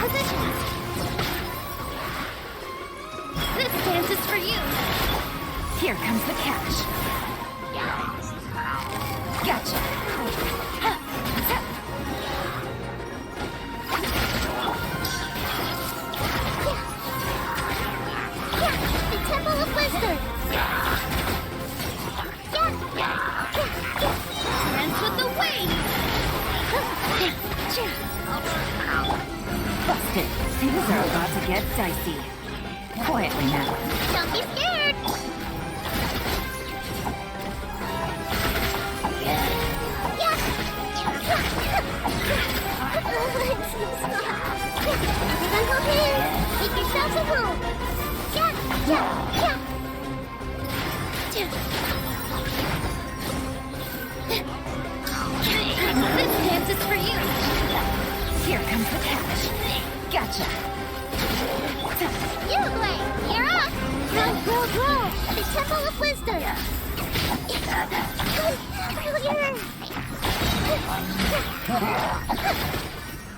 Position. This dance is for you. Here comes the cash. Gotcha. The Temple of Wisdom. Dance with the wave. Busted. Things are about to get dicey. Quietly now. Don't be scared. Everyone hold hands. Make yourselves at home. This dance is for you. Here comes the cash. Gotcha. Ublade, you're up! Go! The Temple of Wisdom!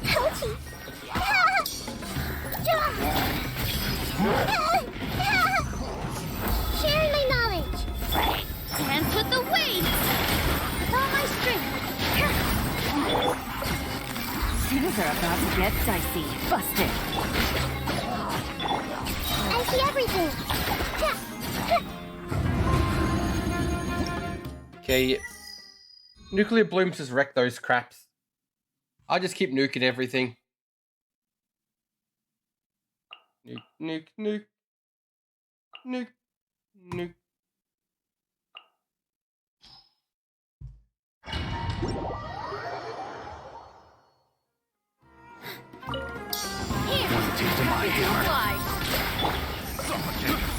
Ouchie! Sharing my knowledge! And put the weight! With all my strength! Things are about to get dicey. Busted. I see everything! Okay. Nuclear blooms just wreck those craps. I just keep nuking everything. Nuke.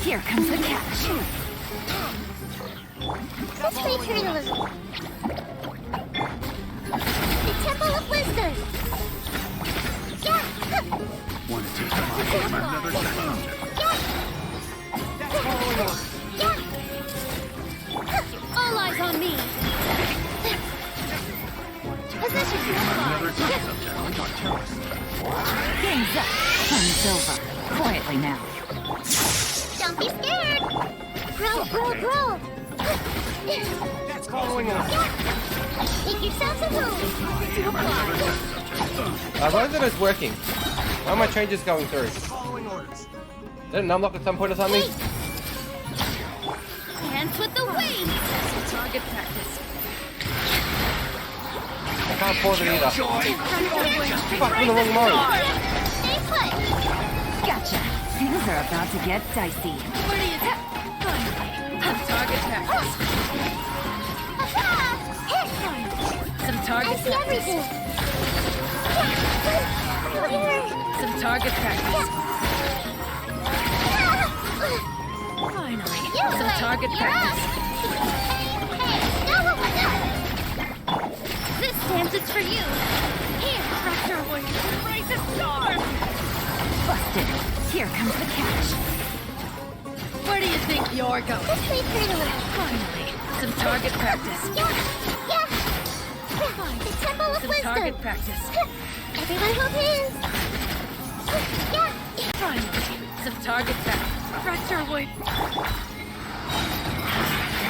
Here comes the catch. Let's wait here a little. The Temple of Wisdom! Yeah! Want to take my from another second? Yeah! All eyes on me! Position! Game's up. Fun's over. Quietly now. Don't be scared! Grow! That's following us. Make yourselves at home! Why is it working? Why are my changes going through? Following orders. Didn't it unlock at some point or something? Hands with the wings! Target practice. I can't pause it either. Fuck, in the wrong mode. Stay put! Gotcha. Things are about to get dicey. Where do you target practice. Some target practice. Everything. Some target practice. Finally, some target practice. This dance is for you. Here, Raptor Warrior. Raise the storm. Busted. Here comes the catch. Where do you think you're going? Let's wait for a little. Finally, some target practice. Yeah. The Temple of Wisdom. Target practice. Everyone hold hands. Yeah. Finally, some target practice. Raptor Wood.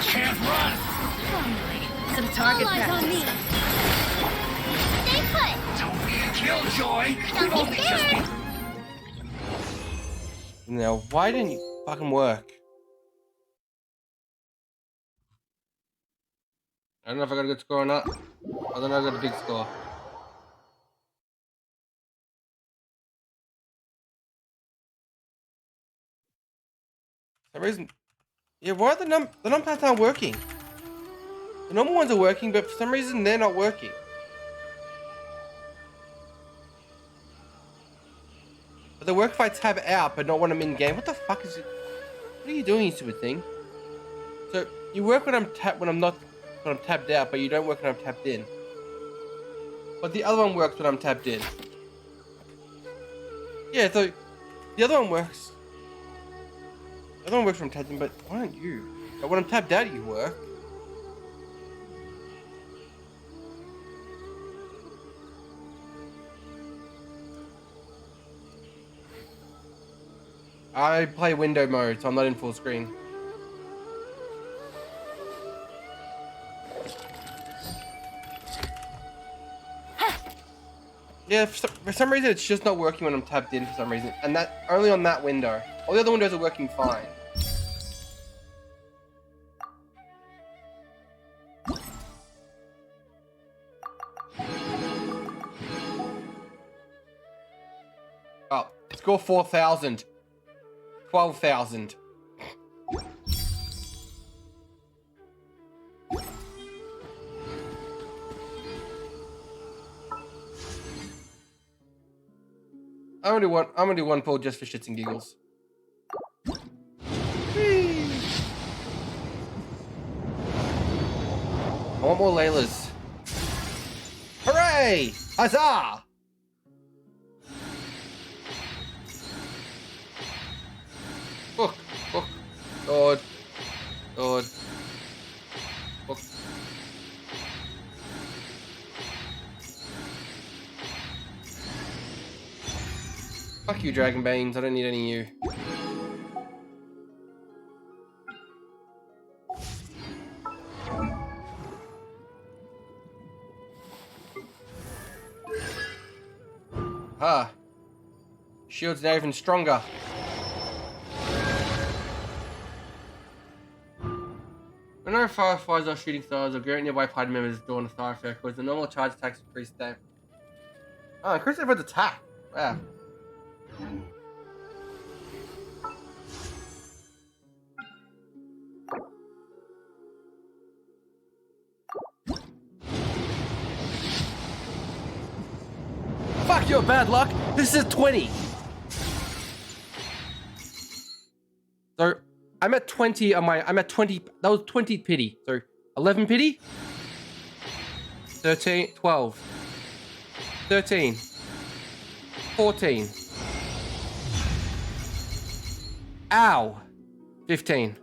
Can't run! Finally, some target practice. On me. Stay put. Don't be a killjoy! Don't be scared. Now, why didn't you fucking work? I don't know if I got a good score or not. I don't know if I got a big score. For some reason, yeah, why are the numpads aren't working? The normal ones are working, but for some reason they're not working. But they work if I tab out, but not when I'm in game. What the fuck is it? What are you doing, you stupid thing? So you work when I'm tabbed out, but you don't work when I'm tapped in. But the other one works when I'm tapped in. Yeah, so the other one works. The other one works when I'm tapped in, but why don't you? But when I'm tapped out, you work. I play window mode, so I'm not in full screen. Yeah, for some reason it's just not working when I'm tapped in for some reason. And that only on that window. All the other windows are working fine. Oh, score 4,000. 12,000. I'm gonna do one pull just for shits and giggles. Whee! I want more Laylas. Hooray! Huzzah! Sword. Sword. Book. Fuck you, Dragon Banes. I don't need any of you. Ah. Shield's now even stronger. When no fireflies or shooting stars or grant nearby party members during a star effect, cause the normal charge attacks increase damage. Oh, increase everyone's attack. Wow. Fuck your bad luck. This is 20. So I'm at 20 on my. I'm at 20. That was 20 pity. So 11 pity. 13, 12, 13, 14. Ow. 15.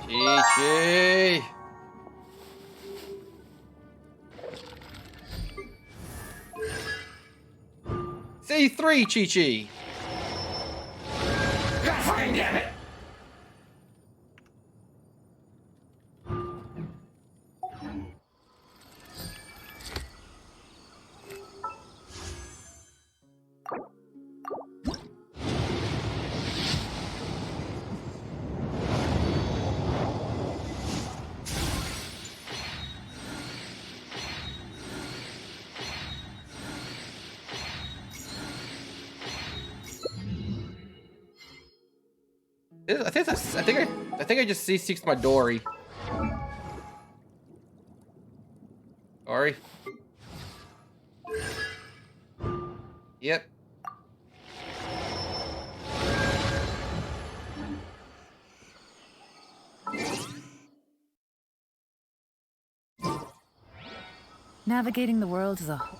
Chi-Chi. C3, Chi-Chi. God fucking damn it! I think I just C6'd my Dory. Sorry. Yep. Navigating the world is a whole.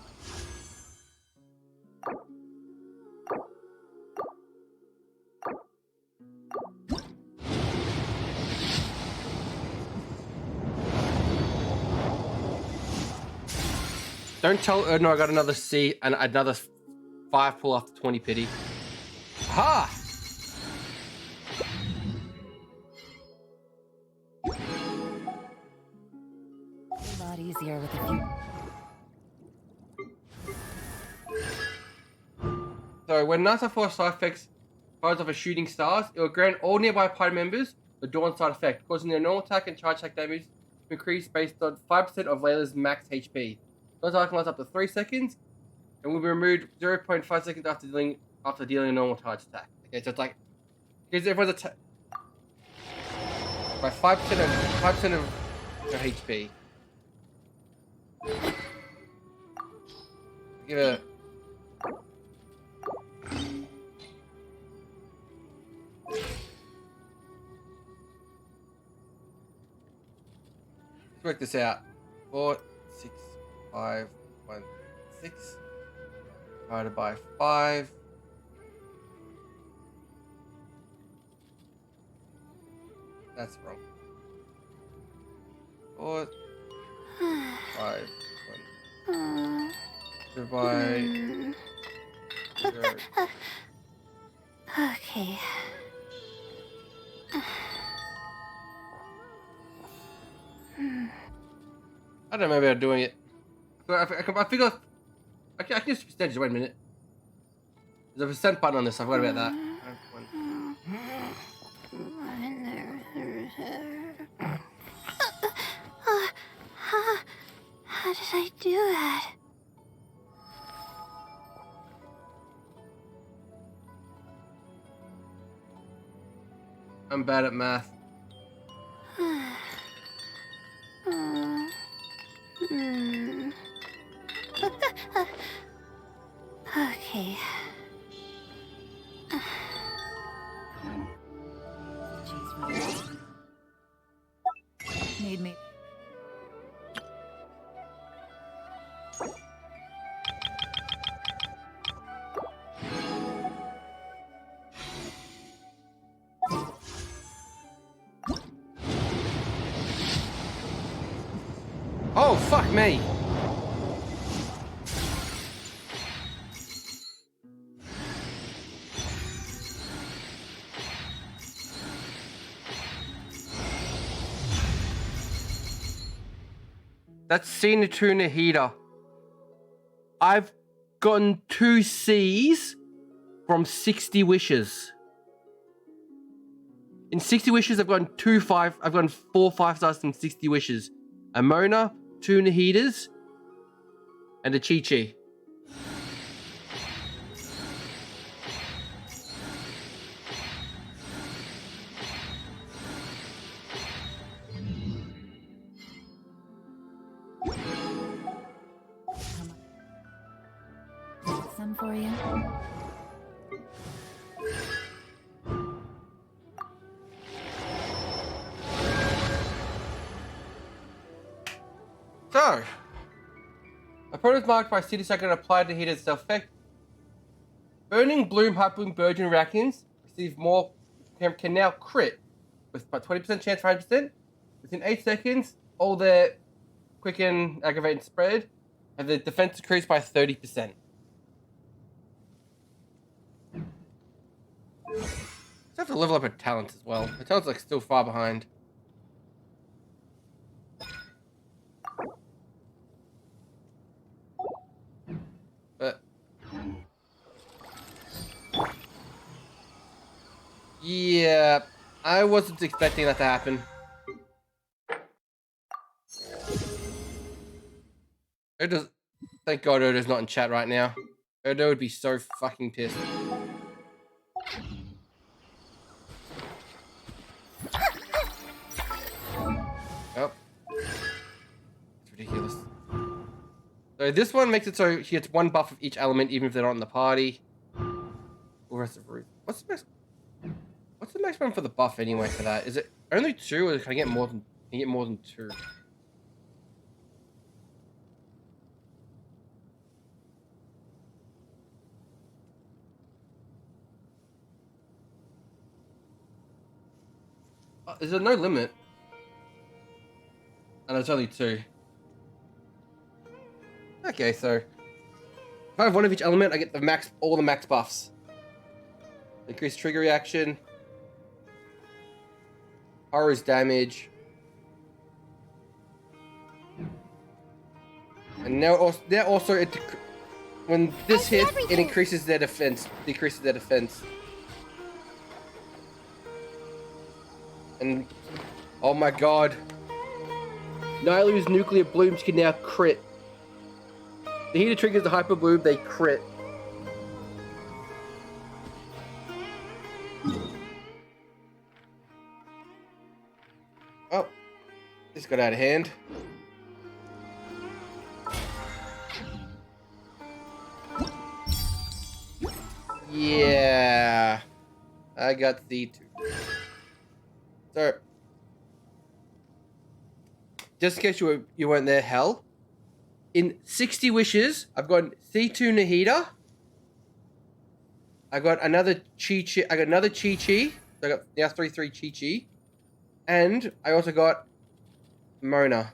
Don't tell Erdno I got another C and another 5 pull after 20 pity. Ha! A lot easier with a few. So when NASA Force side effects fires off a shooting stars, it will grant all nearby party members the Dawn side effect, causing their normal attack and charge attack damage to increase based on 5% of Layla's max HP. Those items last up to 3 seconds and will be removed 0.5 seconds after dealing a normal charge attack. Okay, so it's like because everyone's attack by 5% of your HP. Give it. Let's work this out. 4, 6, 5, 1, 6 divided by 5. That's wrong. 4, 5, 1. Divided by 0. Okay. I don't know, maybe I'm doing it. I figure I can use percentage. Wait a minute. There's a percent button on this. I forgot about that. How did I do that? I'm bad at math. Okay. Jeez, Oh, fuck me. That's Cena Tuna Heater. I've gotten 2 C's from 60 wishes. In 60 wishes, I've gotten 4 5-stars from 60 wishes. A Mona, Tuna Heaters, and a Chi Chi. Some for you. So, opponents marked by city second applied to heater's effect. Burning Bloom, Hot Bloom, Burgeon Rackins receive more, can now crit with a 20% chance for 100%. Within 8 seconds, all their quicken, aggravate, and spread, and the defense decreased by 30%. So have to level up her talents as well. Her talents are like still far behind. But yeah, I wasn't expecting that to happen. Odo's, thank God Odo's not in chat right now. Odo would be so fucking pissed. Oh. It's ridiculous. So this one makes it so he gets 1 buff of each element even if they're not in the party. Or rest of root. What's the maximum for the buff anyway for that? Is it only 2 or can I get more than 2? Is there no limit? And it's only 2. Okay, so if I have 1 of each element, I get all the max buffs. Increased trigger reaction. Haru's damage. And now also when this hits, it increases their defense, decreases their defense. And oh my god. Nailu's nuclear blooms can now crit. The heater triggers the hyper bloom, they crit. Oh, this got out of hand. Yeah, I got the 2. So, just in case you weren't there, Hell, in 60 wishes, I've got C2 Nahida. I got another Chi-Chi. I got another Chi-Chi. So I got now 3/3 Chi-Chi. And I also got Mona.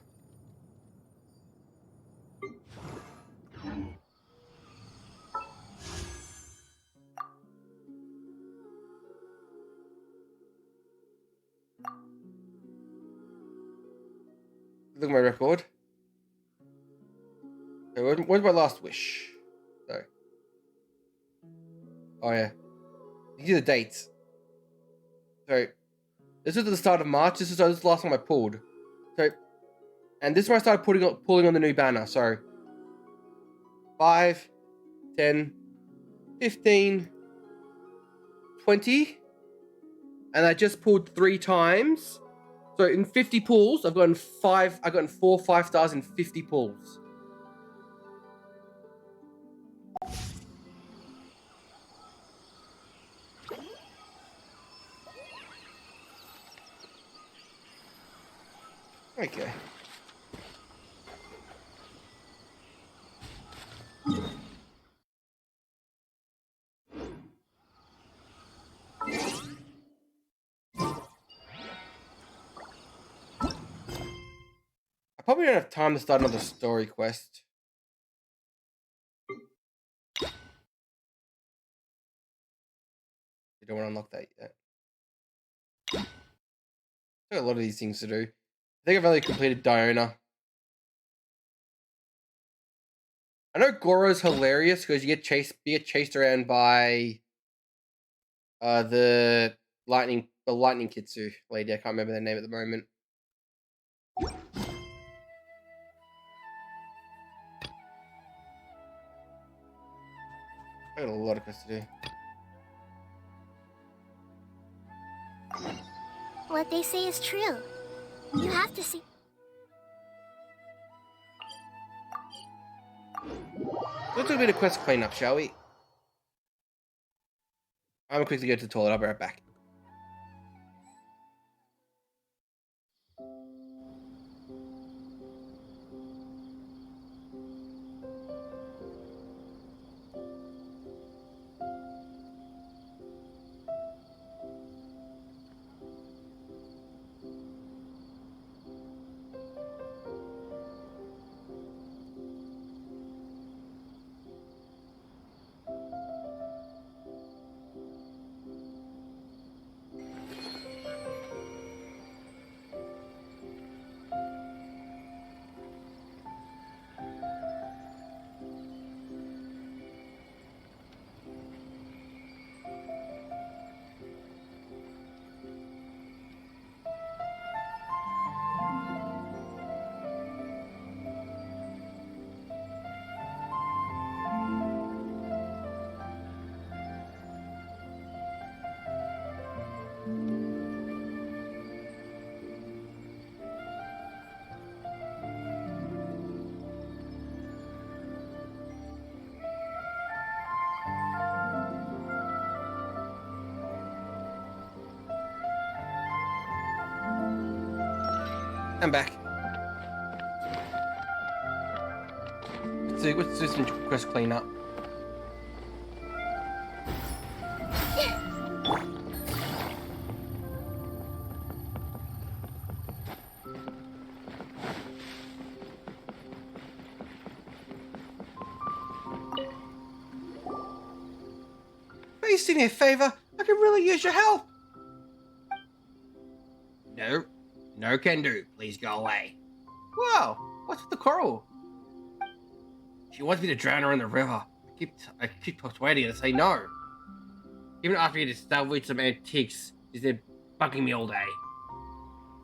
Look at my record. Okay, where's my last wish? Sorry. Oh yeah. These are the dates. So this is at the start of March. This is the last time I pulled. So, and this is where I started pulling on the new banner. So 5, 10, 15, 20, and I just pulled 3 times. So in 50 pulls, I've gotten 4 5-stars in 50 pulls. Okay. Probably don't have time to start another story quest. You don't want to unlock that yet. I've got a lot of these things to do. I think I've only completed Diona. I know Goro's hilarious because you get chased around by the lightning Kitsu lady. I can't remember their name at the moment. I got a lot of quests to do. What they say is true. You have to see. Let's do a bit of quest cleanup, shall we? I'm gonna quickly go to the toilet. I'll be right back. I'm back. Let's do some quest cleanup. Please do me a favor. I could really use your help. No. No can do. Please go away. Whoa, what's with the coral? She wants me to drown her in the river. I keep persuading her to say no. Even after you salvage some antiques, she's there bugging me all day.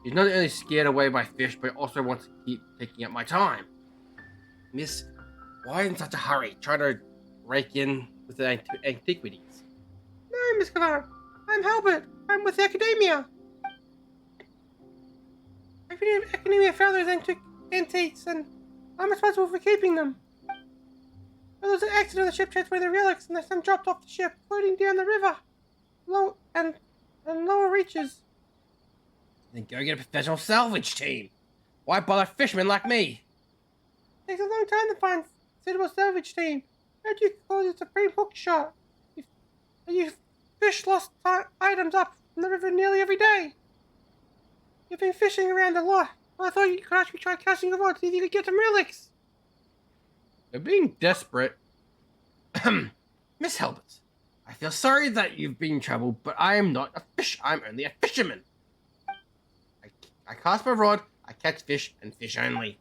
She's not only scared away by fish, but also wants to keep taking up my time. Miss, why in such a hurry? Trying to rake in with the antiquities. No, Miss Kavar. I'm Halbert. I'm with the academia. Academia found those antiques, and I'm responsible for keeping them. There was an accident on the ship transferring the relics, and some dropped off the ship, floating down the river, lower reaches. Then go get a professional salvage team. Why bother fishermen like me? It takes a long time to find a suitable salvage team. How'd you call it a supreme hook shot? You fish lost items up from the river nearly every day. You've been fishing around a lot. I thought you could actually try casting a rod to see if you could get some relics. You're being desperate. Miss Helbert, I feel sorry that you've been in trouble, but I am not a fish. I'm only a fisherman. I cast my rod, I catch fish, and fish only.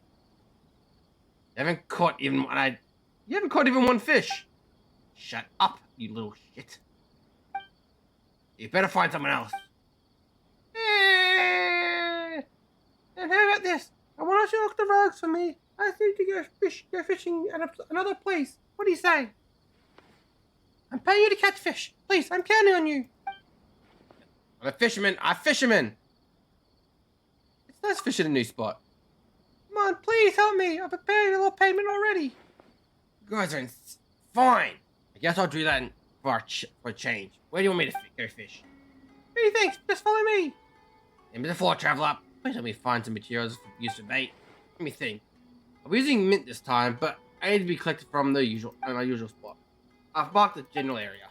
You haven't caught even one fish. Shut up, you little shit. You better find someone else. And how about this? I want you to look the rogues for me. I need to go fishing at another place. What do you say? I'm paying you to catch fish. Please, I'm counting on you. I'm a fisherman. It's nice fishing a new spot. Come on, please help me. I've prepared a little payment already. You guys are fine. I guess I'll do that for a change. Where do you want me to go fish? Hey, thanks. Just follow me. And before I travel up, please help me find some materials for use for bait. Let me think. I'll be using mint this time, but I need to be collected from my usual spot. I've marked the general area.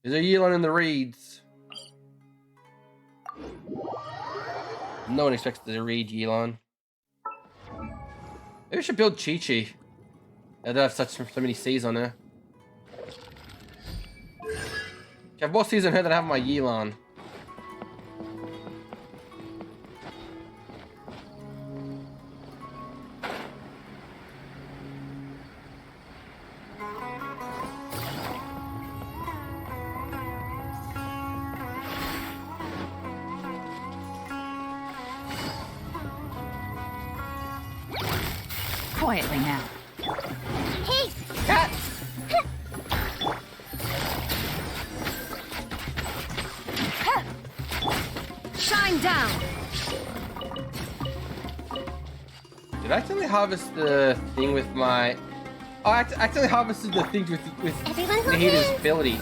There's a Yelan in the reeds. No one expects to read Yelan. Maybe we should build Chi-Chi. I don't have so many C's on her. I have more C's on her than I have my Yelan. Quietly now. Hey! Cat! Shine down! Did I actually harvest the thing with my... Oh, I actually harvested the things with Everyone's Nahida's okay. ability.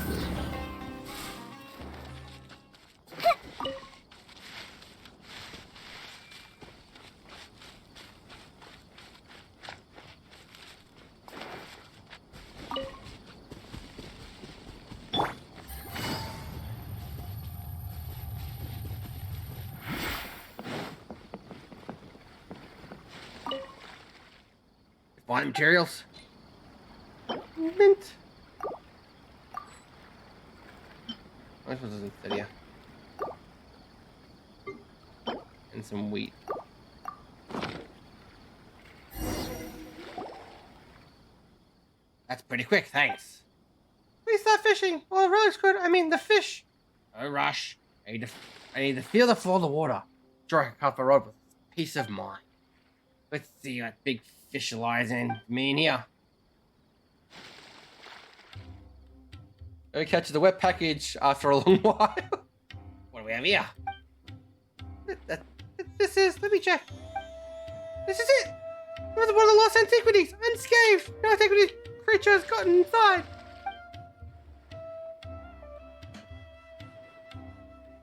Find materials. Mint. I suppose it's instead, yeah. And some wheat. That's pretty quick, thanks. Please start fishing. Oh, the relics good. I mean, the fish. No rush. I need to feel the flow of the water. Strike a the rod with peace of mind. Let's see what big fish lies in me in here. We catch the wet package after a long while. What do we have here? This is, let me check. This is it. It was one of the lost antiquities, unscathed. No antiquity creature has gotten inside.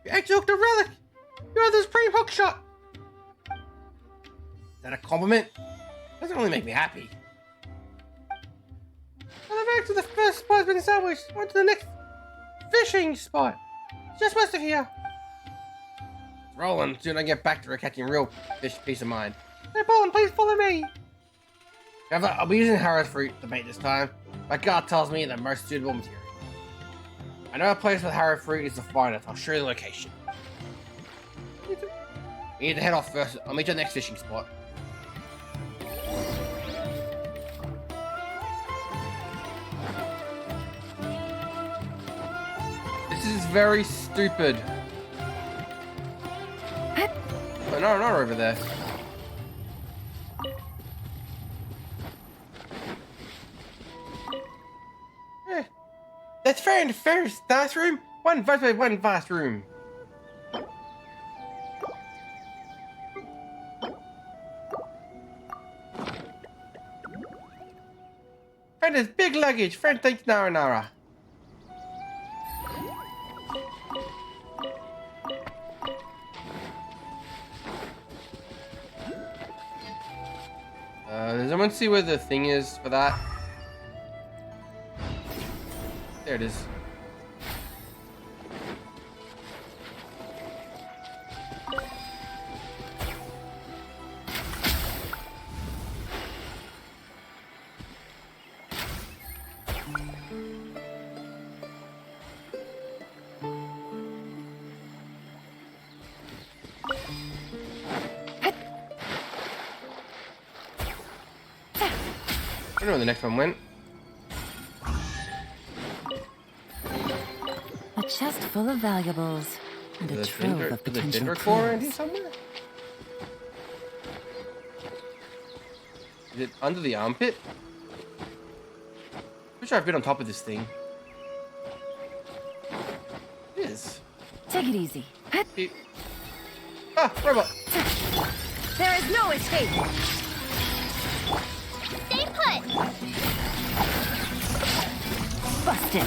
You actually hooked a relic. You are the supreme hook shot. Is that a compliment? Doesn't really make me happy. I'm back to the first spot has been established. On to the next fishing spot. Just west of here. It's rolling. Soon I get back to catching real fish. Peace of mind. Hey, Bolin, please follow me. However, I'll be using Harrow fruit to bait this time. My guard tells me the most suitable material. I know a place with Harrow fruit is the finest. I'll show you the location. You need to head off first. I'll meet you at the next fishing spot. This is very stupid. Oh, no, not over there. That's fair in the first bathroom. One bathroom. Friend is big luggage. Friend thinks Nara. Does anyone see where the thing is for that? There it is. I don't know where the next one went. A chest full of valuables and a trove of potential clues. Somewhere? Is it under the armpit? Pretty sure I've been on top of this thing. It is. Take it easy. Ah, robot. There is no escape! Stay put! Busted.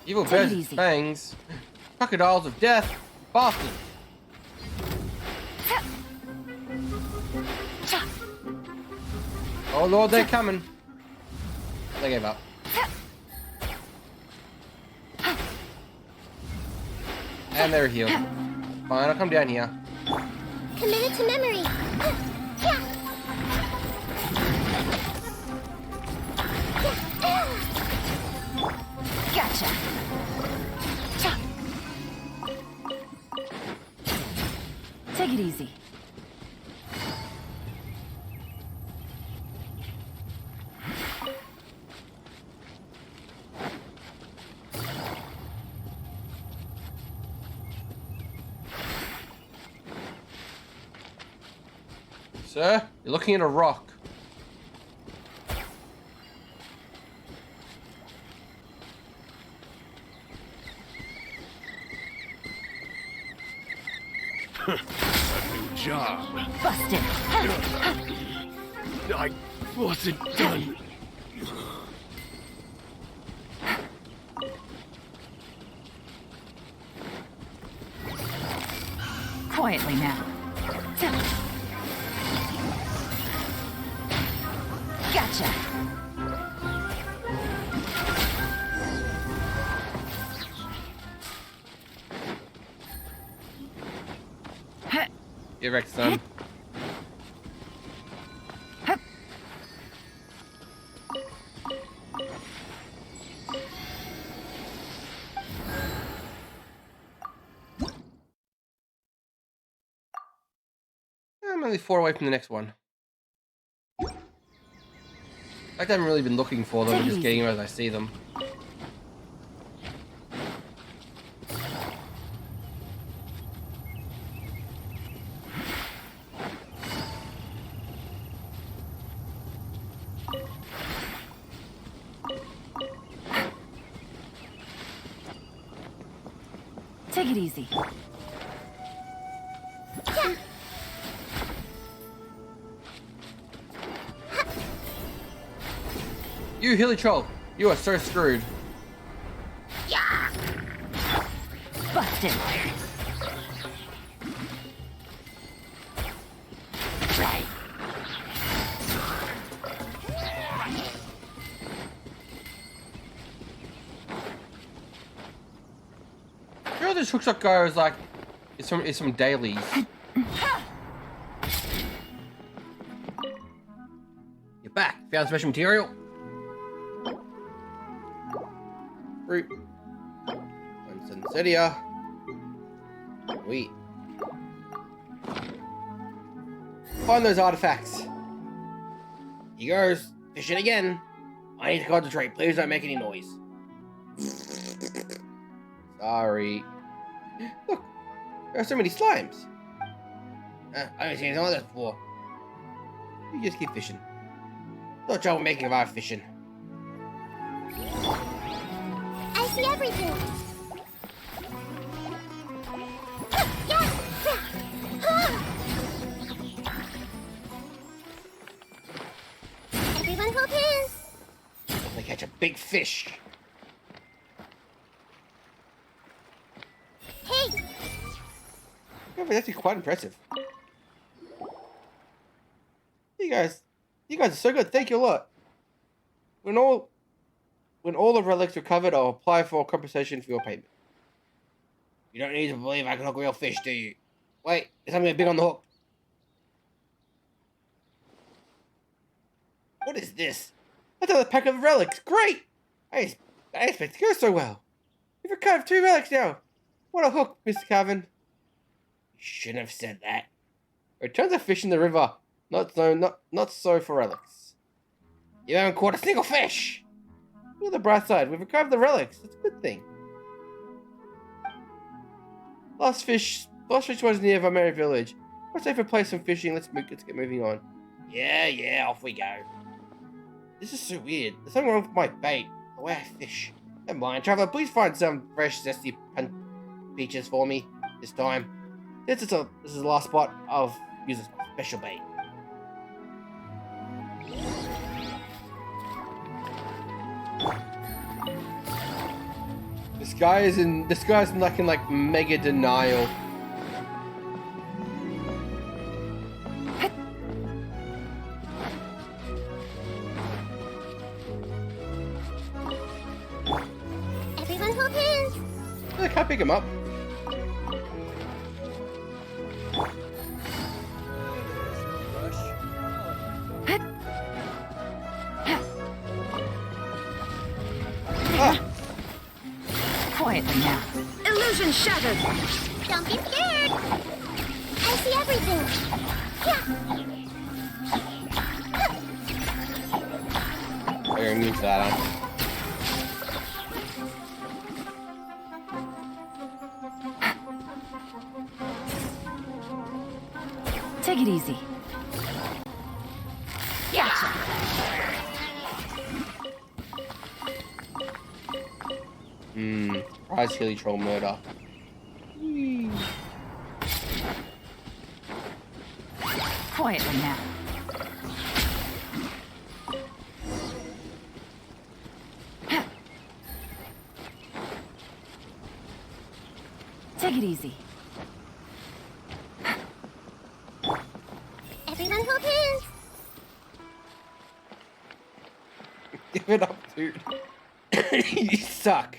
Evil Take bears it with easy. fangs. Crocodiles of death. Bastards. Oh Lord, they're coming. They gave up. And they're healed. Fine, I'll come down here. Committed to memory. Gotcha. Take it easy. Sir, you're looking at a rock. New job. Busted. I wasn't done. Quietly now. Gotcha. Get wrecked, son. I'm only 4 away from the next one. I haven't really been looking for them, I'm just getting them as I see them. Take it easy. You hilly troll, you are so screwed. Busted. Right. You know this hookshot guy is like, it's from dailies. You're back. Found special material. Fruit. Unsensedia. Wheat. Find those artifacts. He goes. Fishing again. I need to concentrate. Please don't make any noise. Sorry. Look, there are so many slimes. I haven't seen anything like that before. You just keep fishing. No trouble making about fishing. I see everything. Everyone hold hands. They catch a big fish. Hey, Yeah, but that's actually quite impressive. You guys are so good. Thank you a lot. When all the relics are covered, I'll apply for compensation for your payment. You don't need to believe I can hook real fish, do you? Wait, there's something big on the hook. What is this? That's another pack of relics. Great! I expect to go so well. You've recovered 2 relics now. What a hook, Mr. Calvin. You shouldn't have said that. Return to fish in the river. Not so for relics. You haven't caught a single fish. Look at the bright side. We've recovered the relics. That's a good thing. Last fish was near Vameri village. Let's say for play some fishing. Let's get moving on. Yeah, off we go. This is so weird. There's something wrong with my bait. The way I fish. Never mind, traveler. Please find some fresh, zesty peaches for me this time. This is the last spot. I'll use a special bait. This guy's like in like mega denial. Everyone hold hands. I can't pick him up. Quietly now. Illusion shattered. Don't be scared. I see everything. Yeah. I'm gonna move that on. Take it easy. Gotcha. Prize Hilly Troll murder. Quietly now. Take it easy. Everyone hold hands. Give it up, dude. You suck.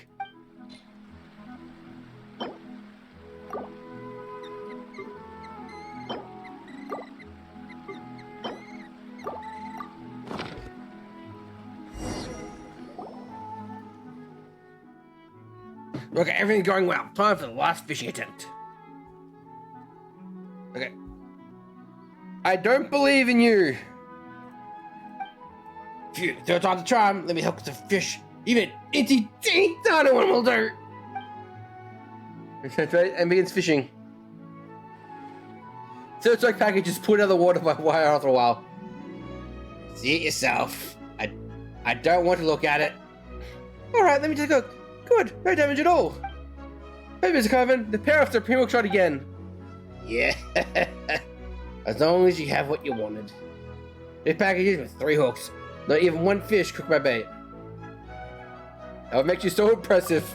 Okay, everything's going well. Time for the last fishing attempt. Okay. I don't believe in you. Phew, third time's a charm. Let me hook the fish. Even itty tiny one will do. Okay, and begins fishing. Search like package is put out of the water by wire after a while. See it yourself. I don't want to look at it. Alright, let me take a look. Good, no damage at all. Hey, Mr. Carvin, the pair after pre-hook shot again. Yeah, as long as you have what you wanted. This package is with 3 hooks. Not even one fish cooked my bait. That would make you so impressive.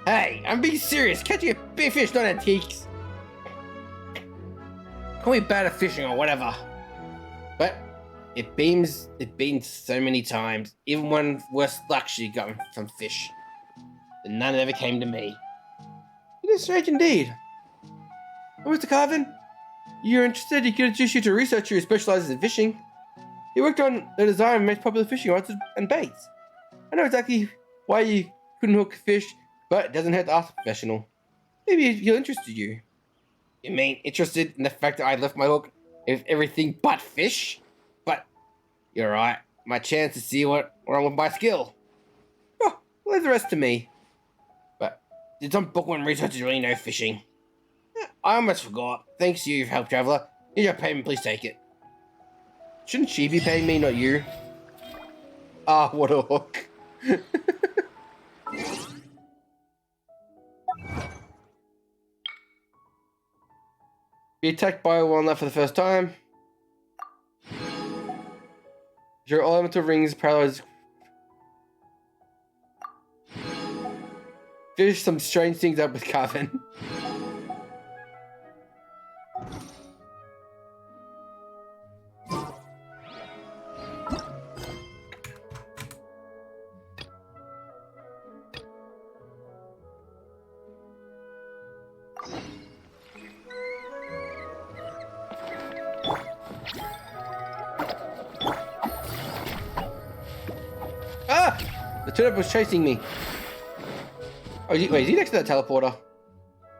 Hey, I'm being serious. Catching a big fish, not antiques. Call me bad at fishing or whatever. But it beams so many times. Even one worse luck she got from fish. And none ever came to me. It is strange indeed. Oh, Mr. Carvin, you're interested? He could introduce you to a researcher who specializes in fishing. He worked on the design of most popular fishing rods and baits. I know exactly why you couldn't hook fish, but it doesn't hurt to ask a professional. Maybe he'll interest you. You mean interested in the fact that I left my hook with everything but fish? But you're right. My chance to see what's wrong with my skill. Oh, leave the rest to me. But did some bookworm researchers really know fishing? I almost forgot. Thanks to you, help traveler. Here's your payment, please take it. Shouldn't she be paying me, not you? Ah, what a hook. Be attacked by one left for the first time. Your elemental rings paralyzed. Finish some strange things up with Carvin. The turnip was chasing me. Oh, wait, is he next to that teleporter?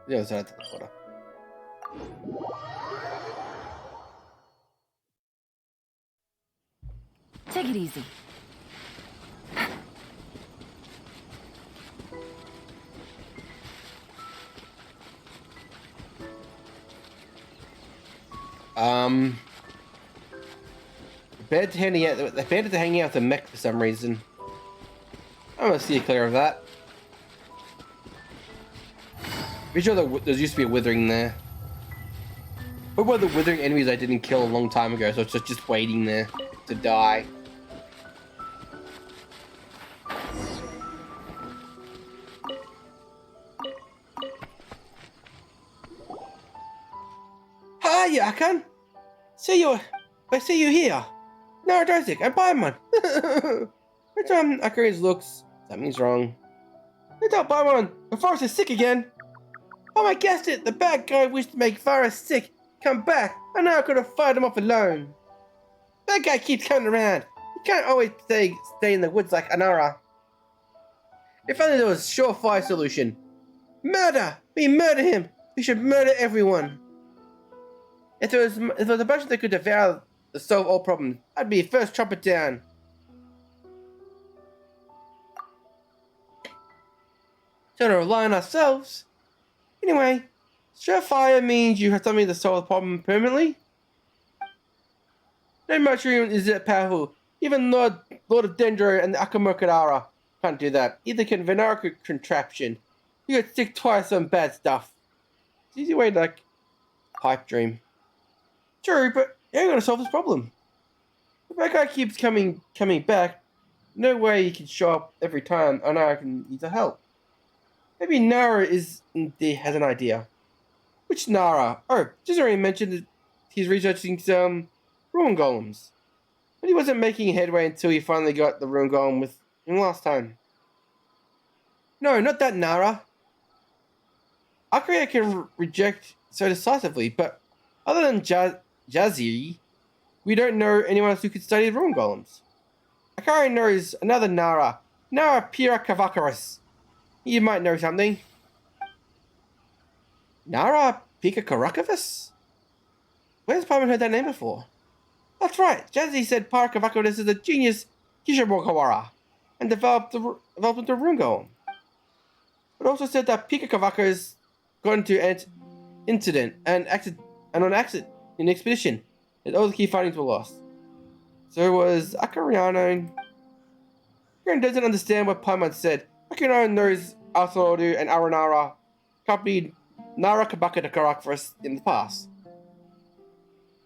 Yeah, it's that teleporter. Take it easy. The bandits are hanging out the mech for some reason. I'm gonna steer clear of that. Pretty sure there used to be a withering there. What about the withering enemies I didn't kill a long time ago, so it's just waiting there to die. Akan. See you here. No, Joseph, and Paimon. Every time Akari's looks, something's wrong. They tell Paimon the forest is sick again. Oh, I guessed it. The bad guy wished to make Varus sick. Come back, and now I could have fired him off alone. That guy keeps coming around. He can't always stay in the woods like Anara. If only there was a surefire solution. Murder! We murder him! We should murder everyone! If there was a bunch that could devour to solve all problems, I'd be first chop it down. So to rely on ourselves. Anyway, surefire means you have something to solve the problem permanently. No mushroom is that powerful. Even Lord of Dendro and the Akamokadara can't do that. Either can Venarica contraption. You get sick twice on bad stuff. It's an easy way to pipe dream. True, but you ain't gonna solve this problem. If that guy keeps coming back, no way he can show up every time and I can use the help. Maybe Nara has an idea. Which Nara? Oh, just already mentioned that he's researching some ruin golems. But he wasn't making headway until he finally got the ruin golem with him last time. No, not that Nara. Akari can reject so decisively, but other than Jazzy, we don't know anyone else who could study ruin golems. Akari knows another Nara, Nara Pira Kavakaris. You might know something. Nara Pika Karakavas? Where's Paimon heard that name before? That's right, Jazzy said Pira Kavakaris is a genius Kishiborokawara and developed the ruin golem. But also said that Pika Kavakaris got into an incident and on accident in an expedition, and all the key findings were lost. So was Akariano. Akariano doesn't understand what Paimon said. Akariano knows Asarodu and Aranara accompanied Nara Kabaka to Karakvaras in the past.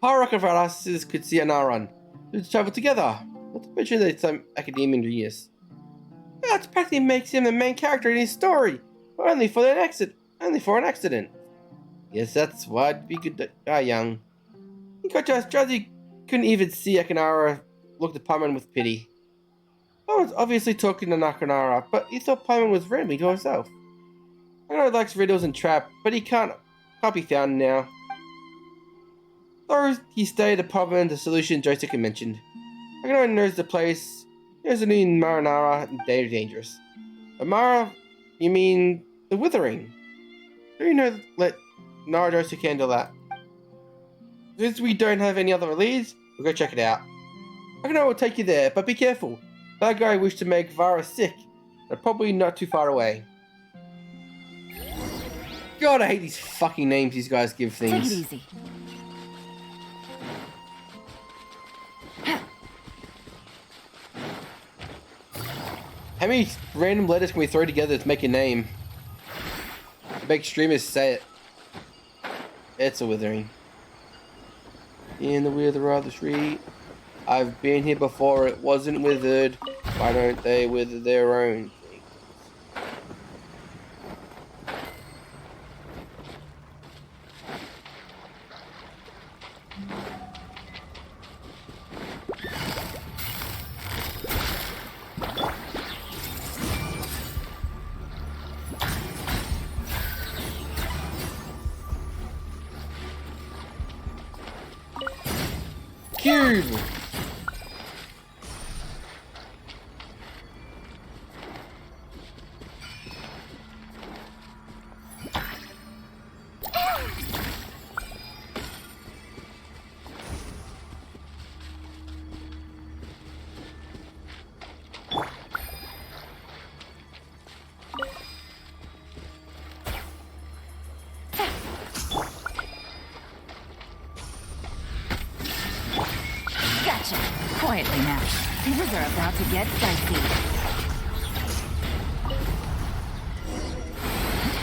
Parakavaras could see Anaran, who traveled together, not to mention that some academian genius. That practically makes him the main character in his story, but only for an accident. Yes, that's why we could die young. In contrast, Jazzy couldn't even see Akanara looked at Paimon with pity. Paimon's obviously talking to Nakanara, but he thought Paimon was rambling to himself. Akanara likes riddles and trap, but he can't be found now. Though he stated the problem and the solution Joseph mentioned. Akanara knows the place. There's a new Marinara and they're dangerous. But Mara, you mean the Withering? Do you know let Naruto handle that? Since we don't have any other leads, we'll go check it out. Akanara will take you there, but be careful. That guy wished to make Varus sick. They're probably not too far away. God, I hate these fucking names these guys give things. Take it easy. How many random letters can we throw together to make a name? To make streamers say it. It's a Withering. In the wither of the street. I've been here before, it wasn't withered. Why don't they wither their own things? Cube! Gotcha. Quietly now. Things are about to get dicey.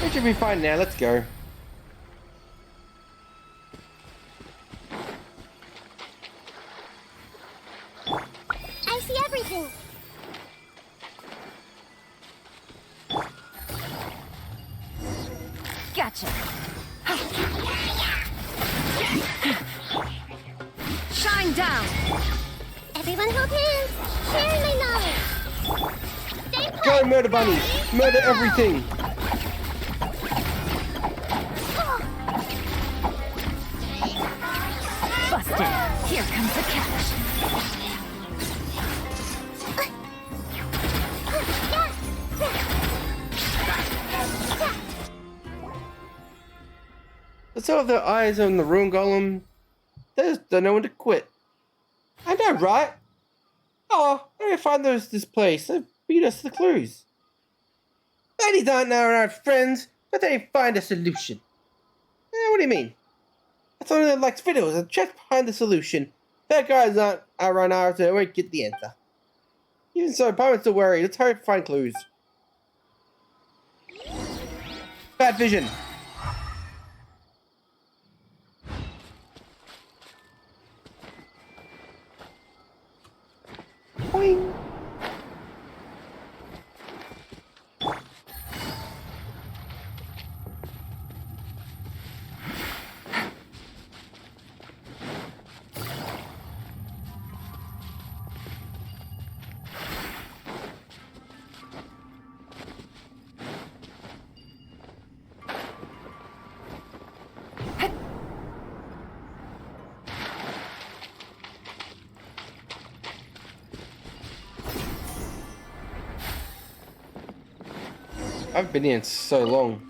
It should be fine now, let's go. I see everything. Gotcha. One down. Everyone hold hands. Sharing my knowledge. Stay put. Go, murder bunny! Murder everything! Busted. Here comes the catch. Let's have their eyes on the ruin golem. There's no one to quit. I know, right? Oh, how do I find this place? They beat us to the clues. Ladies aren't our friends, but they find a solution. What do you mean? That's only that likes videos and check behind the solution. Bad guys aren't around ours, so they won't get the answer. Even so, Pirate's still worried. It's hard to find clues. Bad vision. Boing. I've been here in so long.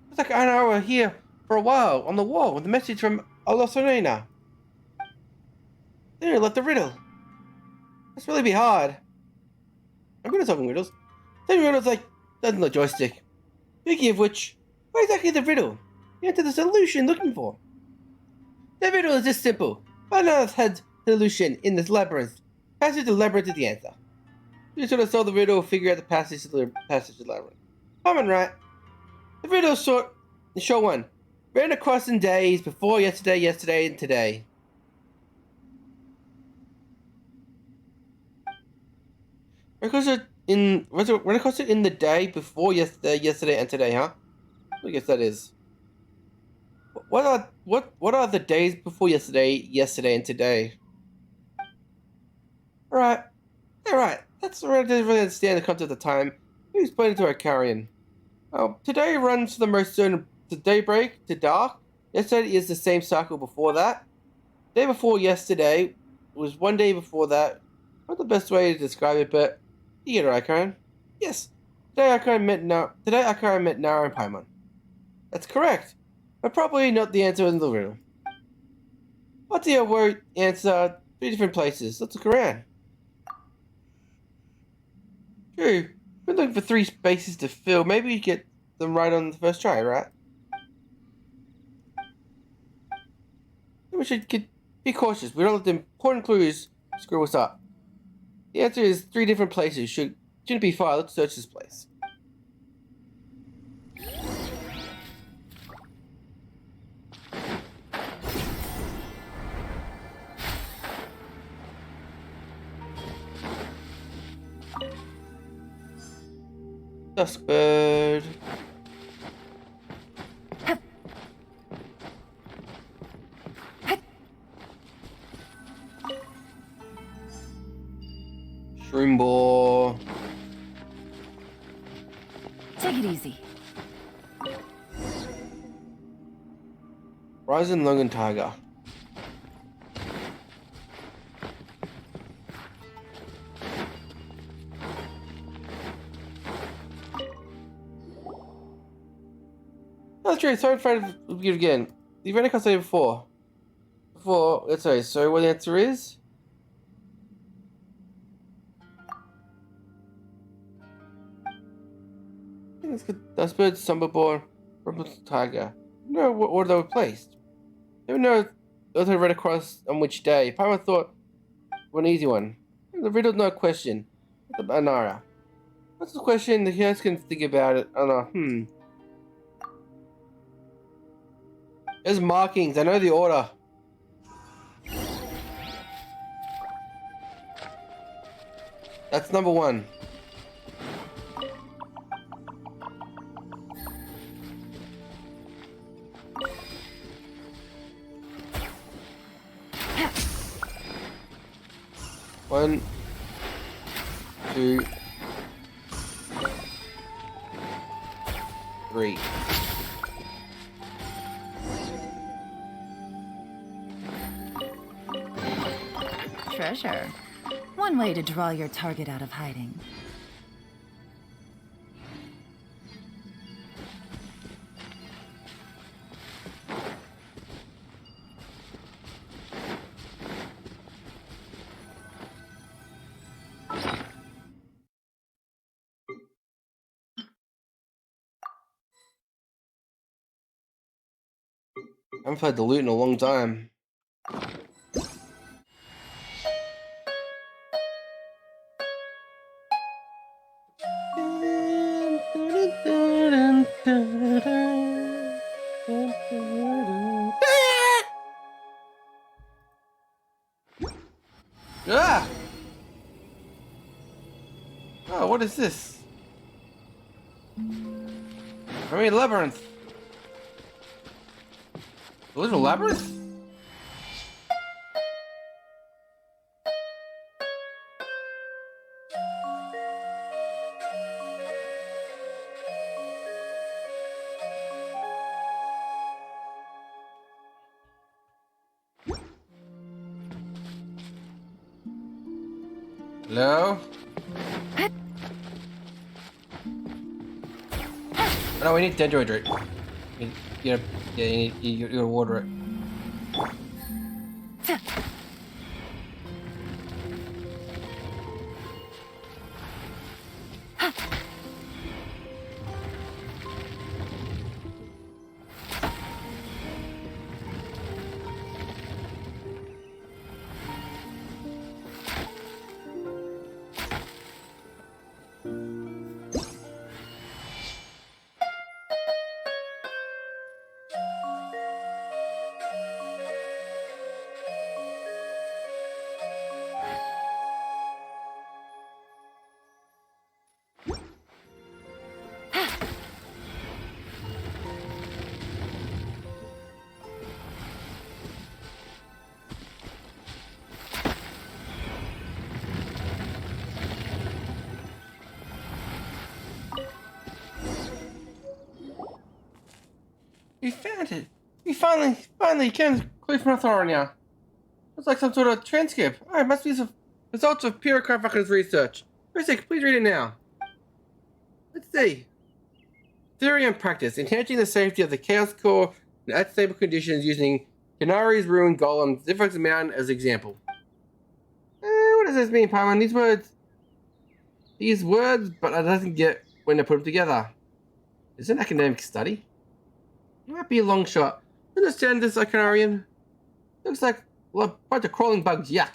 It's like an hour here for a while on the wall with a message from Alosorena. They left the riddle. That's really be hard. I'm good at solving riddles. Solving riddles like doesn't the joystick. Speaking of which, what exactly is the riddle? You enter the solution looking for. The riddle is just simple. Find out head solution in this labyrinth. Passage to the labyrinth is the answer. You should have solved the riddle, figure out the passage to the labyrinth. Common, right? The riddle is short one. Ran across in days before yesterday, and today. Ran across it in the day before yesterday, and today, huh? I guess that is. What are the days before yesterday, and today? Alright. That's right. I didn't really understand the concept at the time. He was pointing to our carrion. Today runs the most certain to daybreak to dark. Yesterday is the same cycle before that. Day before yesterday was one day before that. Not the best way to describe it, but you get it right, Karen. Yes. Today Akara met Nara and Paimon. That's correct. But probably not the answer in the riddle. What's the word answer? 3 different places. Let's look around. True. We're looking for 3 spaces to fill. Maybe you get them right on the first try, right? We should be cautious. We don't let the important clues screw us up. The answer is 3 different places. Shouldn't be far. Let's search this place. Duskbird. Shroomboar. Take it easy. Ryzen Logan Tiger. That's true. Sorry to repeat again. You've already got it before. Sorry, so what the answer is? Let's get Duskbird, Summerborn, Rumble Tiger. No, what order they were placed. They don't know if they read across on which day. Paimon thought one easy one. The riddle's no question. The Anara. What's the question? The heroes can think about it. I don't know. There's markings. I know the order. That's number one. One, two, three. Treasure. One way to draw your target out of hiding. I haven't played the loot in a long time. Ah! Oh, what is this? I mean, labyrinth. A little labyrinth? Hello? No, we need Dendroid root. You gotta water it. We found it. We finally came clear from Authornia. Looks like some sort of transcript. Oh, it must be some results of Pure Carfucker's research. Stik, please read it now. Let's see. Theory and practice. Enhancing the safety of the Chaos Core in unstable conditions using Canari's Ruined Golem, Ziffox Mountain as example. What does this mean, Paimon? These words, but I doesn't get when to put them together. Is it an academic study? It might be a long shot. Understand this, Iconarian? Looks like a bunch of crawling bugs, yuck.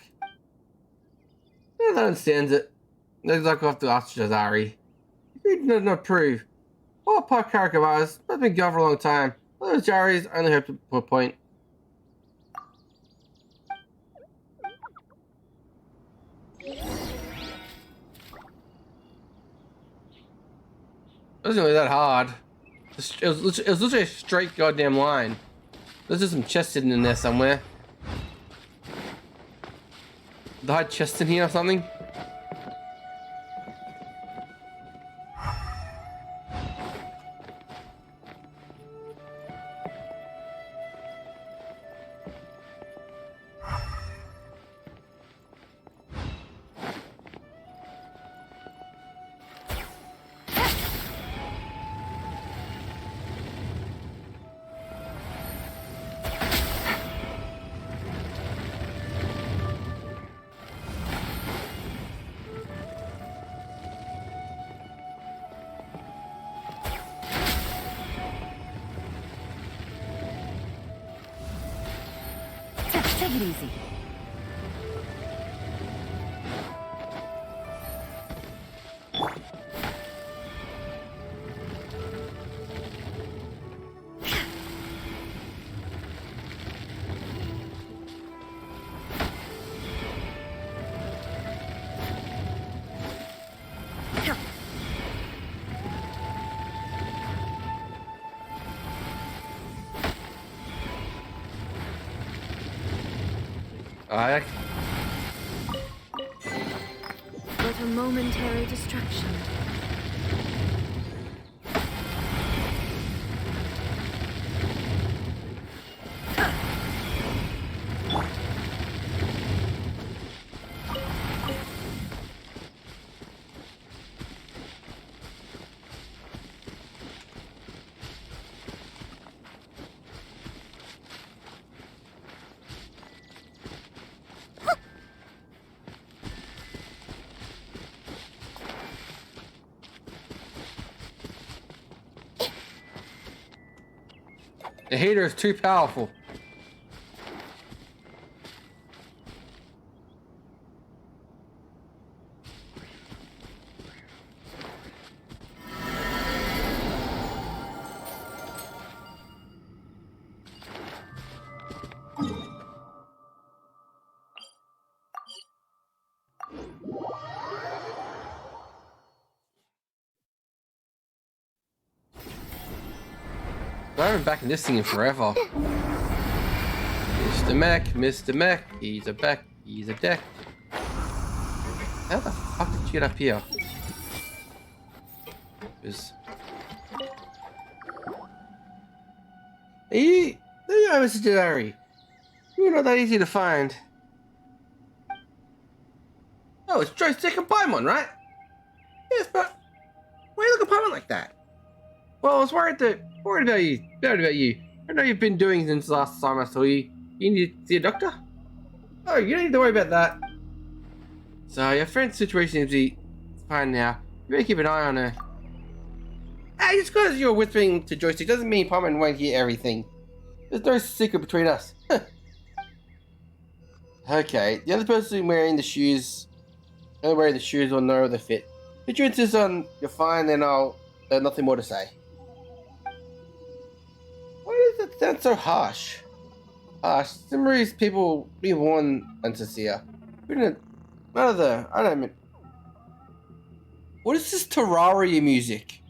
No one understands it. Looks like we'll have to ask Jazari. He did not prove. All part character of ours, has been gone for a long time. All those Jaris only have to put a point. It wasn't really that hard. It was literally a straight goddamn line. There's just some chest hidden in there somewhere. The hide chest in here or something? Take it easy. Alright. But a momentary distraction. The heater is too powerful. I haven't been back in this thing in forever. Mr. Mech, he's a back, he's a deck. How the fuck did you get up here? You know, Mr. Jadari, you're not that easy to find. Oh, it's Joystick and Paimon, right? Yes, but why you look at Paimon like that? Well, I was worried about you. I know you've been doing since last time I saw you. You need to see a doctor? Oh, you don't need to worry about that. So, your friend's situation is fine now. You better keep an eye on her. Hey, just because you're whispering to Joystick doesn't mean Paimon won't hear everything. There's no secret between us. Okay, the other person wearing the shoes will know the fit. If you insist on you're fine, then there's nothing more to say. Why does that sound so harsh? Simri's people be warned, Antasia. We didn't. I don't mean. What is this Terraria music?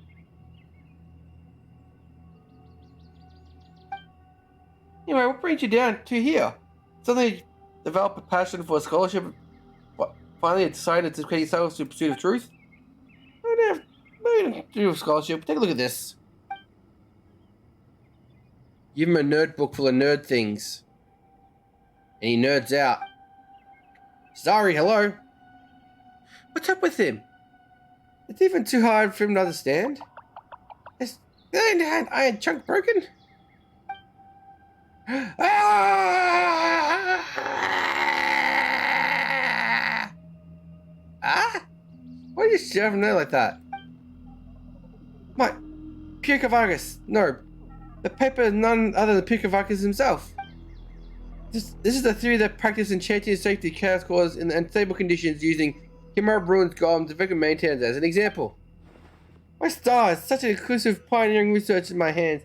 Anyway, what brings you down to here? Suddenly develop a passion for scholarship, but finally decided to create yourself in pursuit of truth? I don't have nothing to do with scholarship. Take a look at this. Give him a nerd book full of nerd things. And he nerds out. Sorry, hello? What's up with him? It's even too hard for him to understand. Is the iron chunk broken? Why are you shoving there like that? My Pukavagus. No. The paper is none other than Pukavagus himself. This is the theory that practice enchanting safety chaos cause in unstable conditions using Chimera Bruin's Golem to victim maintains as an example. My stars, such an inclusive pioneering research in my hands.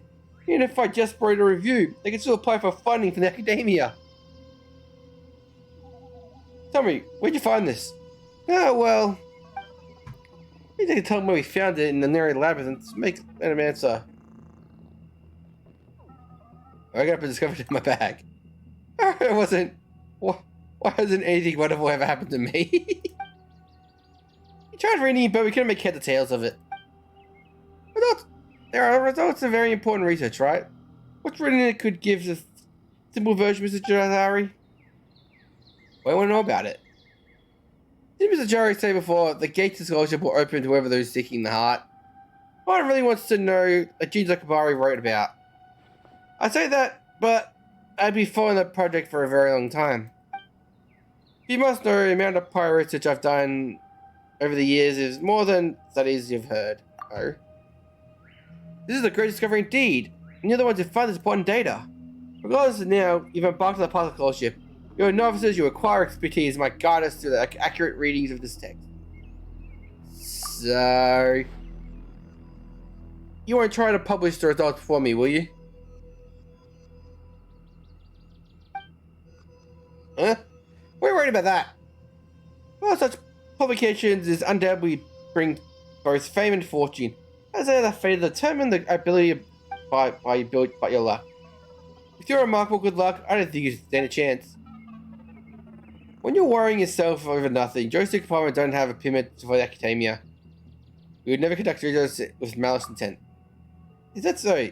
Even if I just wrote a review, they can still apply for funding from the academia. Tell me, where'd you find this? Oh, well... Maybe they can tell me where we found it in the Neri Labyrinth and make an answer. I gotta put discovered in my bag. It wasn't... Why hasn't anything wonderful ever happened to me? We tried reading, but we couldn't make heads or tails of it. There are results of very important research, right? What's written in it could give a simple version, Mr. Jadari? Well, I want to know about it. Didn't Mr. Jadari say before, the gates of scholarship will open to whoever those seeking the heart? One really wants to know what Gene Zakabari wrote about. I say that, but I'd be following that project for a very long time. You must know the amount of prior research I've done over the years is more than studies you've heard. Oh. This is a great discovery indeed, and you're the ones who find this important data. Regardless of now, you've embarked on the path of scholarship. You're novices, you acquire expertise, and might guide us through the accurate readings of this text. So... You won't try to publish the results for me, will you? Huh? We're worried about that. Well, such publications is undoubtedly bring both fame and fortune. As they are the fate determine the ability by your luck. With your remarkable good luck, I don't think you stand a chance. When you're worrying yourself over nothing, joystick department don't have a permit for academia. We would never conduct research with malice intent. Is that so?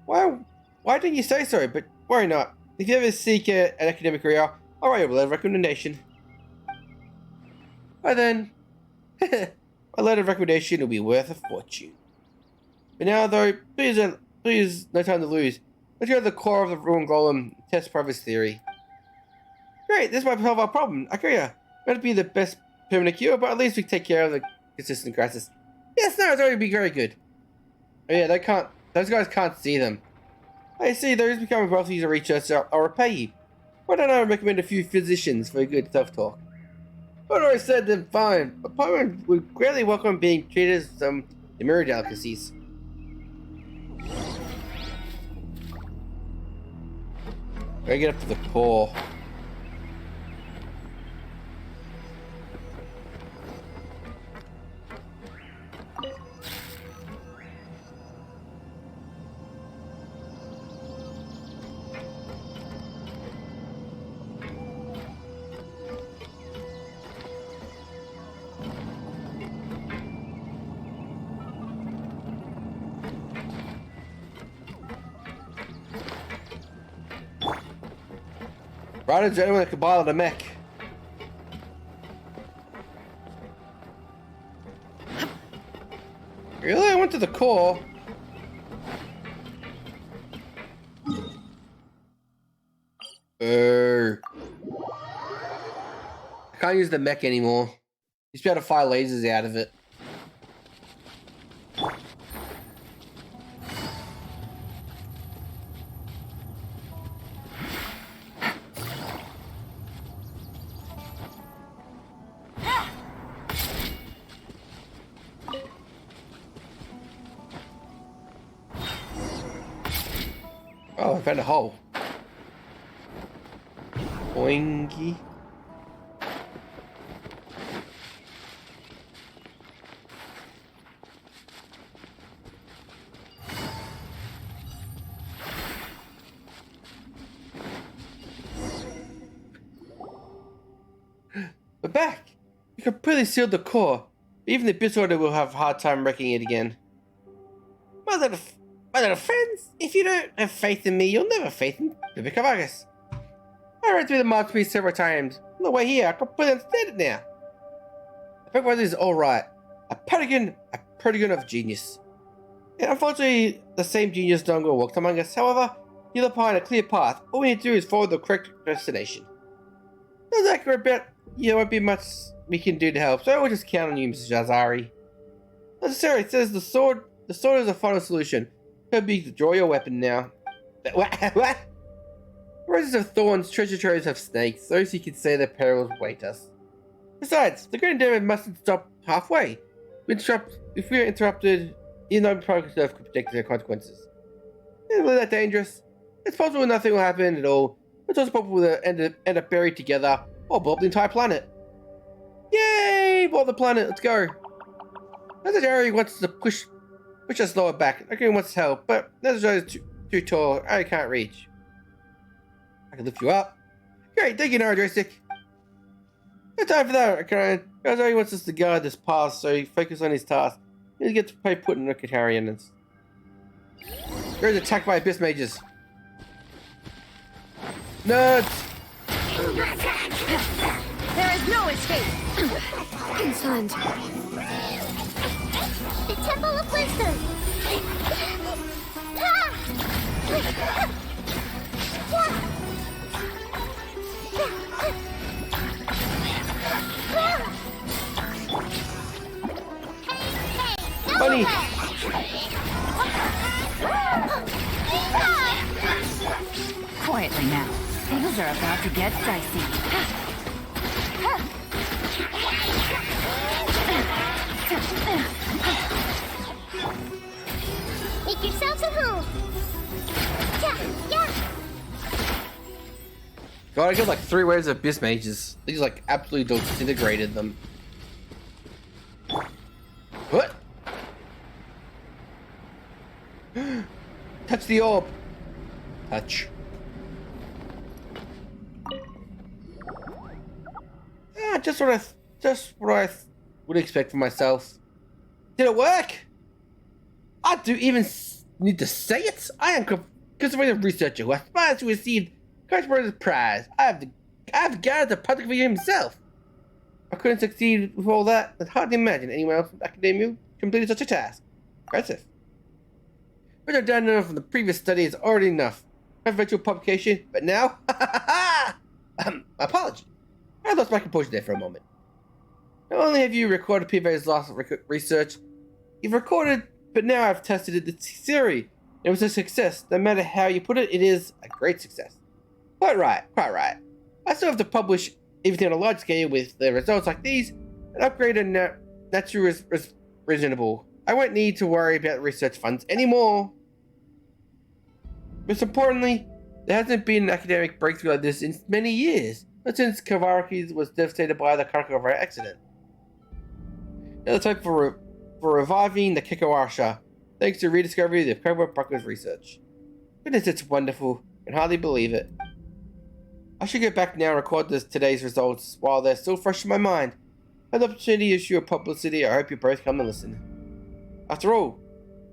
Why didn't you say so? But worry not. If you ever seek an academic career, I'll write you a letter of recommendation. By then, my letter of recommendation will be worth a fortune. But now, though, please, no time to lose. Let's go to the core of the ruined golem, test Provis theory. Great, this might solve our problem. I agree. It might be the best permanent cure, but at least we take care of the consistent crisis. Yes, no, it's already be very good. Oh yeah, those guys can't see them. I see, those becoming wealthy to research, I'll repay you. Why don't I recommend a few physicians for a good self-talk? What I said, then fine, but Paimon would greatly welcome being treated as some demurrer delicacies. Gotta get up to the core. Right, is there anyone that could pilot a mech? Really? I went to the core. I can't use the mech anymore. Used to be able to fire lasers out of it. Oh, I found a hole. Boingy. We're back! We completely sealed the core. Even the Bitsorder will have a hard time wrecking it again. My little friends, if you don't have faith in me, you'll never have faith in Bibicavagus. I read through the masterpiece several times. On the way here, I completely understand it now. The Bibicavagus is alright. A paragon of genius. And unfortunately, the same genius no longer walks among us. However, you'll find a clear path. All we need to do is follow the correct destination. That's accurate, but there won't be much we can do to help, so we'll just count on you, Mrs. Jazari. Necessary, it says the sword is a final solution. Could be to draw your weapon now. What? Roses of thorns, treasure troves have snakes. Those who can say their perils wait us. Besides, the Grand Demon mustn't stop halfway. If we are interrupted, even though progress could predict their consequences. Isn't really that dangerous? It's possible nothing will happen at all. It's also possible we'll end up buried together or blow up the entire planet. Yay! Blow up the planet, let's go. Necessary wants to push us lower back. Okay, wants to help, but Necessary is too tall. I can't reach. I can lift you up. Great, thank you, Nara Joystick. No time for that, okay? Necessary wants us to guard this path, so he focus on his task. He gets to pay putting a Katarian and He's attacked by abyss mages. Nerds! There is no escape! Concerned. The Temple of Wisdom! Bunny! Quietly now. Things are about to get dicey. Make yourselves at home! Yeah! God, I got like 3 waves of abyss mages. These like absolutely disintegrated them. What? Touch the orb. Touch. Just what I would expect from myself. Did it work? I do even need to say it. I am conservative researcher who aspires to receive Christ's prize. I have gathered the public for himself. I couldn't succeed with all that. I'd hardly imagine anyone else in academia completed such a task. Impressive. What I've done from the previous study is already enough. Eventual publication, but now, apology. I lost my composure there for a moment. Not only have you recorded PVA's loss of research, you've recorded, but now I've tested the theory. It was a success. No matter how you put it, it is a great success. Quite right, quite right. I still have to publish everything on a large scale with the results like these. An upgrade in nature is reasonable. I won't need to worry about research funds anymore. Most importantly, there hasn't been an academic breakthrough like this in many years, not since Kawaraki's was devastated by the Karakura accident. Now let's hope for reviving the Kikawasha, thanks to rediscovery of Cobra Parker's research. Goodness, it's wonderful. I can hardly believe it. I should get back now and record today's results while they're still fresh in my mind. I had the opportunity to issue a publicity. I hope you both come and listen. After all,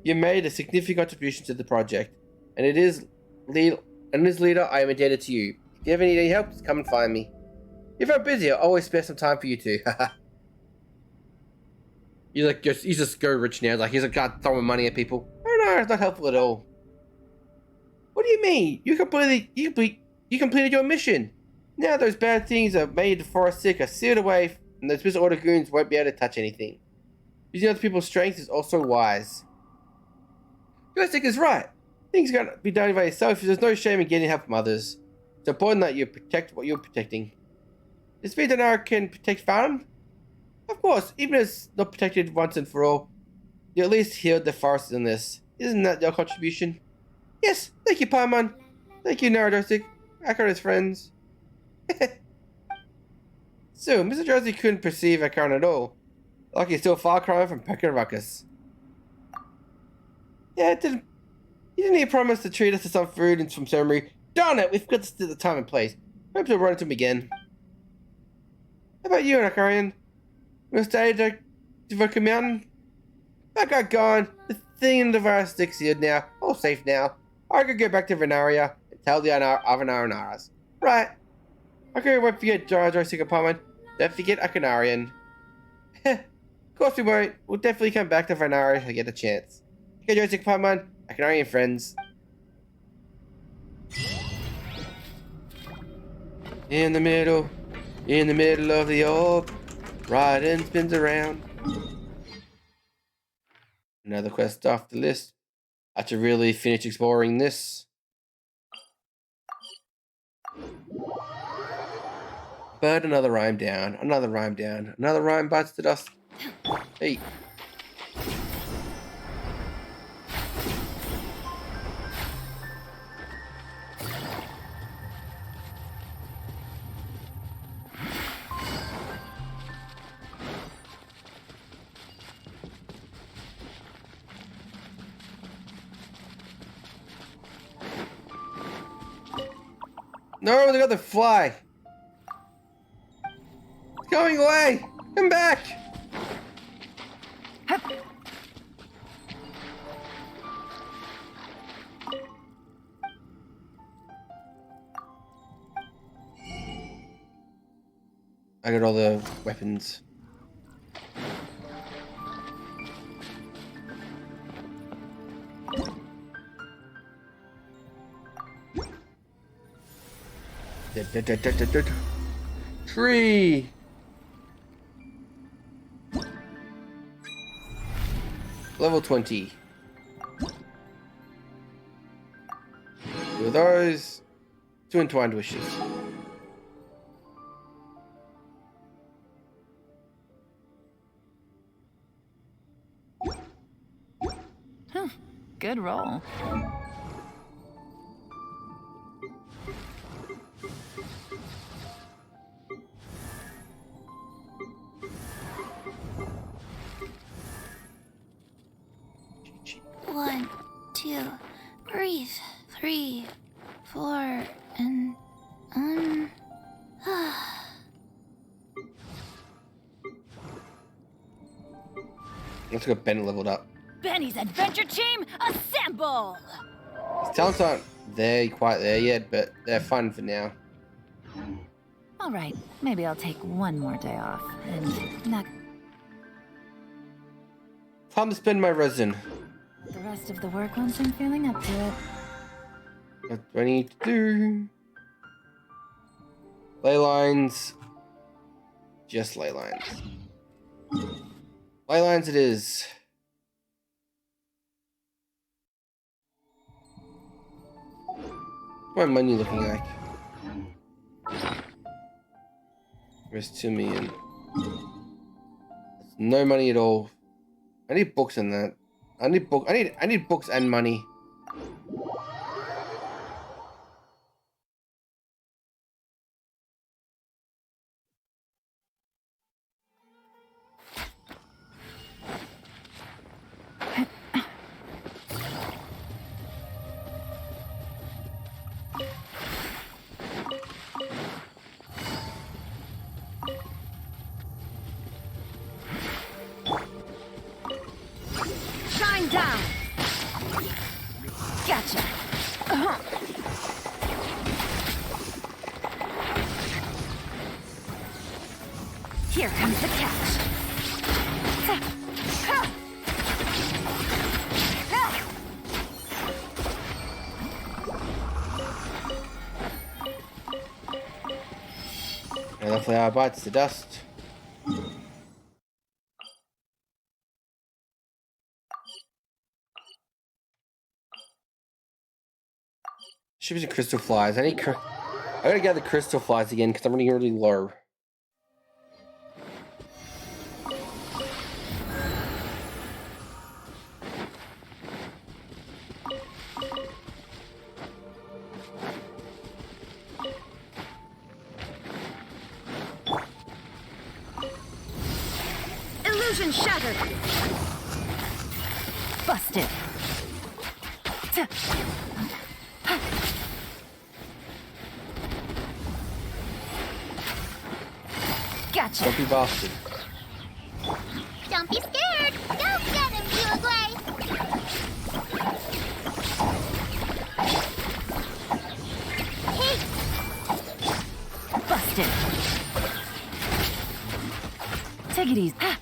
you made a significant contribution to the project, and as leader, I am indebted to you. If you ever need any help, just come and find me. If I'm busy, I'll always spare some time for you two. He's just go rich now. Like he's like God throwing money at people. Oh no, it's not helpful at all. What do you mean? You completed your mission. Now those bad things that made the forest sick are sealed away, and those Blizzard Order goons won't be able to touch anything. Using other people's strength is also wise. Stik is right. Things gotta be done by yourself. There's no shame in getting help from others. It's important that you protect what you're protecting. Does mean that I can protect Farm? Of course, even if it's not protected once and for all, you at least healed the forest in this. Isn't that your contribution? Yes, thank you, Paimon. Thank you, Naradosik. Akara's friends. So, Mr. Jersey couldn't perceive Akaran at all. Like he's still far cry from Pekka Ruckus. Yeah, he didn't even promise to treat us to some food and some ceremony. Darn it, we've got to the time and place. Hope to run into him again. How about you, Akarian? We'll stay to Voka Mountain? I got gone. The thing in the virus Stik's sealed now. All safe now. I could get back to Venaria and tell the Avanaranas. Right. Okay, won't forget Jarosik and Paimon. Don't forget Akanarian. Of course we won't. We'll definitely come back to Venaria if we get a chance. Okay, Jarosik, Paimon, Akanarian friends. In the middle of the orb, Raiden spins around. Another quest off the list. I have to really finish exploring this. But another rhyme down, another rhyme bites the dust. Hey. No, they got the fly. It's going away. Come back. I got all the weapons. Tree. Level 20. With those, 2 entwined wishes. Good roll. One, two, breathe. 3, 4, and Let's go. Ben leveled up. Benny's adventure team, assemble! His talents aren't quite there yet, but they're fun for now. All right, maybe I'll take one more day off and not. Time to spend my resin. The rest of the work once I'm feeling up to it. What do I need to do? Ley lines. Just ley lines. Ley lines it is. What's my money looking like? Where's 2 million? No money at all. I need books in that. I need books and money. Shine down! Gotcha! Here comes the catch! And hopefully our bites the dust. Should be some crystal flies. I gotta get the crystal flies again because I'm running really low. Illusion shattered! Busted! Gotcha! Don't be bastard. Don't be scared. Don't get him, Uruguay. Hey, Busted! Take it easy. Ha!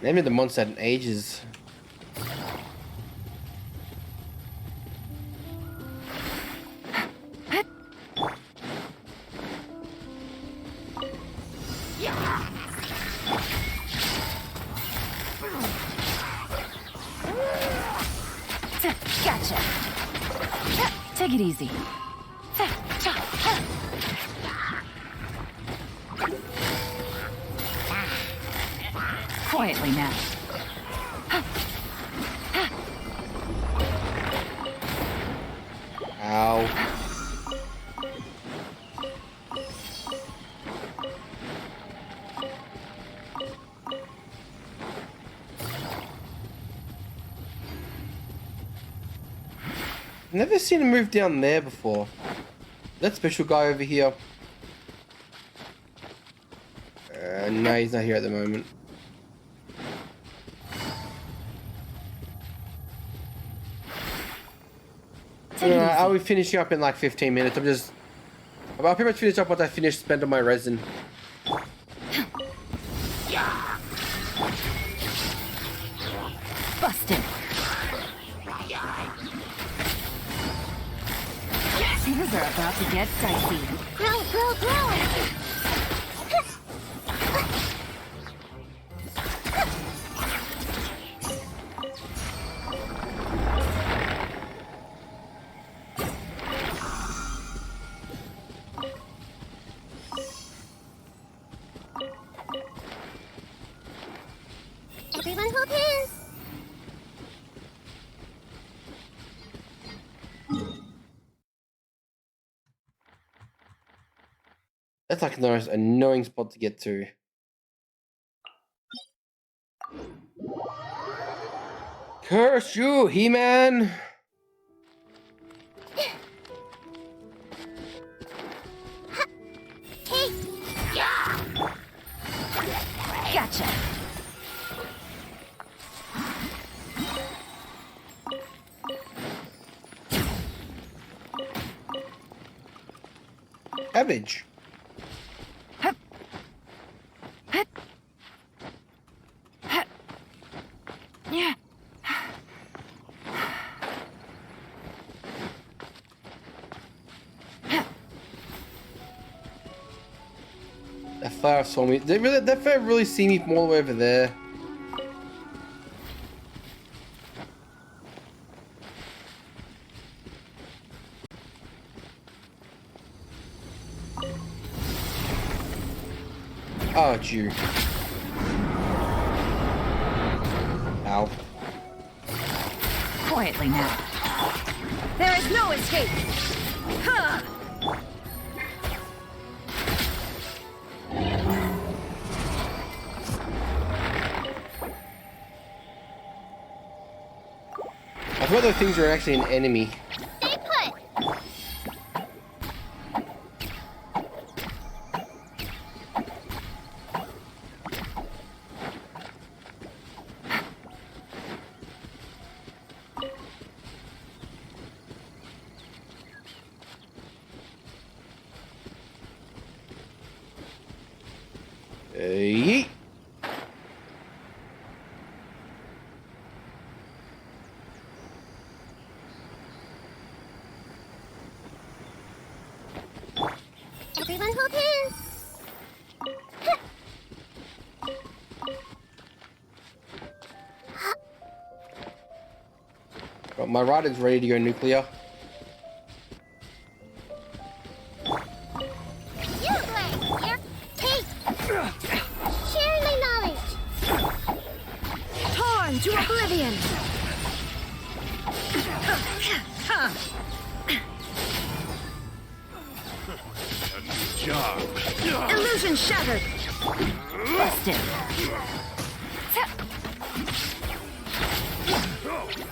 Maybe the monster had ages. Gotcha! Take it easy. Quietly now. Ow. Never seen him move down there before. That special guy over here. No, he's not here at the moment. I'll be finishing up in like 15 minutes. I'll pretty much finish up what I finished spent on my resin. Busted. Things are about to get dicey. grow, grow, grow. That's like the most annoying spot to get to. Curse you, He-Man! Gotcha. Cabbage. Yeah. That flower saw me. That flower really see me from all the way over there. Oh, it's you. Ow. Quietly now. There is no escape. Huh. I thought those things were actually an enemy. Stay put. Yeet. Everyone hold hands. Well, my rider's ready to go nuclear. You play. Here. Hey. Sharing my knowledge. Torn to oblivion. Job. Illusion shattered. Busted.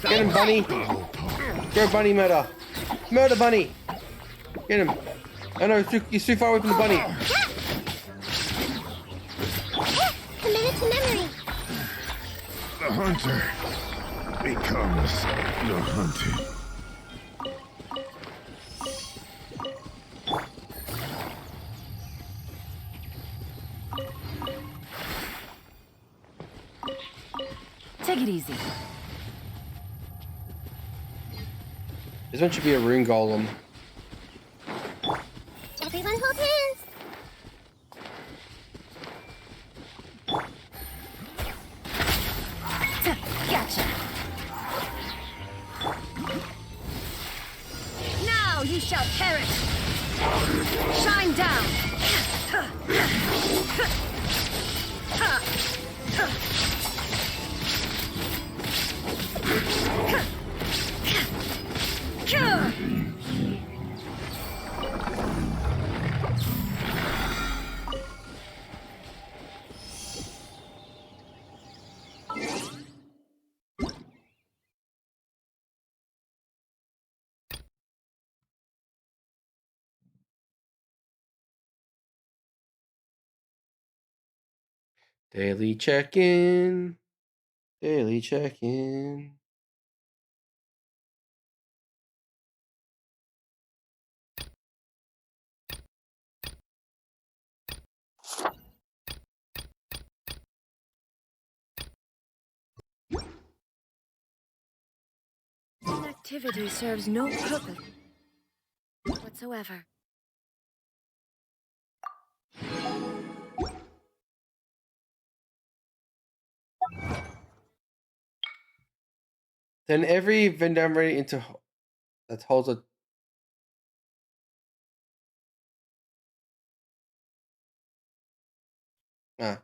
Get him, Bunny. Go, Bunny, murder. Murder, Bunny. Get him. Oh no, he's too far away from the bunny. Committed to memory. The hunter becomes the hunted. Take it easy. This one should be a rune golem. Everyone hold hands. Gotcha. Now you shall perish. Shine down. Daily check-in. Daily check-in. This activity serves no purpose whatsoever. Then every Vendamri into that holds a ah.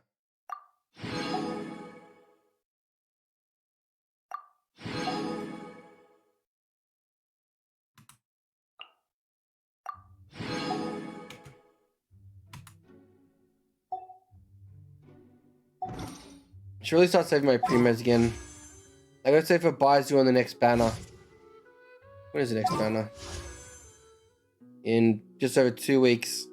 Should really start saving my primos again. I gotta save for Baizu on the next banner. When is the next banner? In just over 2 weeks.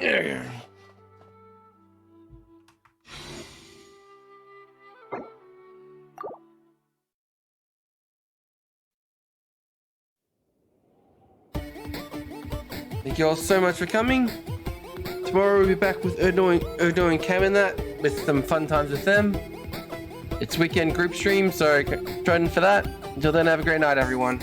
Yeah. Thank you all so much for coming. Tomorrow we'll be back with Erdo and Cam and that, with some fun times with them. It's weekend group stream, so join in for that. Until then, have a great night, everyone.